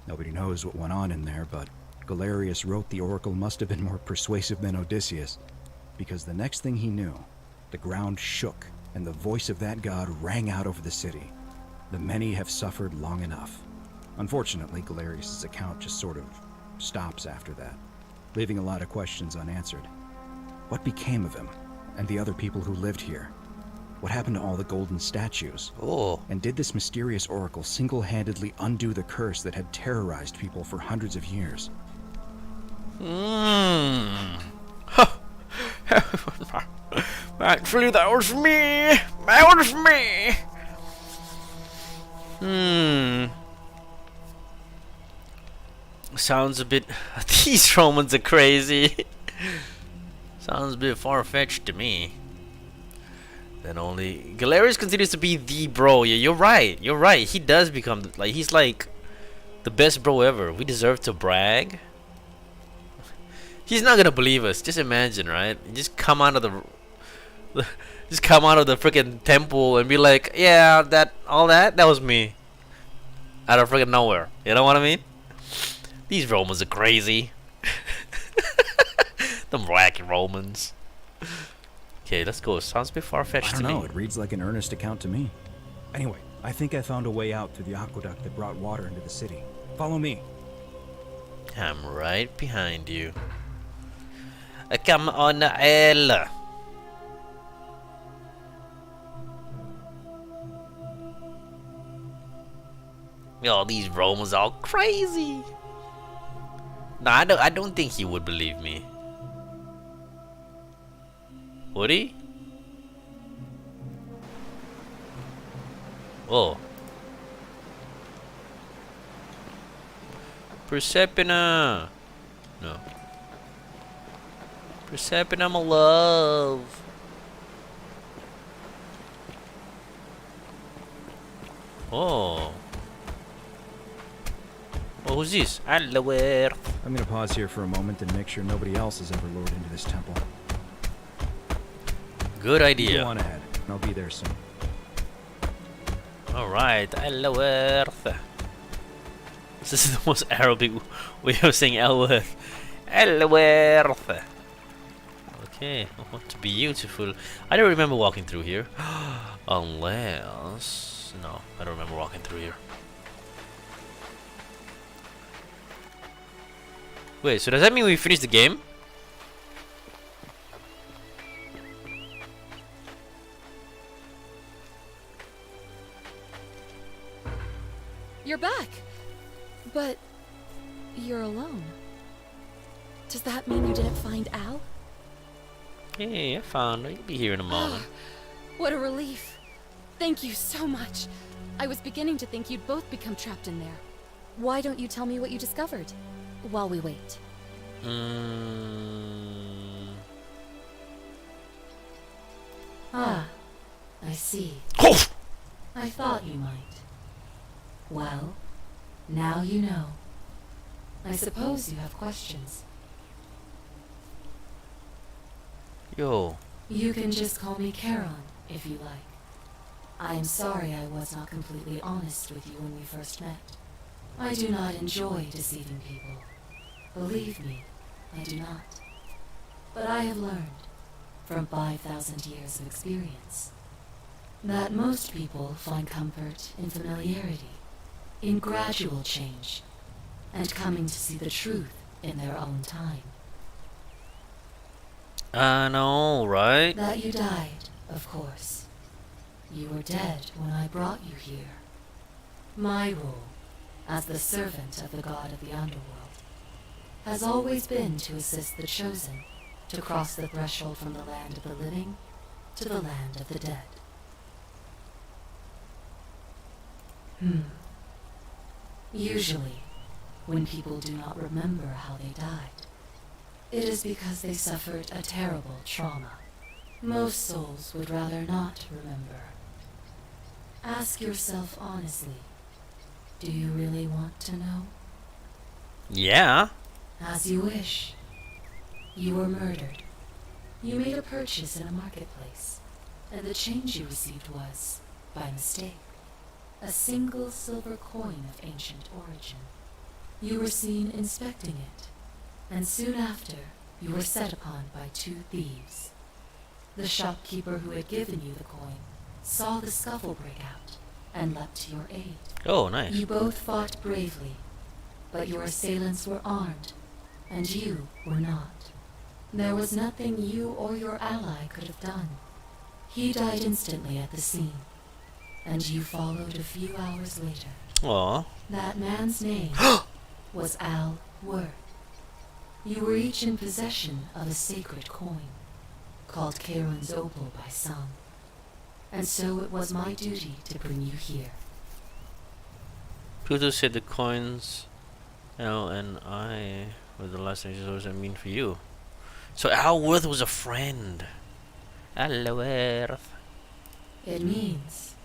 [SPEAKER 18] Nobody knows what went on in there, but Galerius wrote the oracle must have been more persuasive than Odysseus, because the next thing he knew, the ground shook and the voice of that god rang out over the city. The many have suffered long enough. Unfortunately, Galerius' account just sort of stops after that, leaving a lot of questions unanswered. What became of him and the other people who lived here? What happened to all the golden statues?
[SPEAKER 1] Oh.
[SPEAKER 18] And did this mysterious oracle single-handedly undo the curse that had terrorized people for hundreds of years?
[SPEAKER 1] Actually, that was me. That was me. Sounds a bit... These Romans are crazy. Sounds a bit far-fetched to me. Then only... Galerius continues to be the bro. Yeah, you're right. You're right. He does become... Like, he's like... the best bro ever. We deserve to brag. He's not gonna believe us. Just imagine, right? You just come out of the... just come out of the freaking temple and be like, yeah, that was me. Out of freaking nowhere. You know what I mean? These Romans are crazy. Them wacky Romans. Okay, let's go. Sounds a bit far-fetched to me.
[SPEAKER 18] I don't know. It reads like an earnest account to me. Anyway, I think I found a way out through the aqueduct that brought water into the city. Follow me.
[SPEAKER 1] I'm right behind you. Come on, Ella. Oh, these Romans are crazy. No, I don't think he would believe me. Would he? Oh. Persephone. No. Persephone, my love. Oh. Oh, who's this? Alloware.
[SPEAKER 18] I'm gonna pause here for a moment and make sure nobody else has ever lured into this temple.
[SPEAKER 1] Good idea.
[SPEAKER 18] Go on ahead. I'll be there soon.
[SPEAKER 1] Alright, Elworth. This is the most Arabic way of saying Elworth. Elworth. Okay, oh, it's beautiful. I don't remember walking through here. Unless... No, I don't remember walking through here. Wait, so does that mean we finished the game?
[SPEAKER 17] You're back! But... you're alone. Does that mean you didn't find Al?
[SPEAKER 1] Yeah, I found her. You'll be here in a moment.
[SPEAKER 17] What a relief. Thank you so much. I was beginning to think you'd both become trapped in there. Why don't you tell me what you discovered? While we wait.
[SPEAKER 13] Ah, I see. I thought you might.
[SPEAKER 17] Well, now you know. I suppose you have questions.
[SPEAKER 1] Yo.
[SPEAKER 17] You can just call me Charon, if you like. I am sorry I was not completely honest with you when we first met. I do not enjoy deceiving people. Believe me, I do not. But I have learned, from 5,000 years of experience, that most people find comfort in familiarity, in gradual change, and coming to see the truth in their own time.
[SPEAKER 1] I know, right?
[SPEAKER 17] That you died, of course. You were dead when I brought you here. My role, as the servant of the god of the underworld, has always been to assist the chosen to cross the threshold from the land of the living to the land of the dead. Usually, when people do not remember how they died, it is because they suffered a terrible trauma. Most souls would rather not remember. Ask yourself honestly, do you really want to know?
[SPEAKER 1] Yeah.
[SPEAKER 17] As you wish. You were murdered. You made a purchase in a marketplace, and the change you received was, by mistake, a single silver coin of ancient origin. You were seen inspecting it, and soon after, you were set upon by 2 thieves. The shopkeeper who had given you the coin saw the scuffle break out and leapt to your aid.
[SPEAKER 1] Oh, nice.
[SPEAKER 17] You both fought bravely, but your assailants were armed, and you were not. There was nothing you or your ally could have done. He died instantly at the scene, and you followed a few hours later.
[SPEAKER 1] Aw.
[SPEAKER 17] That man's name was Al Worth. You were each in possession of a sacred coin, called Charon's Opal by some, and so it was my duty to bring you here.
[SPEAKER 1] Pluto said the coins L and I were the last things I mean for you. So Al Worth was a friend. Al Worth.
[SPEAKER 17] It means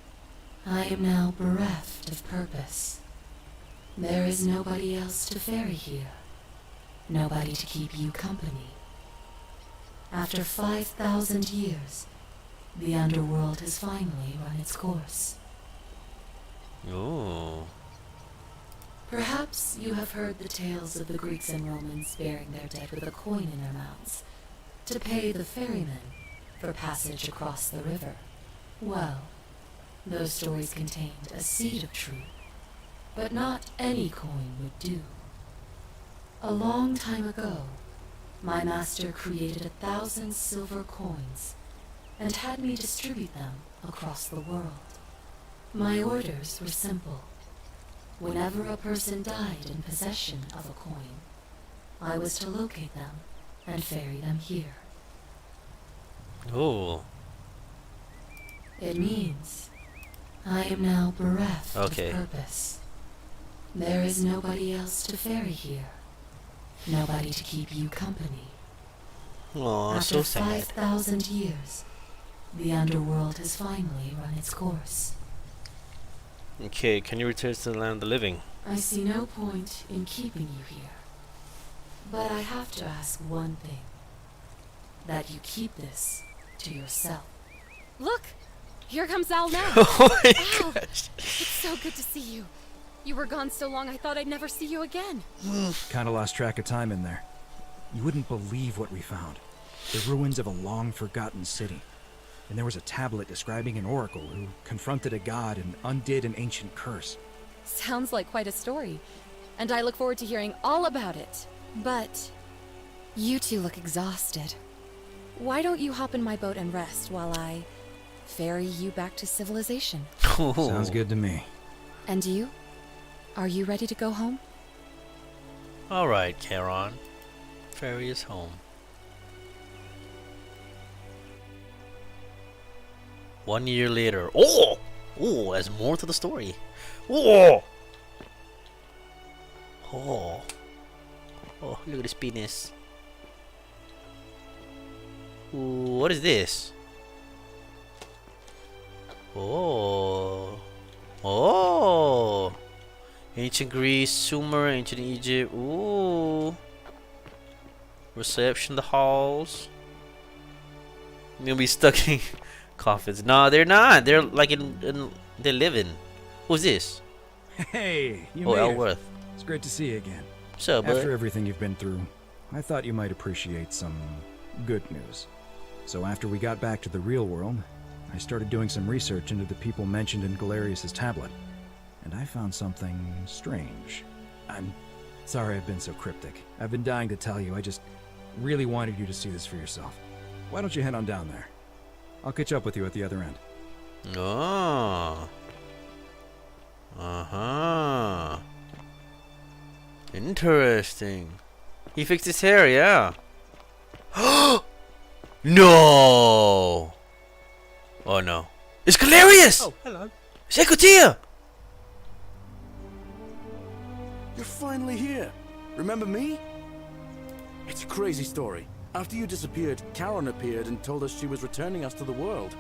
[SPEAKER 17] I am now bereft of purpose. There is nobody else to ferry here. Nobody to keep you company. After 5,000 years, the underworld has finally run its course.
[SPEAKER 1] Oh.
[SPEAKER 17] Perhaps you have heard the tales of the Greeks and Romans burying their dead with a coin in their mouths to pay the ferrymen for passage across the river. Well, those stories contained a seed of truth, but not any coin would do. A long time ago, my master created 1,000 silver coins and had me distribute them across the world. My orders were simple. Whenever a person died in possession of a coin, I was to locate them and ferry them here.
[SPEAKER 1] Oh.
[SPEAKER 17] It means I am now bereft
[SPEAKER 1] Okay.
[SPEAKER 17] of purpose. There is nobody else to ferry here. Nobody to keep you company.
[SPEAKER 1] Aw,
[SPEAKER 17] After
[SPEAKER 1] so sad.
[SPEAKER 17] 5,000 years, the underworld has finally run its course.
[SPEAKER 1] Okay, can you return to the land of the living?
[SPEAKER 17] I see no point in keeping you here. But I have to ask one thing. That you keep this to yourself. Look! Here comes Al now!
[SPEAKER 1] Oh my
[SPEAKER 17] Al! It's so good to see you. You were gone so long I thought I'd never see you again.
[SPEAKER 18] Kinda lost track of time in there. You wouldn't believe what we found. The ruins of a long-forgotten city. And there was a tablet describing an oracle who confronted a god and undid an ancient curse.
[SPEAKER 17] Sounds like quite a story. And I look forward to hearing all about it. But you two look exhausted. Why don't you hop in my boat and rest while I ferry you back to civilization?
[SPEAKER 18] Sounds good to me.
[SPEAKER 17] And you? Are you ready to go home?
[SPEAKER 1] Alright, Charon. Ferry is home. 1 year later. Oh! Oh, there's more to the story. Oh! Oh. Oh, look at this penis. Ooh, what is this? Oh. Oh. Ancient Greece, Sumer, ancient Egypt. Ooh. Reception, the halls. You'll be stuck in coffins. No, they're not. They're like they're living. Who's this?
[SPEAKER 18] Hey, you
[SPEAKER 1] Oh,
[SPEAKER 18] made it.
[SPEAKER 1] Elworth.
[SPEAKER 18] It's great to see you again.
[SPEAKER 1] So, bud?
[SPEAKER 18] After everything you've been through, I thought you might appreciate some good news. So after we got back to the real world, I started doing some research into the people mentioned in Galerius' tablet. And I found something strange. I'm sorry I've been so cryptic. I've been dying to tell you. I just really wanted you to see this for yourself. Why don't you head on down there? I'll catch up with you at the other end.
[SPEAKER 1] Oh. Uh-huh. Interesting. He fixed his hair, yeah. No! Oh no. It's Galerius!
[SPEAKER 12] Oh, hello.
[SPEAKER 1] It's Equatia!
[SPEAKER 8] You're finally here. Remember me? It's a crazy story. After you disappeared, Charon appeared and told us she was returning us to the world.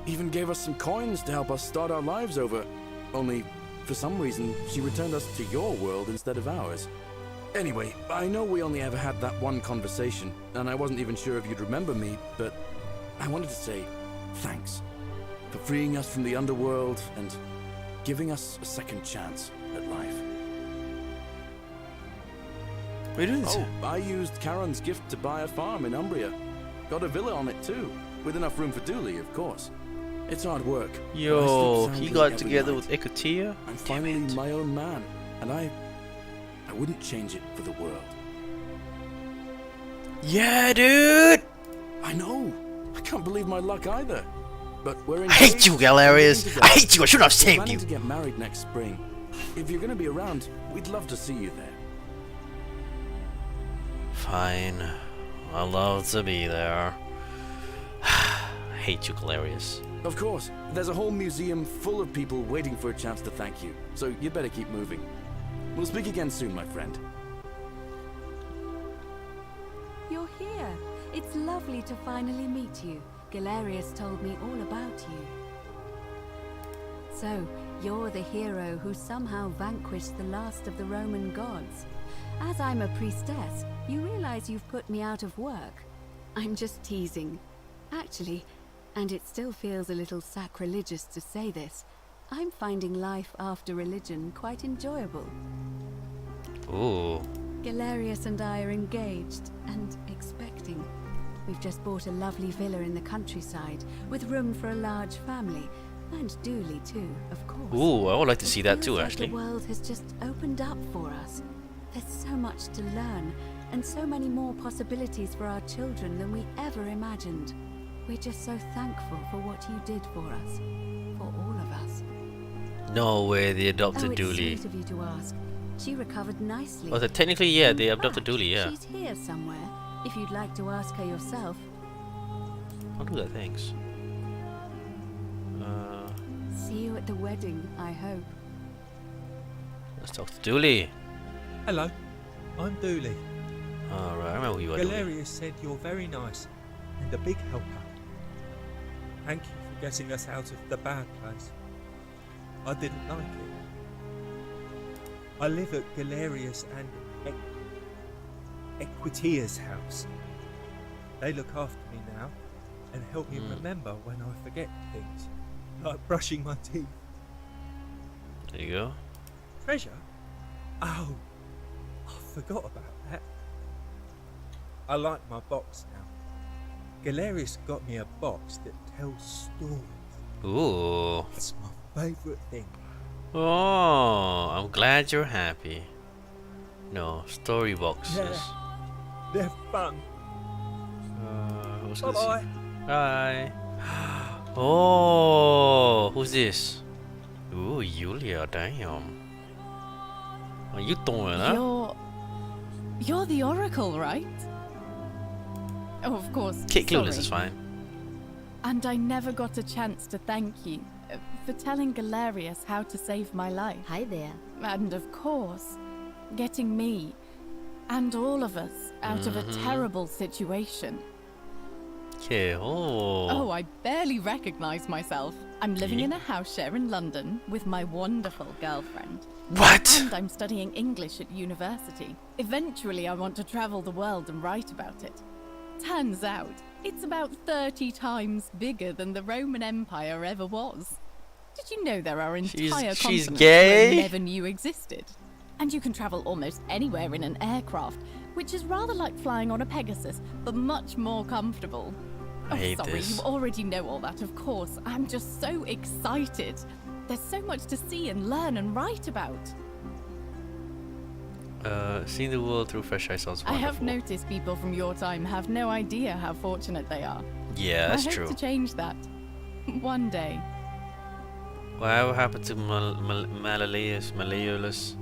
[SPEAKER 8] Even gave us some coins to help us start our lives over. Only, for some reason, she returned us to your world instead of ours. Anyway, I know we only ever had that one conversation, and I wasn't even sure if you'd remember me, but I wanted to say thanks for freeing us from the underworld and giving us a second chance at life.
[SPEAKER 1] What are you doing?
[SPEAKER 8] Oh, I used Charon's gift to buy a farm in Umbria. Got a villa on it too, with enough room for Dooley, of course. It's hard work.
[SPEAKER 1] Yo, he got together with Equatia?
[SPEAKER 8] I'm finally my own man, and I wouldn't change it for the world.
[SPEAKER 1] Yeah, dude!
[SPEAKER 8] I know. I can't believe my luck either. But we're
[SPEAKER 1] I hate you, Galerius! I hate you! I should have saved
[SPEAKER 8] planning
[SPEAKER 1] you!
[SPEAKER 8] to get married next spring. If you're gonna be around, we'd love to see you there.
[SPEAKER 1] Fine. I'd love to be there. I hate you, Galerius.
[SPEAKER 8] Of course, there's a whole museum full of people waiting for a chance to thank you, so you'd better keep moving. We'll speak again soon, my friend.
[SPEAKER 9] You're here. It's lovely to finally meet you. Galerius told me all about you. So, you're the hero who somehow vanquished the last of the Roman gods. As I'm a priestess, you realize you've put me out of work. I'm just teasing. Actually, and it still feels a little sacrilegious to say this, I'm finding life after religion quite enjoyable.
[SPEAKER 1] Ooh.
[SPEAKER 9] Galerius and I are engaged and expecting. We've just bought a lovely villa in the countryside with room for a large family, and Dooley too, of course.
[SPEAKER 1] Ooh, I would like to see that too,
[SPEAKER 9] Feels like
[SPEAKER 1] actually.
[SPEAKER 9] the world has just opened up for us. There's so much to learn, and so many more possibilities for our children than we ever imagined. We're just so thankful for what you did for us, for all of us.
[SPEAKER 1] No way, they adopted
[SPEAKER 9] Oh, it's
[SPEAKER 1] Dooley.
[SPEAKER 9] sweet of you to ask. She recovered nicely.
[SPEAKER 1] Oh, so technically, yeah, they
[SPEAKER 9] In
[SPEAKER 1] adopted
[SPEAKER 9] fact,
[SPEAKER 1] Dooley, yeah.
[SPEAKER 9] She's here somewhere, if you'd like to ask her yourself.
[SPEAKER 1] I'll do that, thanks.
[SPEAKER 9] See you at the wedding, I hope.
[SPEAKER 1] Let's talk to Dooley.
[SPEAKER 12] Hello, I'm Dooley.
[SPEAKER 1] Alright, I remember who you are, Dooley.
[SPEAKER 12] Galerius said you're very nice and a big helper. Thank you for getting us out of the bad place. I didn't like it. I live at Galerius and Equitia's house. They look after me now and help me remember when I forget things, like brushing my teeth.
[SPEAKER 1] There you go.
[SPEAKER 12] Treasure? Oh, I forgot about that. I like my box now. Galerius got me a box that tells stories.
[SPEAKER 1] Ooh.
[SPEAKER 12] It's my favourite thing.
[SPEAKER 1] Oh, I'm glad you're happy. No, story boxes.
[SPEAKER 12] Yeah, they're fun.
[SPEAKER 1] Who's
[SPEAKER 12] Bye-bye.
[SPEAKER 1] Bye. Oh, who's this? Ooh, Julia, damn. Are you doing, huh?
[SPEAKER 13] You're the Oracle, right? Oh, of course.
[SPEAKER 1] Kate Clueless
[SPEAKER 13] sorry.
[SPEAKER 1] is fine.
[SPEAKER 13] And I never got a chance to thank you for telling Galerius how to save my life.
[SPEAKER 19] Hi there.
[SPEAKER 13] And of course, getting me and all of us out of a terrible situation.
[SPEAKER 1] Okay. Oh.
[SPEAKER 13] Oh, I barely recognize myself. I'm living in a house share in London with my wonderful girlfriend.
[SPEAKER 1] What?
[SPEAKER 13] And I'm studying English at university. Eventually, I want to travel the world and write about it. Turns out, it's about 30 times bigger than the Roman Empire ever was. Did you know there are entire
[SPEAKER 1] she's
[SPEAKER 13] continents
[SPEAKER 1] gay?
[SPEAKER 13] you never knew existed? And you can travel almost anywhere in an aircraft, which is rather like flying on a Pegasus, but much more comfortable.
[SPEAKER 1] I hate
[SPEAKER 13] sorry,
[SPEAKER 1] this.
[SPEAKER 13] you already know all that, of course. I'm just so excited. There's so much to see and learn and write about.
[SPEAKER 1] Seeing the world through fresh eyes sounds
[SPEAKER 13] I
[SPEAKER 1] wonderful.
[SPEAKER 13] have noticed people from your time have no idea how fortunate they are.
[SPEAKER 1] Yeah, that's
[SPEAKER 13] I hope
[SPEAKER 1] true.
[SPEAKER 13] to change that. One day.
[SPEAKER 1] What happened to Malleolus?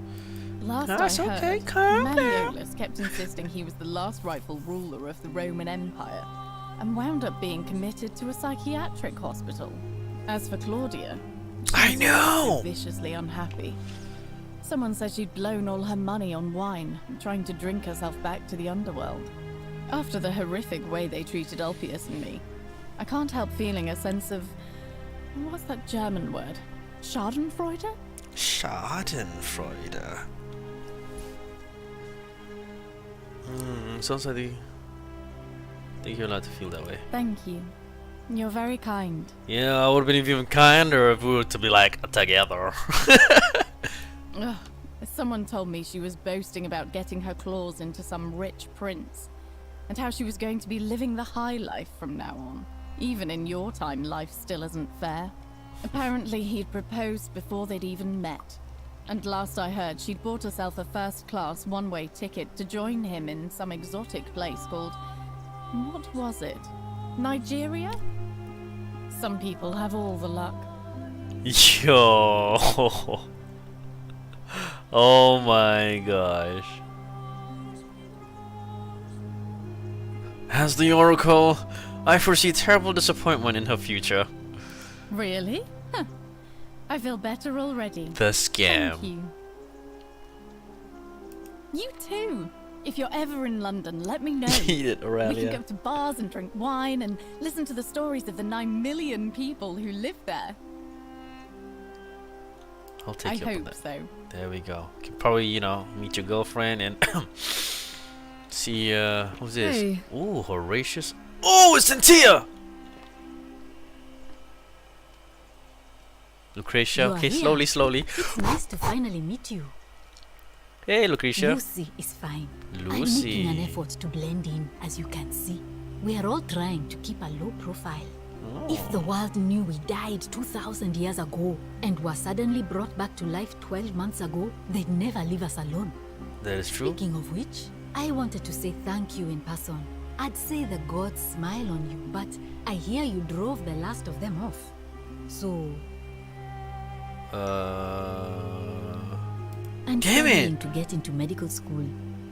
[SPEAKER 13] Last
[SPEAKER 1] That's
[SPEAKER 13] I
[SPEAKER 1] okay,
[SPEAKER 13] heard,
[SPEAKER 1] calm down.
[SPEAKER 13] Malleolus kept insisting he was the last rightful ruler of the Roman Empire, and wound up being committed to a psychiatric hospital. As for Claudia,
[SPEAKER 1] I know!
[SPEAKER 13] viciously unhappy. Someone said she'd blown all her money on wine, trying to drink herself back to the underworld. After the horrific way they treated Ulpius and me, I can't help feeling a sense of... what's that German word? Schadenfreude?
[SPEAKER 1] Schadenfreude. Sounds like I think you're allowed to feel that way.
[SPEAKER 13] Thank you. You're very kind.
[SPEAKER 1] Yeah, I would have been even kinder if we were to be like together.
[SPEAKER 13] Ugh. Someone told me she was boasting about getting her claws into some rich prince, and how she was going to be living the high life from now on. Even in your time, life still isn't fair. Apparently, he'd proposed before they'd even met. And last I heard, she'd bought herself a first-class one-way ticket to join him in some exotic place called... what was it? Nigeria? Some people have all the luck.
[SPEAKER 1] Yo. Oh my gosh. As the Oracle, I foresee terrible disappointment in her future.
[SPEAKER 13] Really? Huh. I feel better already.
[SPEAKER 1] The scam.
[SPEAKER 13] Thank you. You too. If you're ever in London, let me know.
[SPEAKER 1] Eat it,
[SPEAKER 13] We
[SPEAKER 1] Aurelia.
[SPEAKER 13] can go to bars and drink wine and listen to the stories of the 9 million people who live there.
[SPEAKER 1] I'll take
[SPEAKER 13] I
[SPEAKER 1] you up on
[SPEAKER 13] hope
[SPEAKER 1] that.
[SPEAKER 13] so.
[SPEAKER 1] There we go. You can probably, you know, meet your girlfriend and see, who's this?
[SPEAKER 13] Hey.
[SPEAKER 1] Ooh, Horatius. Oh, it's Cynthia! Lucretia,
[SPEAKER 19] You are
[SPEAKER 1] okay,
[SPEAKER 19] here.
[SPEAKER 1] slowly.
[SPEAKER 19] It's nice to finally meet you.
[SPEAKER 1] Hey, Lucretia.
[SPEAKER 19] Lucy is fine. I'm
[SPEAKER 1] Lucy.
[SPEAKER 19] making an effort to blend in, as you can see. We are all trying to keep a low profile. If the world knew we died 2,000 years ago and were suddenly brought back to life 12 months ago, they'd never leave us alone.
[SPEAKER 1] That is true.
[SPEAKER 19] Speaking of which, I wanted to say thank you in person. I'd say the gods smile on you, but I hear you drove the last of them off. So, I'm
[SPEAKER 1] Damn
[SPEAKER 19] planning
[SPEAKER 1] it!
[SPEAKER 19] to get into medical school.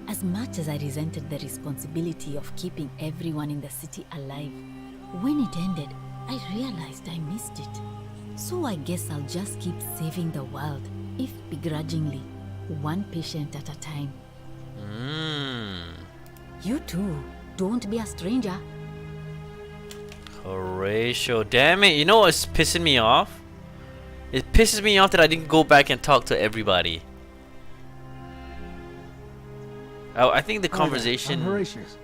[SPEAKER 19] As much as I resented the responsibility of keeping everyone in the city alive, when it ended, I realized I missed it. So I guess I'll just keep saving the world, if begrudgingly, one patient at a time. You too, don't be a stranger.
[SPEAKER 1] Horatio. Damn it. You know what's pissing me off? It pisses me off that I didn't go back and talk to everybody. I think the
[SPEAKER 15] Hi there,
[SPEAKER 1] conversation...
[SPEAKER 15] I'm Horatius.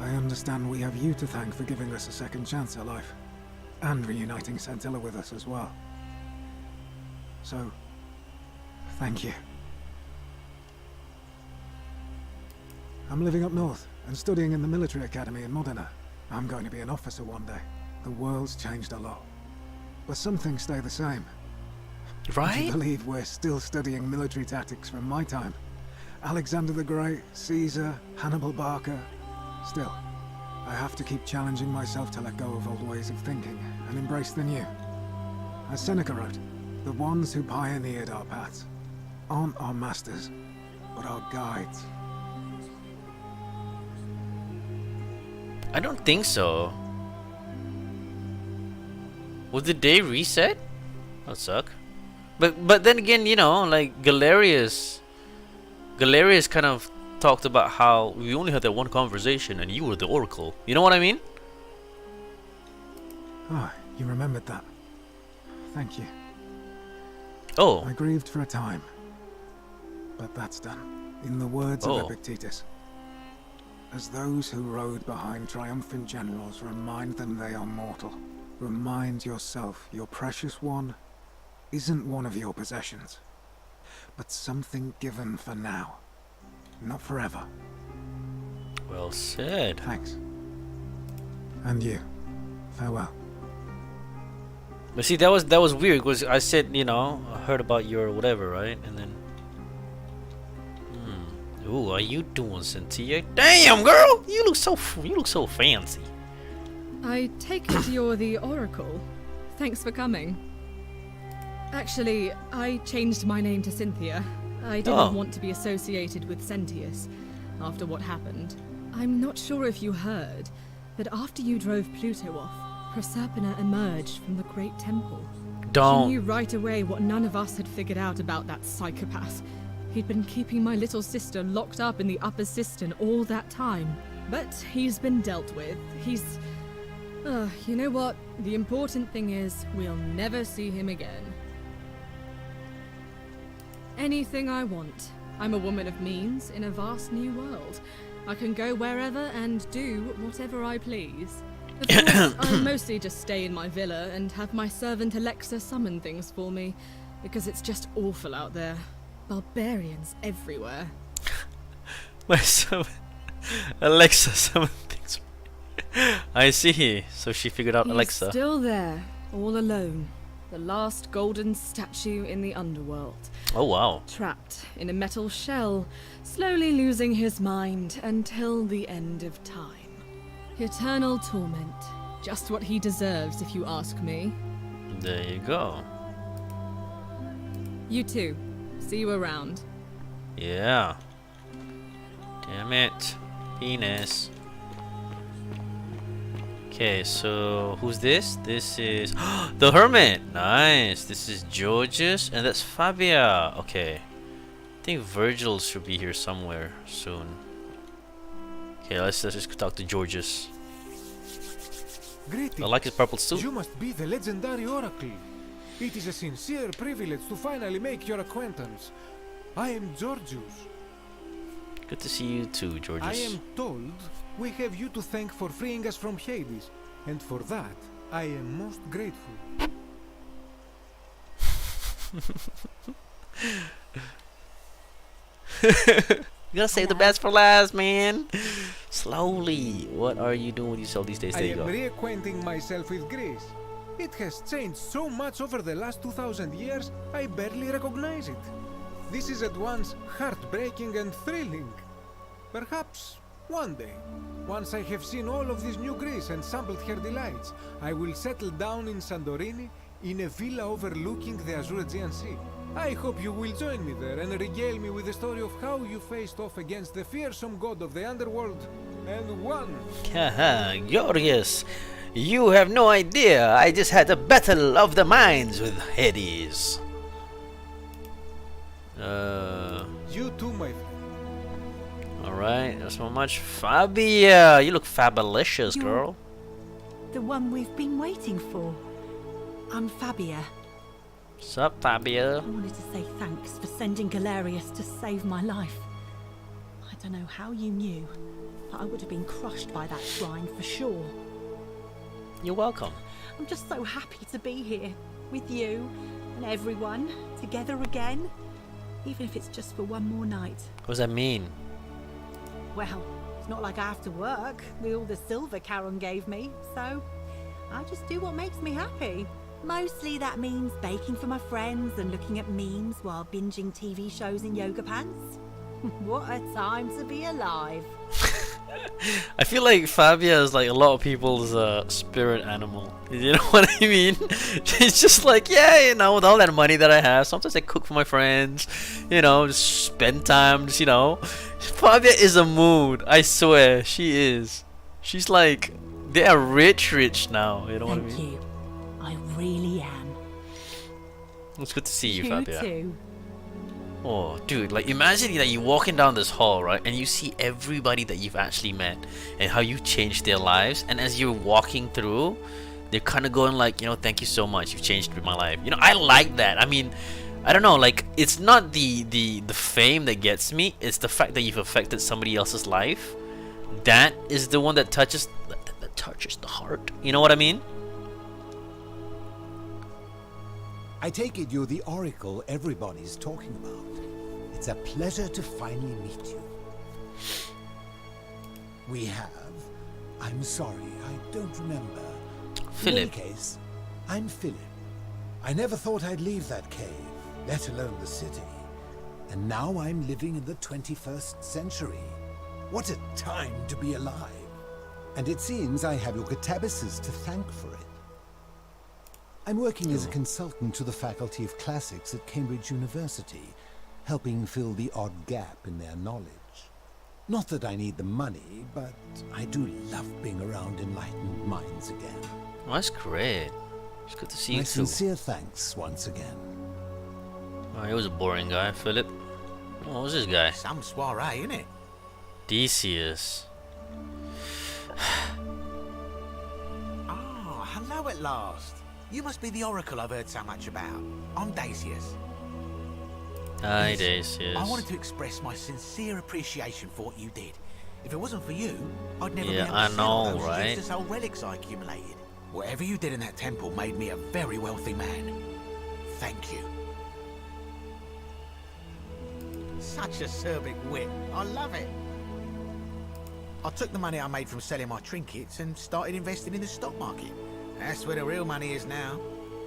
[SPEAKER 15] I understand we have you to thank for giving us a second chance at life, and reuniting Scintilla with us as well. So, thank you. I'm living up north and studying in the military academy in Modena. I'm going to be an officer one day. The world's changed a lot, but some things stay the same. Would
[SPEAKER 1] Right?
[SPEAKER 15] you believe we're still studying military tactics from my time? Alexander the Great, Caesar, Hannibal Barca. Still, I have to keep challenging myself to let go of old ways of thinking and embrace the new. As Seneca wrote, the ones who pioneered our paths aren't our masters, but our guides.
[SPEAKER 1] I don't think so. Would the day reset? That'd suck. But then again, you know, like Galerius kind of talked about how we only had that one conversation and you were the Oracle. You know what I mean?
[SPEAKER 15] Ah, you remembered that. Thank you.
[SPEAKER 1] Oh.
[SPEAKER 15] I grieved for a time. But that's done. In the words of Epictetus. As those who rode behind triumphant generals remind them they are mortal. Remind yourself your precious one isn't one of your possessions, but something given for now, not forever.
[SPEAKER 1] Well said.
[SPEAKER 15] Thanks. And you. Farewell.
[SPEAKER 1] But see, that was weird because I said, you know, I heard about your whatever, right? And then, ooh, how you doing, Cynthia? Damn, girl, you look so fancy.
[SPEAKER 2] I take it you're the Oracle. Thanks for coming. Actually, I changed my name to Cynthia. I didn't want to be associated with Sentius after what happened. I'm not sure if you heard, but after you drove Pluto off, Proserpina emerged from the Great Temple. She knew right away what none of us had figured out about that psychopath. He'd been keeping my little sister locked up in the upper cistern all that time. But he's been dealt with. He's... you know what? The important thing is, we'll never see him again. Anything I want. I'm a woman of means in a vast new world. I can go wherever and do whatever I please. Of course, I mostly just stay in my villa and have my servant Alexa summon things for me, because it's just awful out there. Barbarians everywhere.
[SPEAKER 1] My servant Alexa summon things. I see. So she figured out
[SPEAKER 2] He's
[SPEAKER 1] Alexa.
[SPEAKER 2] Still there, all alone. The last golden statue in the underworld.
[SPEAKER 1] Oh wow.
[SPEAKER 2] Trapped in a metal shell, slowly losing his mind until the end of time. Eternal torment. Just what he deserves, if you ask me.
[SPEAKER 1] There you go.
[SPEAKER 2] You too. See you around.
[SPEAKER 1] Yeah. Damn it. Penis. Okay, so who's this? This is the Hermit. Nice. This is Georges, and that's Fabia. Okay. I think Virgil should be here somewhere soon. Okay, let's just talk to Georges.
[SPEAKER 14] Greetings.
[SPEAKER 1] I like his purple suit.
[SPEAKER 14] You must be the legendary Oracle. It is a sincere privilege to finally make your acquaintance. I am Georgius.
[SPEAKER 1] Good to see you too, Georges.
[SPEAKER 14] I am told we have you to thank for freeing us from Hades, and for that I am most grateful.
[SPEAKER 1] You gotta save the best for last, man. Slowly. What are you doing with yourself these days?
[SPEAKER 14] I
[SPEAKER 1] There you
[SPEAKER 14] am
[SPEAKER 1] go.
[SPEAKER 14] reacquainting myself with Greece. It has changed so much over the last 2000 years, I barely recognize it. This is at once heartbreaking and thrilling. Perhaps one day, once I have seen all of this new Greece and sampled her delights, I will settle down in Santorini in a villa overlooking the Azure Aegean Sea. I hope you will join me there and regale me with the story of how you faced off against the fearsome god of the underworld and won.
[SPEAKER 1] Haha, Georgius, you have no idea. I just had a battle of the minds with Hades.
[SPEAKER 14] You too, my friend.
[SPEAKER 1] Alright, that's not much. Fabia, you look fabulous, girl.
[SPEAKER 4] The one we've been waiting for. I'm Fabia.
[SPEAKER 1] What's up, Fabia?
[SPEAKER 4] I wanted to say thanks for sending Galerius to save my life. I don't know how you knew, but I would have been crushed by that shrine for sure.
[SPEAKER 1] You're welcome.
[SPEAKER 4] I'm just so happy to be here with you and everyone together again, even if it's just for one more night.
[SPEAKER 1] What does that mean?
[SPEAKER 4] Well, it's not like I have to work with all the silver Charon gave me, so I just do what makes me happy. Mostly that means baking for my friends and looking at memes while binging TV shows in yoga pants. What a time to be alive.
[SPEAKER 1] I feel like Fabia is like a lot of people's spirit animal. You know what I mean? It's just like, yeah, you know, with all that money that I have, sometimes I cook for my friends, you know, just spend time, just, you know. Fabia is a mood, I swear, she is. She's like, they are rich now, you know what I mean?
[SPEAKER 4] Thank you. I really am.
[SPEAKER 1] It's good to see you,
[SPEAKER 4] You
[SPEAKER 1] Fabia.
[SPEAKER 4] too.
[SPEAKER 1] Oh, dude, like imagine that you're walking down this hall, right, and you see everybody that you've actually met and how you changed their lives, and as you're walking through, they're kind of going like, you know, thank you so much, you've changed my life. You know, I like that. I mean, I don't know, like, it's not the fame that gets me, it's the fact that you've affected somebody else's life. That is the one that touches that touches the heart. You know what I mean?
[SPEAKER 3] I take it you're the oracle everybody's talking about. It's a pleasure to finally meet you. We have... I'm sorry, I don't remember.
[SPEAKER 1] Philip.
[SPEAKER 3] In any case, I'm Philip. I never thought I'd leave that cave, let alone the city. And now I'm living in the 21st century. What a time to be alive. And it seems I have your Catabases to thank for it. I'm working as a consultant to the Faculty of Classics at Cambridge University, helping fill the odd gap in their knowledge. Not that I need the money, but I do love being around enlightened minds again.
[SPEAKER 1] Oh, that's great. It's good to see you
[SPEAKER 3] My
[SPEAKER 1] too.
[SPEAKER 3] sincere thanks once again.
[SPEAKER 1] Oh, he was a boring guy, Philip. What was this guy?
[SPEAKER 20] Some soiree, innit?
[SPEAKER 1] Decius.
[SPEAKER 20] Ah, hello at last. You must be the oracle I've heard so much about. I'm Dacius.
[SPEAKER 1] Hi,
[SPEAKER 20] Listen,
[SPEAKER 1] Decius.
[SPEAKER 20] I wanted to express my sincere appreciation for what you did. If it wasn't for you, I'd never
[SPEAKER 1] Yeah,
[SPEAKER 20] been able
[SPEAKER 1] I
[SPEAKER 20] to sell all
[SPEAKER 1] know,
[SPEAKER 20] those
[SPEAKER 1] right?
[SPEAKER 20] useless old relics I accumulated. Whatever you did in that temple made me a very wealthy man. Thank you. Such a acerbic wit. I love it. I took the money I made from selling my trinkets and started investing in the stock market. That's where the real money is now.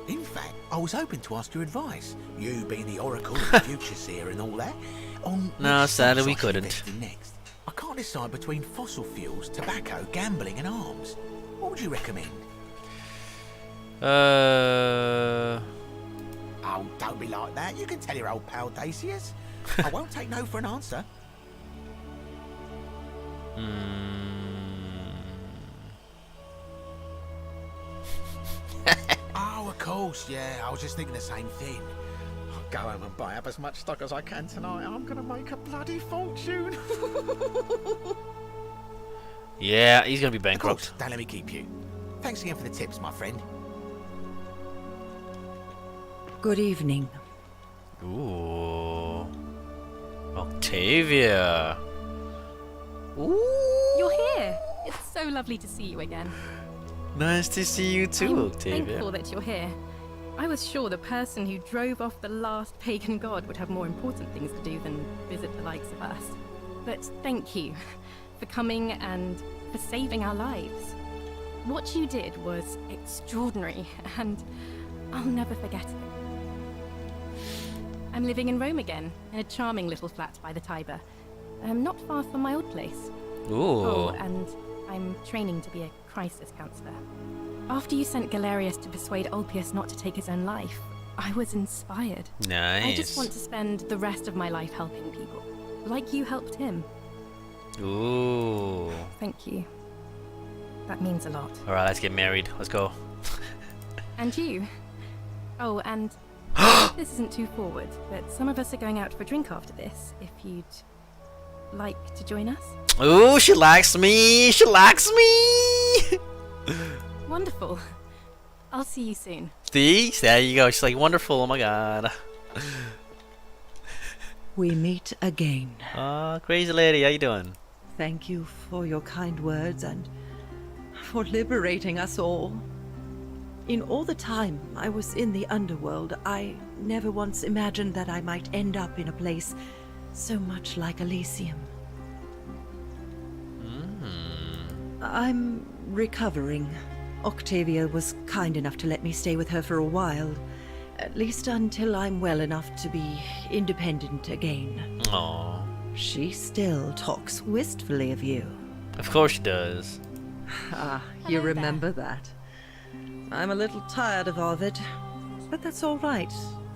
[SPEAKER 20] In fact, I was hoping to ask your advice, you being the oracle of the future seer and all that, on
[SPEAKER 1] No,
[SPEAKER 20] which
[SPEAKER 1] sadly
[SPEAKER 20] stocks
[SPEAKER 1] we
[SPEAKER 20] I should
[SPEAKER 1] couldn't.
[SPEAKER 20] invest in next. I can't decide between fossil fuels, tobacco, gambling and arms. What would you recommend?
[SPEAKER 1] Uh,
[SPEAKER 20] Oh, don't be like that. You can tell your old pal Dacius. I won't take no for an answer. Oh, of course, yeah. I was just thinking the same thing. I'll go home and buy up as much stock as I can tonight. I'm gonna make a bloody fortune.
[SPEAKER 1] yeah, he's gonna be
[SPEAKER 20] Of
[SPEAKER 1] bankrupt.
[SPEAKER 20] course, don't let me keep you. Thanks again for the tips, my friend.
[SPEAKER 21] Good evening.
[SPEAKER 1] Ooh, Octavia.
[SPEAKER 16] You're here. It's so lovely to see you again.
[SPEAKER 1] Nice to see you too,
[SPEAKER 16] I'm
[SPEAKER 1] Octavia.
[SPEAKER 16] thankful that you're here. I was sure the person who drove off the last pagan god would have more important things to do than visit the likes of us. But thank you for coming and for saving our lives. What you did was extraordinary, and I'll never forget it. I'm living in Rome again, in a charming little flat by the Tiber, not far from my old place.
[SPEAKER 1] Ooh.
[SPEAKER 16] Oh, and I'm training to be a crisis counselor. After you sent Galerius to persuade Ulpius not to take his own life, I was inspired.
[SPEAKER 1] Nice.
[SPEAKER 16] I just want to spend the rest of my life helping people, like you helped him.
[SPEAKER 1] Ooh.
[SPEAKER 16] Thank you. That means a lot.
[SPEAKER 1] All right, let's get married. Let's go.
[SPEAKER 16] And you. Oh, and this isn't too forward, but some of us are going out for a drink after this, if you'd like to join us.
[SPEAKER 1] Ooh, she likes me. She likes me.
[SPEAKER 16] Wonderful. I'll see you soon.
[SPEAKER 1] See, there you go. She's like, wonderful. Oh my god.
[SPEAKER 21] We meet again.
[SPEAKER 1] Crazy lady, how you doing?
[SPEAKER 21] Thank you for your kind words and for liberating us all. In all the time I was in the underworld, I never once imagined that I might end up in a place so much like Elysium. I'm recovering. Octavia was kind enough to let me stay with her for a while. At least until I'm well enough to be independent again.
[SPEAKER 1] Aww.
[SPEAKER 21] She still talks wistfully of you.
[SPEAKER 1] Of course she does.
[SPEAKER 21] Ah, you remember that. I'm a little tired of Ovid, but that's all right.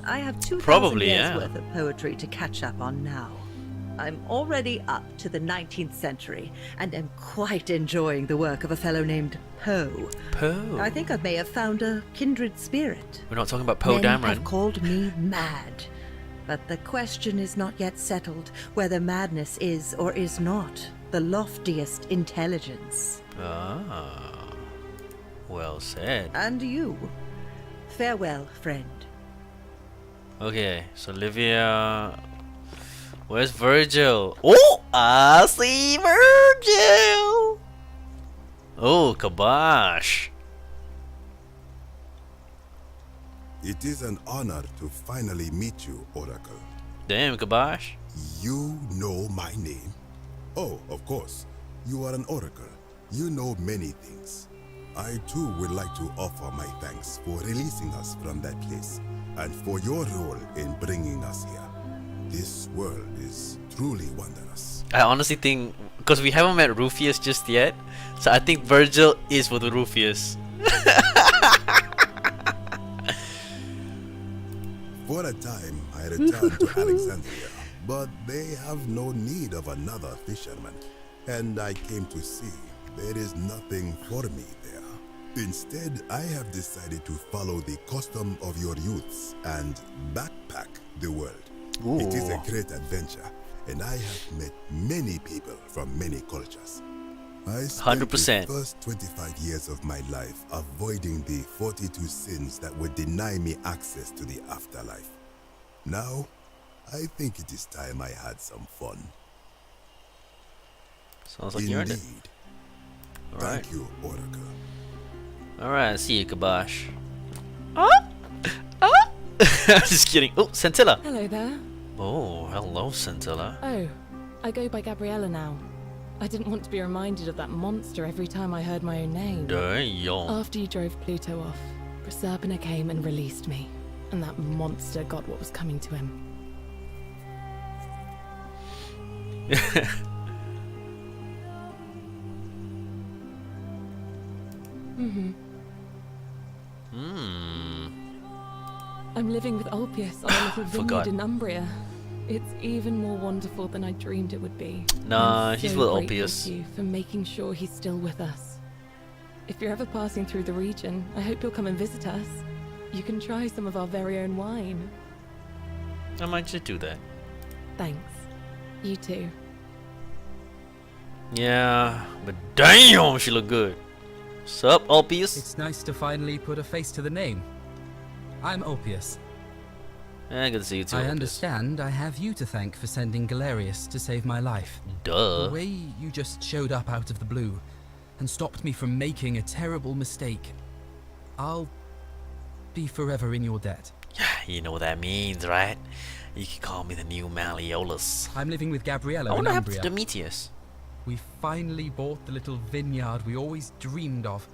[SPEAKER 21] I have 2,000
[SPEAKER 1] Probably,
[SPEAKER 21] years
[SPEAKER 1] yeah.
[SPEAKER 21] worth of poetry to catch up on now. I'm already up to the 19th century, and am quite enjoying the work of a fellow named Poe.
[SPEAKER 1] Poe?
[SPEAKER 21] I think I may have found a kindred spirit.
[SPEAKER 1] We're not talking about Poe
[SPEAKER 21] Men
[SPEAKER 1] Dameron.
[SPEAKER 21] have called me mad, But the question is not yet settled whether madness is or is not the loftiest intelligence.
[SPEAKER 1] Ah, well said.
[SPEAKER 21] And you. Farewell, friend.
[SPEAKER 1] Okay, so Livia. Where's Virgil? Oh, I see Virgil. Oh, Kabash.
[SPEAKER 6] It is an honor to finally meet you, Oracle.
[SPEAKER 1] Damn, Kabash.
[SPEAKER 6] You know my name? Oh, of course. You are an Oracle. You know many things. I too would like to offer my thanks for releasing us from that place, and for your role in bringing us here. This world is truly wondrous.
[SPEAKER 1] I honestly think, because we haven't met Rufius just yet, so I think Virgil is with Rufius.
[SPEAKER 6] For a time, I returned to Alexandria, but they have no need of another fisherman, and I came to see there is nothing for me there. Instead, I have decided to follow the custom of your youths and backpack the world. It is a great adventure, and I have met many people from many cultures. I spent
[SPEAKER 1] 100%.
[SPEAKER 6] the first 25 years of my life avoiding the 42 sins that would deny me access to the afterlife. Now, I think it is time I had some fun.
[SPEAKER 1] Sounds like you earned it.
[SPEAKER 6] Indeed.
[SPEAKER 1] Alright.
[SPEAKER 6] Thank you, Oracle.
[SPEAKER 1] Alright, see you, Kabash. Just kidding. Oh, Scintilla.
[SPEAKER 2] Hello there.
[SPEAKER 1] Oh, hello, Scintilla.
[SPEAKER 2] Oh, I go by Gabriella now. I didn't want to be reminded of that monster every time I heard my own name.
[SPEAKER 1] Damn.
[SPEAKER 2] After you drove Pluto off, Proserpina came and released me, and that monster got what was coming to him. I'm living with Ulpius on a little vineyard in Umbria. It's even more wonderful than I dreamed it would be.
[SPEAKER 1] Nah,
[SPEAKER 2] I'm
[SPEAKER 1] he's
[SPEAKER 2] so
[SPEAKER 1] with
[SPEAKER 2] grateful
[SPEAKER 1] Ulpius.
[SPEAKER 2] to you for making sure he's still with us. If you're ever passing through the region, I hope you'll come and visit us. You can try some of our very own wine.
[SPEAKER 1] I might just do that.
[SPEAKER 2] Thanks. You too.
[SPEAKER 1] Yeah, but damn, she look good. Sup, Ulpius?
[SPEAKER 11] It's nice to finally put a face to the name. I'm Ulpius.
[SPEAKER 1] Yeah, good to see you too.
[SPEAKER 11] I
[SPEAKER 1] Ulpius.
[SPEAKER 11] understand I have you to thank for sending Galerius to save my life.
[SPEAKER 1] Duh.
[SPEAKER 11] The way you just showed up out of the blue and stopped me from making a terrible mistake. I'll be forever in your debt.
[SPEAKER 1] Yeah, you know what that means, right? You can call me the new Malleolus.
[SPEAKER 11] I'm living with Gabriella
[SPEAKER 1] I
[SPEAKER 11] in
[SPEAKER 1] wonder
[SPEAKER 11] Umbria.
[SPEAKER 1] if Demetrius.
[SPEAKER 11] We finally bought the little vineyard we always dreamed of.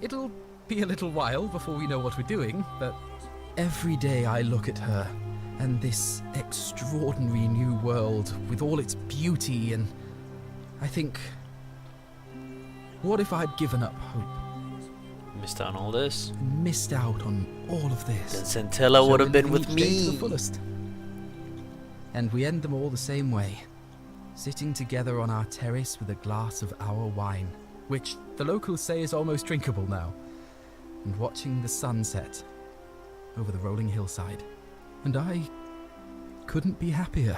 [SPEAKER 11] It'll be a little while before we know what we're doing, but every day I look at her and this extraordinary new world with all its beauty, and I think, what if I'd given up hope?
[SPEAKER 1] Missed out on all this?
[SPEAKER 11] Missed out on all of this.
[SPEAKER 1] Then Scintilla would have
[SPEAKER 11] we're
[SPEAKER 1] been
[SPEAKER 11] living
[SPEAKER 1] with
[SPEAKER 11] each day to
[SPEAKER 1] me.
[SPEAKER 11] the fullest. And we end them all the same way. Sitting together on our terrace with a glass of our wine, which the locals say is almost drinkable now, and watching the sunset over the rolling hillside. And I couldn't be happier.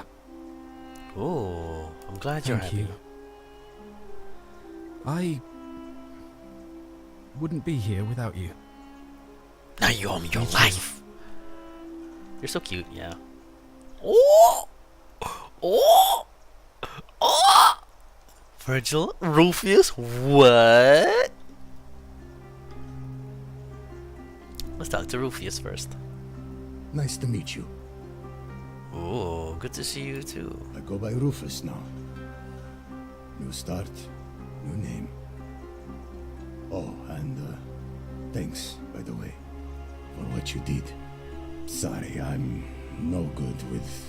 [SPEAKER 1] Oh, I'm glad you're
[SPEAKER 11] Thank
[SPEAKER 1] happy.
[SPEAKER 11] you. I wouldn't be here without you.
[SPEAKER 1] Now you owe me your
[SPEAKER 11] Me too.
[SPEAKER 1] life. You're so cute, yeah. Oh! Oh! Oh! Virgil? Rufius? What? Let's talk to Rufius first.
[SPEAKER 5] Nice to meet you.
[SPEAKER 1] Oh, good to see you too.
[SPEAKER 5] I go by Rufus now. New start, new name. Oh, and thanks, by the way, for what you did. Sorry, I'm no good with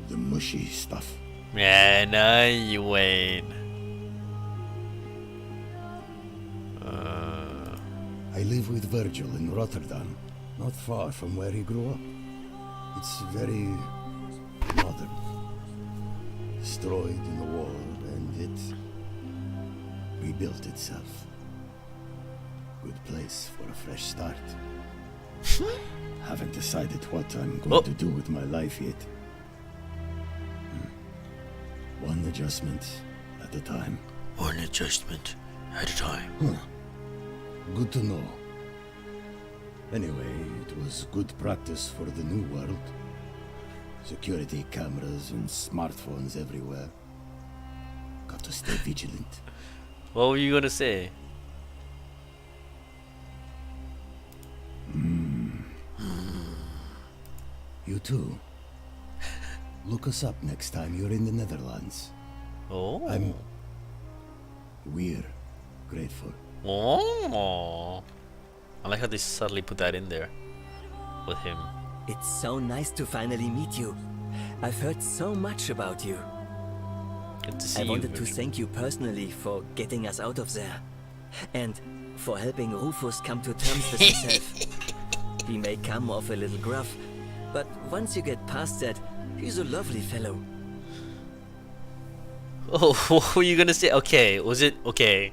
[SPEAKER 5] the mushy stuff.
[SPEAKER 1] Yeah, no, you ain't.
[SPEAKER 5] I live with Virgil in Rotterdam, not far from where he grew up. It's very modern. Destroyed in the war, and it rebuilt itself. Good place for a fresh start. Haven't decided what I'm going to do with my life yet. One adjustment at a time.
[SPEAKER 1] One adjustment at a time.
[SPEAKER 5] Huh. Good to know. Anyway, it was good practice for the new world. Security cameras and smartphones everywhere. Got to stay vigilant.
[SPEAKER 1] What were you gonna say?
[SPEAKER 5] You too. Look us up next time you're in the Netherlands.
[SPEAKER 1] Oh.
[SPEAKER 5] We're grateful.
[SPEAKER 1] Oh. I like how they subtly put that in there with him.
[SPEAKER 10] It's so nice to finally meet you. I've heard so much about you.
[SPEAKER 1] Good to see
[SPEAKER 10] I
[SPEAKER 1] you.
[SPEAKER 10] wanted to thank you personally for getting us out of there. And for helping Rufus come to terms with himself. He may come off a little gruff, but once you get past that, he's a lovely fellow.
[SPEAKER 1] Oh, what were you gonna say? Okay, was it okay?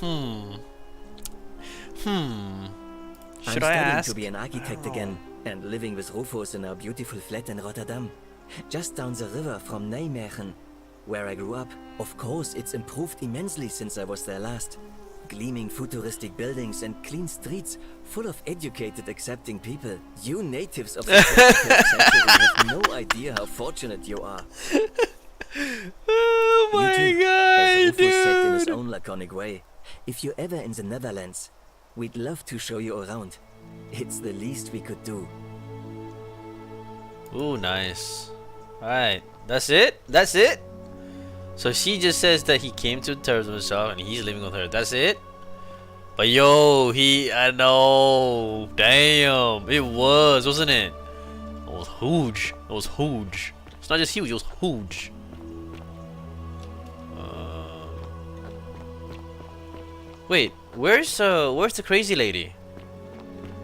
[SPEAKER 1] Should
[SPEAKER 10] I'm
[SPEAKER 1] I
[SPEAKER 10] studying
[SPEAKER 1] ask?
[SPEAKER 10] to be an architect again, and living with Rufus in our beautiful flat in Rotterdam, just down the river from Nijmegen, where I grew up. Of course, it's improved immensely since I was there last. Gleaming futuristic buildings and clean streets full of educated, accepting people. You natives of the 21st century have no idea how fortunate you are.
[SPEAKER 1] Oh my god,
[SPEAKER 10] As Rufus said in his
[SPEAKER 1] dude.
[SPEAKER 10] own laconic way, if you're ever in the Netherlands, we'd love to show you around. It's the least we could do.
[SPEAKER 1] Ooh, nice. Alright, that's it? That's it? So she just says that he came to terms with himself and he's living with her. That's it? But yo, I know. Damn. It was, wasn't it? It was huge. It was huge. It's not just huge, it was huge. Wait, where's the crazy lady?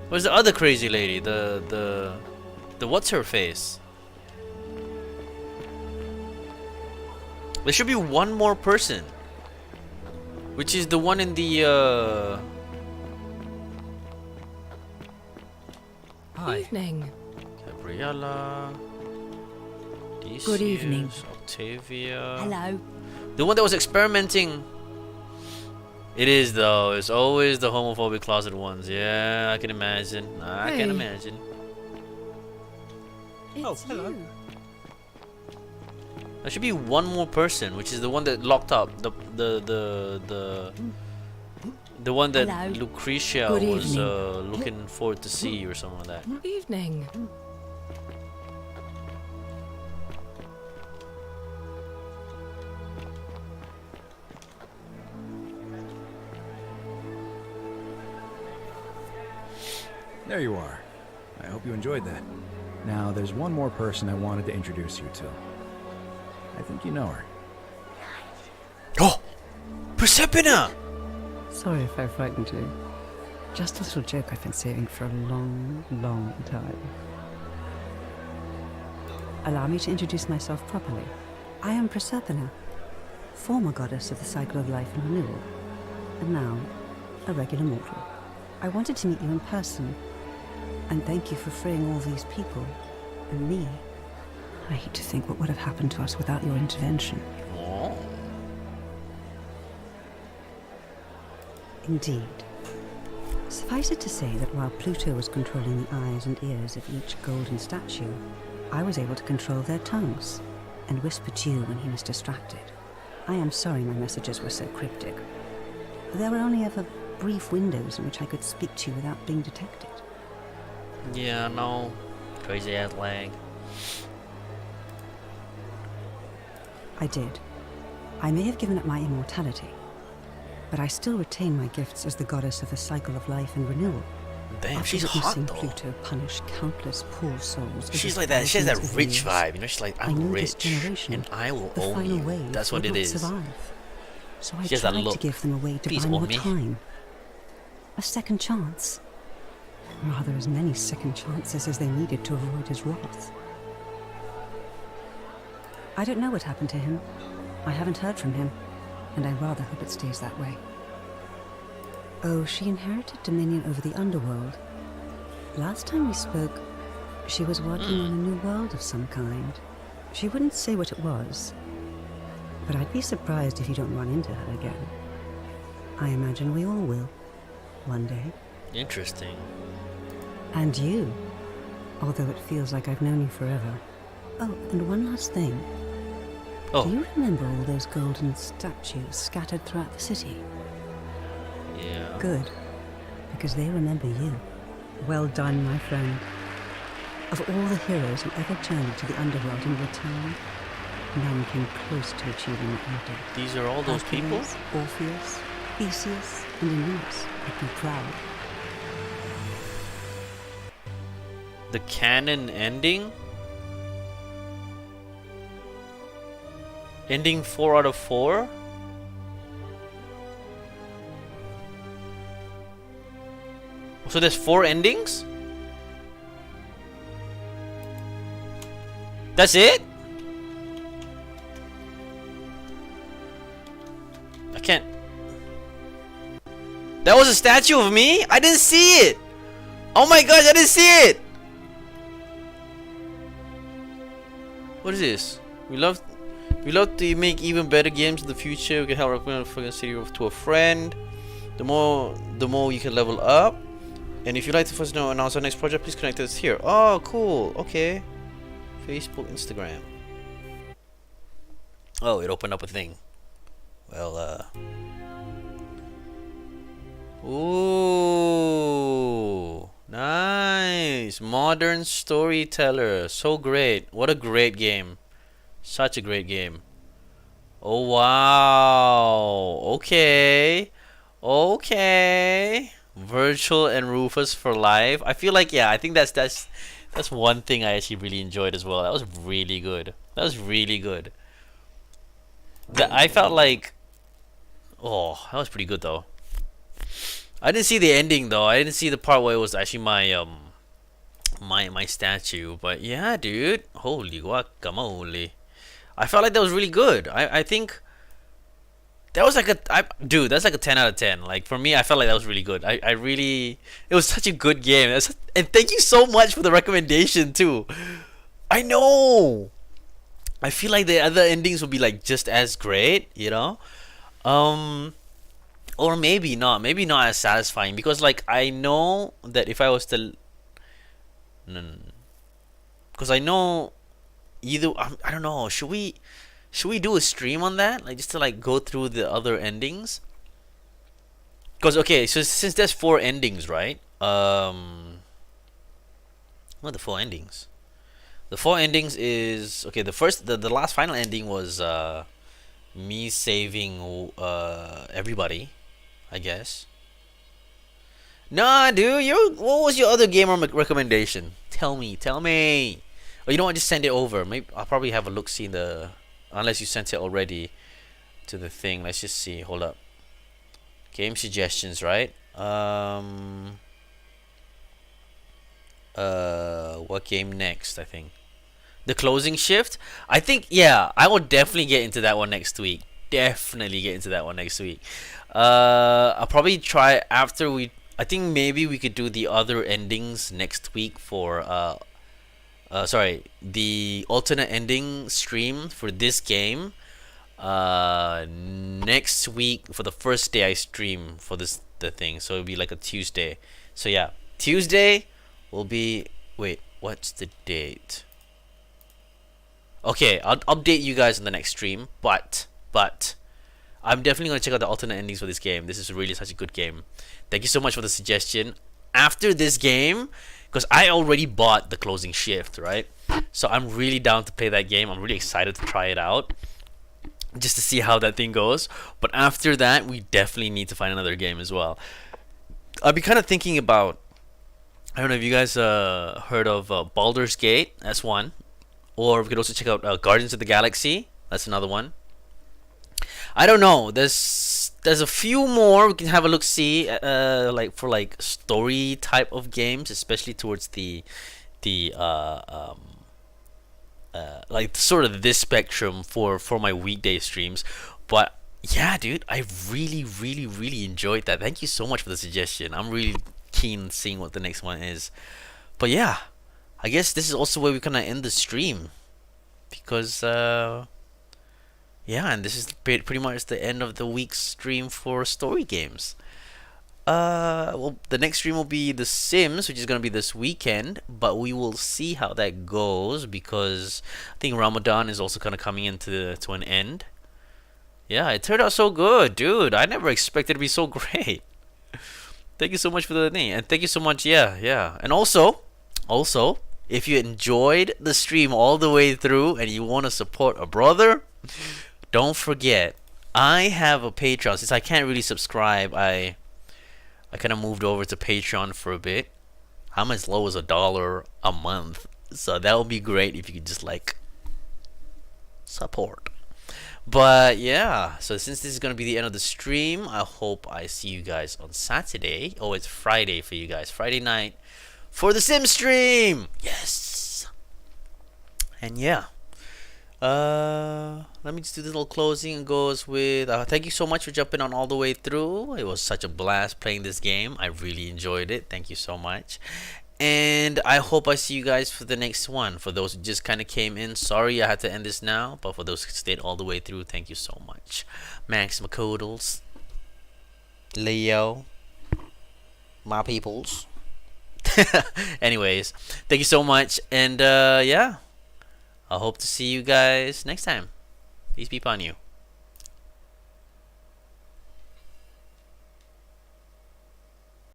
[SPEAKER 1] Where's the other crazy lady? The what's her face? There should be one more person, which is the one in the
[SPEAKER 11] Hi.
[SPEAKER 21] Evening.
[SPEAKER 1] Gabriella.
[SPEAKER 19] Good evening.
[SPEAKER 1] Octavia.
[SPEAKER 19] Hello.
[SPEAKER 1] The one that was experimenting. It is though. It's always the homophobic closet ones. Yeah, I can imagine. I can
[SPEAKER 21] Hey.
[SPEAKER 1] imagine.
[SPEAKER 21] It's
[SPEAKER 12] hello.
[SPEAKER 21] you.
[SPEAKER 1] There should be one more person, which is the one that locked up. The one that
[SPEAKER 21] Hello.
[SPEAKER 1] Lucretia
[SPEAKER 21] Good
[SPEAKER 1] was
[SPEAKER 21] evening.
[SPEAKER 1] looking forward to see or something like that.
[SPEAKER 21] Evening.
[SPEAKER 18] There you are. I hope you enjoyed that. Now, there's one more person I wanted to introduce you to. I think you know her.
[SPEAKER 1] Oh! Persephone!
[SPEAKER 22] Sorry if I frightened you. Just a little joke I've been saving for a long, long time. Allow me to introduce myself properly. I am Proserpina, former goddess of the cycle of life and renewal, and now a regular mortal. I wanted to meet you in person, and thank you for freeing all these people, and me. I hate to think what would have happened to us without your intervention.
[SPEAKER 1] Oh.
[SPEAKER 22] Indeed. Suffice it to say that while Pluto was controlling the eyes and ears of each golden statue, I was able to control their tongues and whisper to you when he was distracted. I am sorry my messages were so cryptic. There were only ever brief windows in which I could speak to you without being detected.
[SPEAKER 1] Yeah, no. Crazy ass lag.
[SPEAKER 22] I did. I may have given up my immortality, but I still retain my gifts as the goddess of the cycle of life and renewal.
[SPEAKER 1] Damn,
[SPEAKER 22] After
[SPEAKER 1] she's
[SPEAKER 22] witnessing
[SPEAKER 1] hot though.
[SPEAKER 22] Pluto punish countless poor souls.
[SPEAKER 1] She's
[SPEAKER 22] over
[SPEAKER 1] like that. She has that
[SPEAKER 22] thousands of
[SPEAKER 1] rich
[SPEAKER 22] years,
[SPEAKER 1] vibe. You know, she's like,
[SPEAKER 22] I
[SPEAKER 1] I'm
[SPEAKER 22] knew this
[SPEAKER 1] rich
[SPEAKER 22] generation,
[SPEAKER 1] and I will
[SPEAKER 22] the
[SPEAKER 1] own
[SPEAKER 22] final
[SPEAKER 1] you.
[SPEAKER 22] wave
[SPEAKER 1] That's what
[SPEAKER 22] would
[SPEAKER 1] it
[SPEAKER 22] not
[SPEAKER 1] is.
[SPEAKER 22] survive. So I
[SPEAKER 1] She has that
[SPEAKER 22] tried
[SPEAKER 1] look.
[SPEAKER 22] to give them a way to
[SPEAKER 1] Please
[SPEAKER 22] buy
[SPEAKER 1] own
[SPEAKER 22] more
[SPEAKER 1] me.
[SPEAKER 22] time. A second chance. Rather, as many second chances as they needed to avoid his wrath. I don't know what happened to him. I haven't heard from him, and I rather hope it stays that way. Oh, she inherited dominion over the underworld. Last time we spoke, she was working on a new world of some kind. She wouldn't say what it was, But I'd be surprised if you don't run into her again. I imagine we all will. One day.
[SPEAKER 1] Interesting.
[SPEAKER 22] And you. Although it feels like I've known you forever. Oh, and one last thing.
[SPEAKER 1] Oh.
[SPEAKER 22] Do you remember all those golden statues scattered throughout the city?
[SPEAKER 1] Yeah.
[SPEAKER 22] Good. Because they remember you. Well done, my friend. Of all the heroes who ever journeyed to the underworld and returned, none came close to achieving what you did.
[SPEAKER 1] These are all those people?
[SPEAKER 22] Hercules, Orpheus, Theseus, and Aeneas would be proud.
[SPEAKER 1] The canon ending? Ending 4 out of 4? So there's 4 endings? That's it? I can't. That was a statue of me? I didn't see it! Oh my gosh, I didn't see it! What is this? We love to make even better games in the future. We can help recommend a fucking city to a friend. The more you can level up. And if you'd like to first know announce our next project, please connect us here. Oh, cool. Okay. Facebook, Instagram. Oh, it opened up a thing. Well, ooh, nice. Modern storyteller. So great. What a great game. Such a great game. Oh, wow. Okay. Okay. Virgil and Rufus for life. I feel like, yeah, I think that's one thing I actually really enjoyed as well. That was really good. That was really good. I felt like, oh, that was pretty good though. I didn't see the ending though. I didn't see the part where it was actually my my statue. But yeah, dude, holy guacamole! I felt like that was really good. I think that was like dude, that's like a 10 out of 10. Like for me, I felt like that was really good. I really, it was such a good game. And thank you so much for the recommendation too. I know. I feel like the other endings will be like just as great, you know, or maybe not as satisfying, because like I know that if I was to, because I know either I don't know. Should we do a stream on that, like just to like go through the other endings? Because okay, so since there's 4 endings, right? What are the 4 endings? The 4 endings is okay. The last final ending was me saving everybody, I guess. Nah, dude, what was your other game recommendation? Tell me. Oh, you know what? Just send it over. Maybe I'll probably have a look. See the, unless you sent it already to the thing. Let's just see. Hold up. Game suggestions, right? What game next? I think the Closing Shift. I think, yeah, I will definitely get into that one next week. I'll probably try after we. I think maybe we could do the other endings next week for the alternate ending stream for this game. Next week for the first day I stream for the thing, so it'll be like a Tuesday. So yeah, Tuesday will be. Wait, what's the date? Okay, I'll update you guys on the next stream. But I'm definitely gonna check out the alternate endings for this game. This is really such a good game. Thank you so much for the suggestion. After this game, because I already bought the Closing Shift, right? So I'm really down to play that game. I'm really excited to try it out, just to see how that thing goes. But after that, we definitely need to find another game as well. I'll be kind of thinking about, I don't know if you guys heard of Baldur's Gate. That's one. Or we could also check out Guardians of the Galaxy. That's another one. I don't know. There's a few more we can have a look see. Like for like story type of games, especially towards the like sort of this spectrum for my weekday streams. But yeah, dude, I really enjoyed that. Thank you so much for the suggestion. I'm really keen seeing what the next one is. But yeah, I guess this is also where we're gonna end the stream, because yeah, and this is pretty much the end of the week's stream for story games. Well, the next stream will be The Sims, which is gonna be this weekend, but we will see how that goes because I think Ramadan is also kind of coming to an end. Yeah, it turned out so good, dude. I never expected it to be so great. Thank you so much for the thing, and thank you so much. Yeah, and also, if you enjoyed the stream all the way through and you want to support a brother, don't forget I have a Patreon. Since I can't really subscribe, I kind of moved over to Patreon for a bit. I'm as low as $1 a month, so that would be great if you could just like support. But yeah, so since this is gonna be the end of the stream, I hope I see you guys on Saturday. Oh, it's Friday for you guys. Friday night for the Sim stream. Yes. And yeah. Let me just do this little closing and goes with thank you so much for jumping on all the way through. It was such a blast playing this game. I really enjoyed it. Thank you so much. And I hope I see you guys for the next one. For those who just kind of came in, sorry I had to end this now, but for those who stayed all the way through, thank you so much. Max McCoodles, Leo, my peoples. Anyways, thank you so much, and yeah, I hope to see you guys next time. Peace be upon you.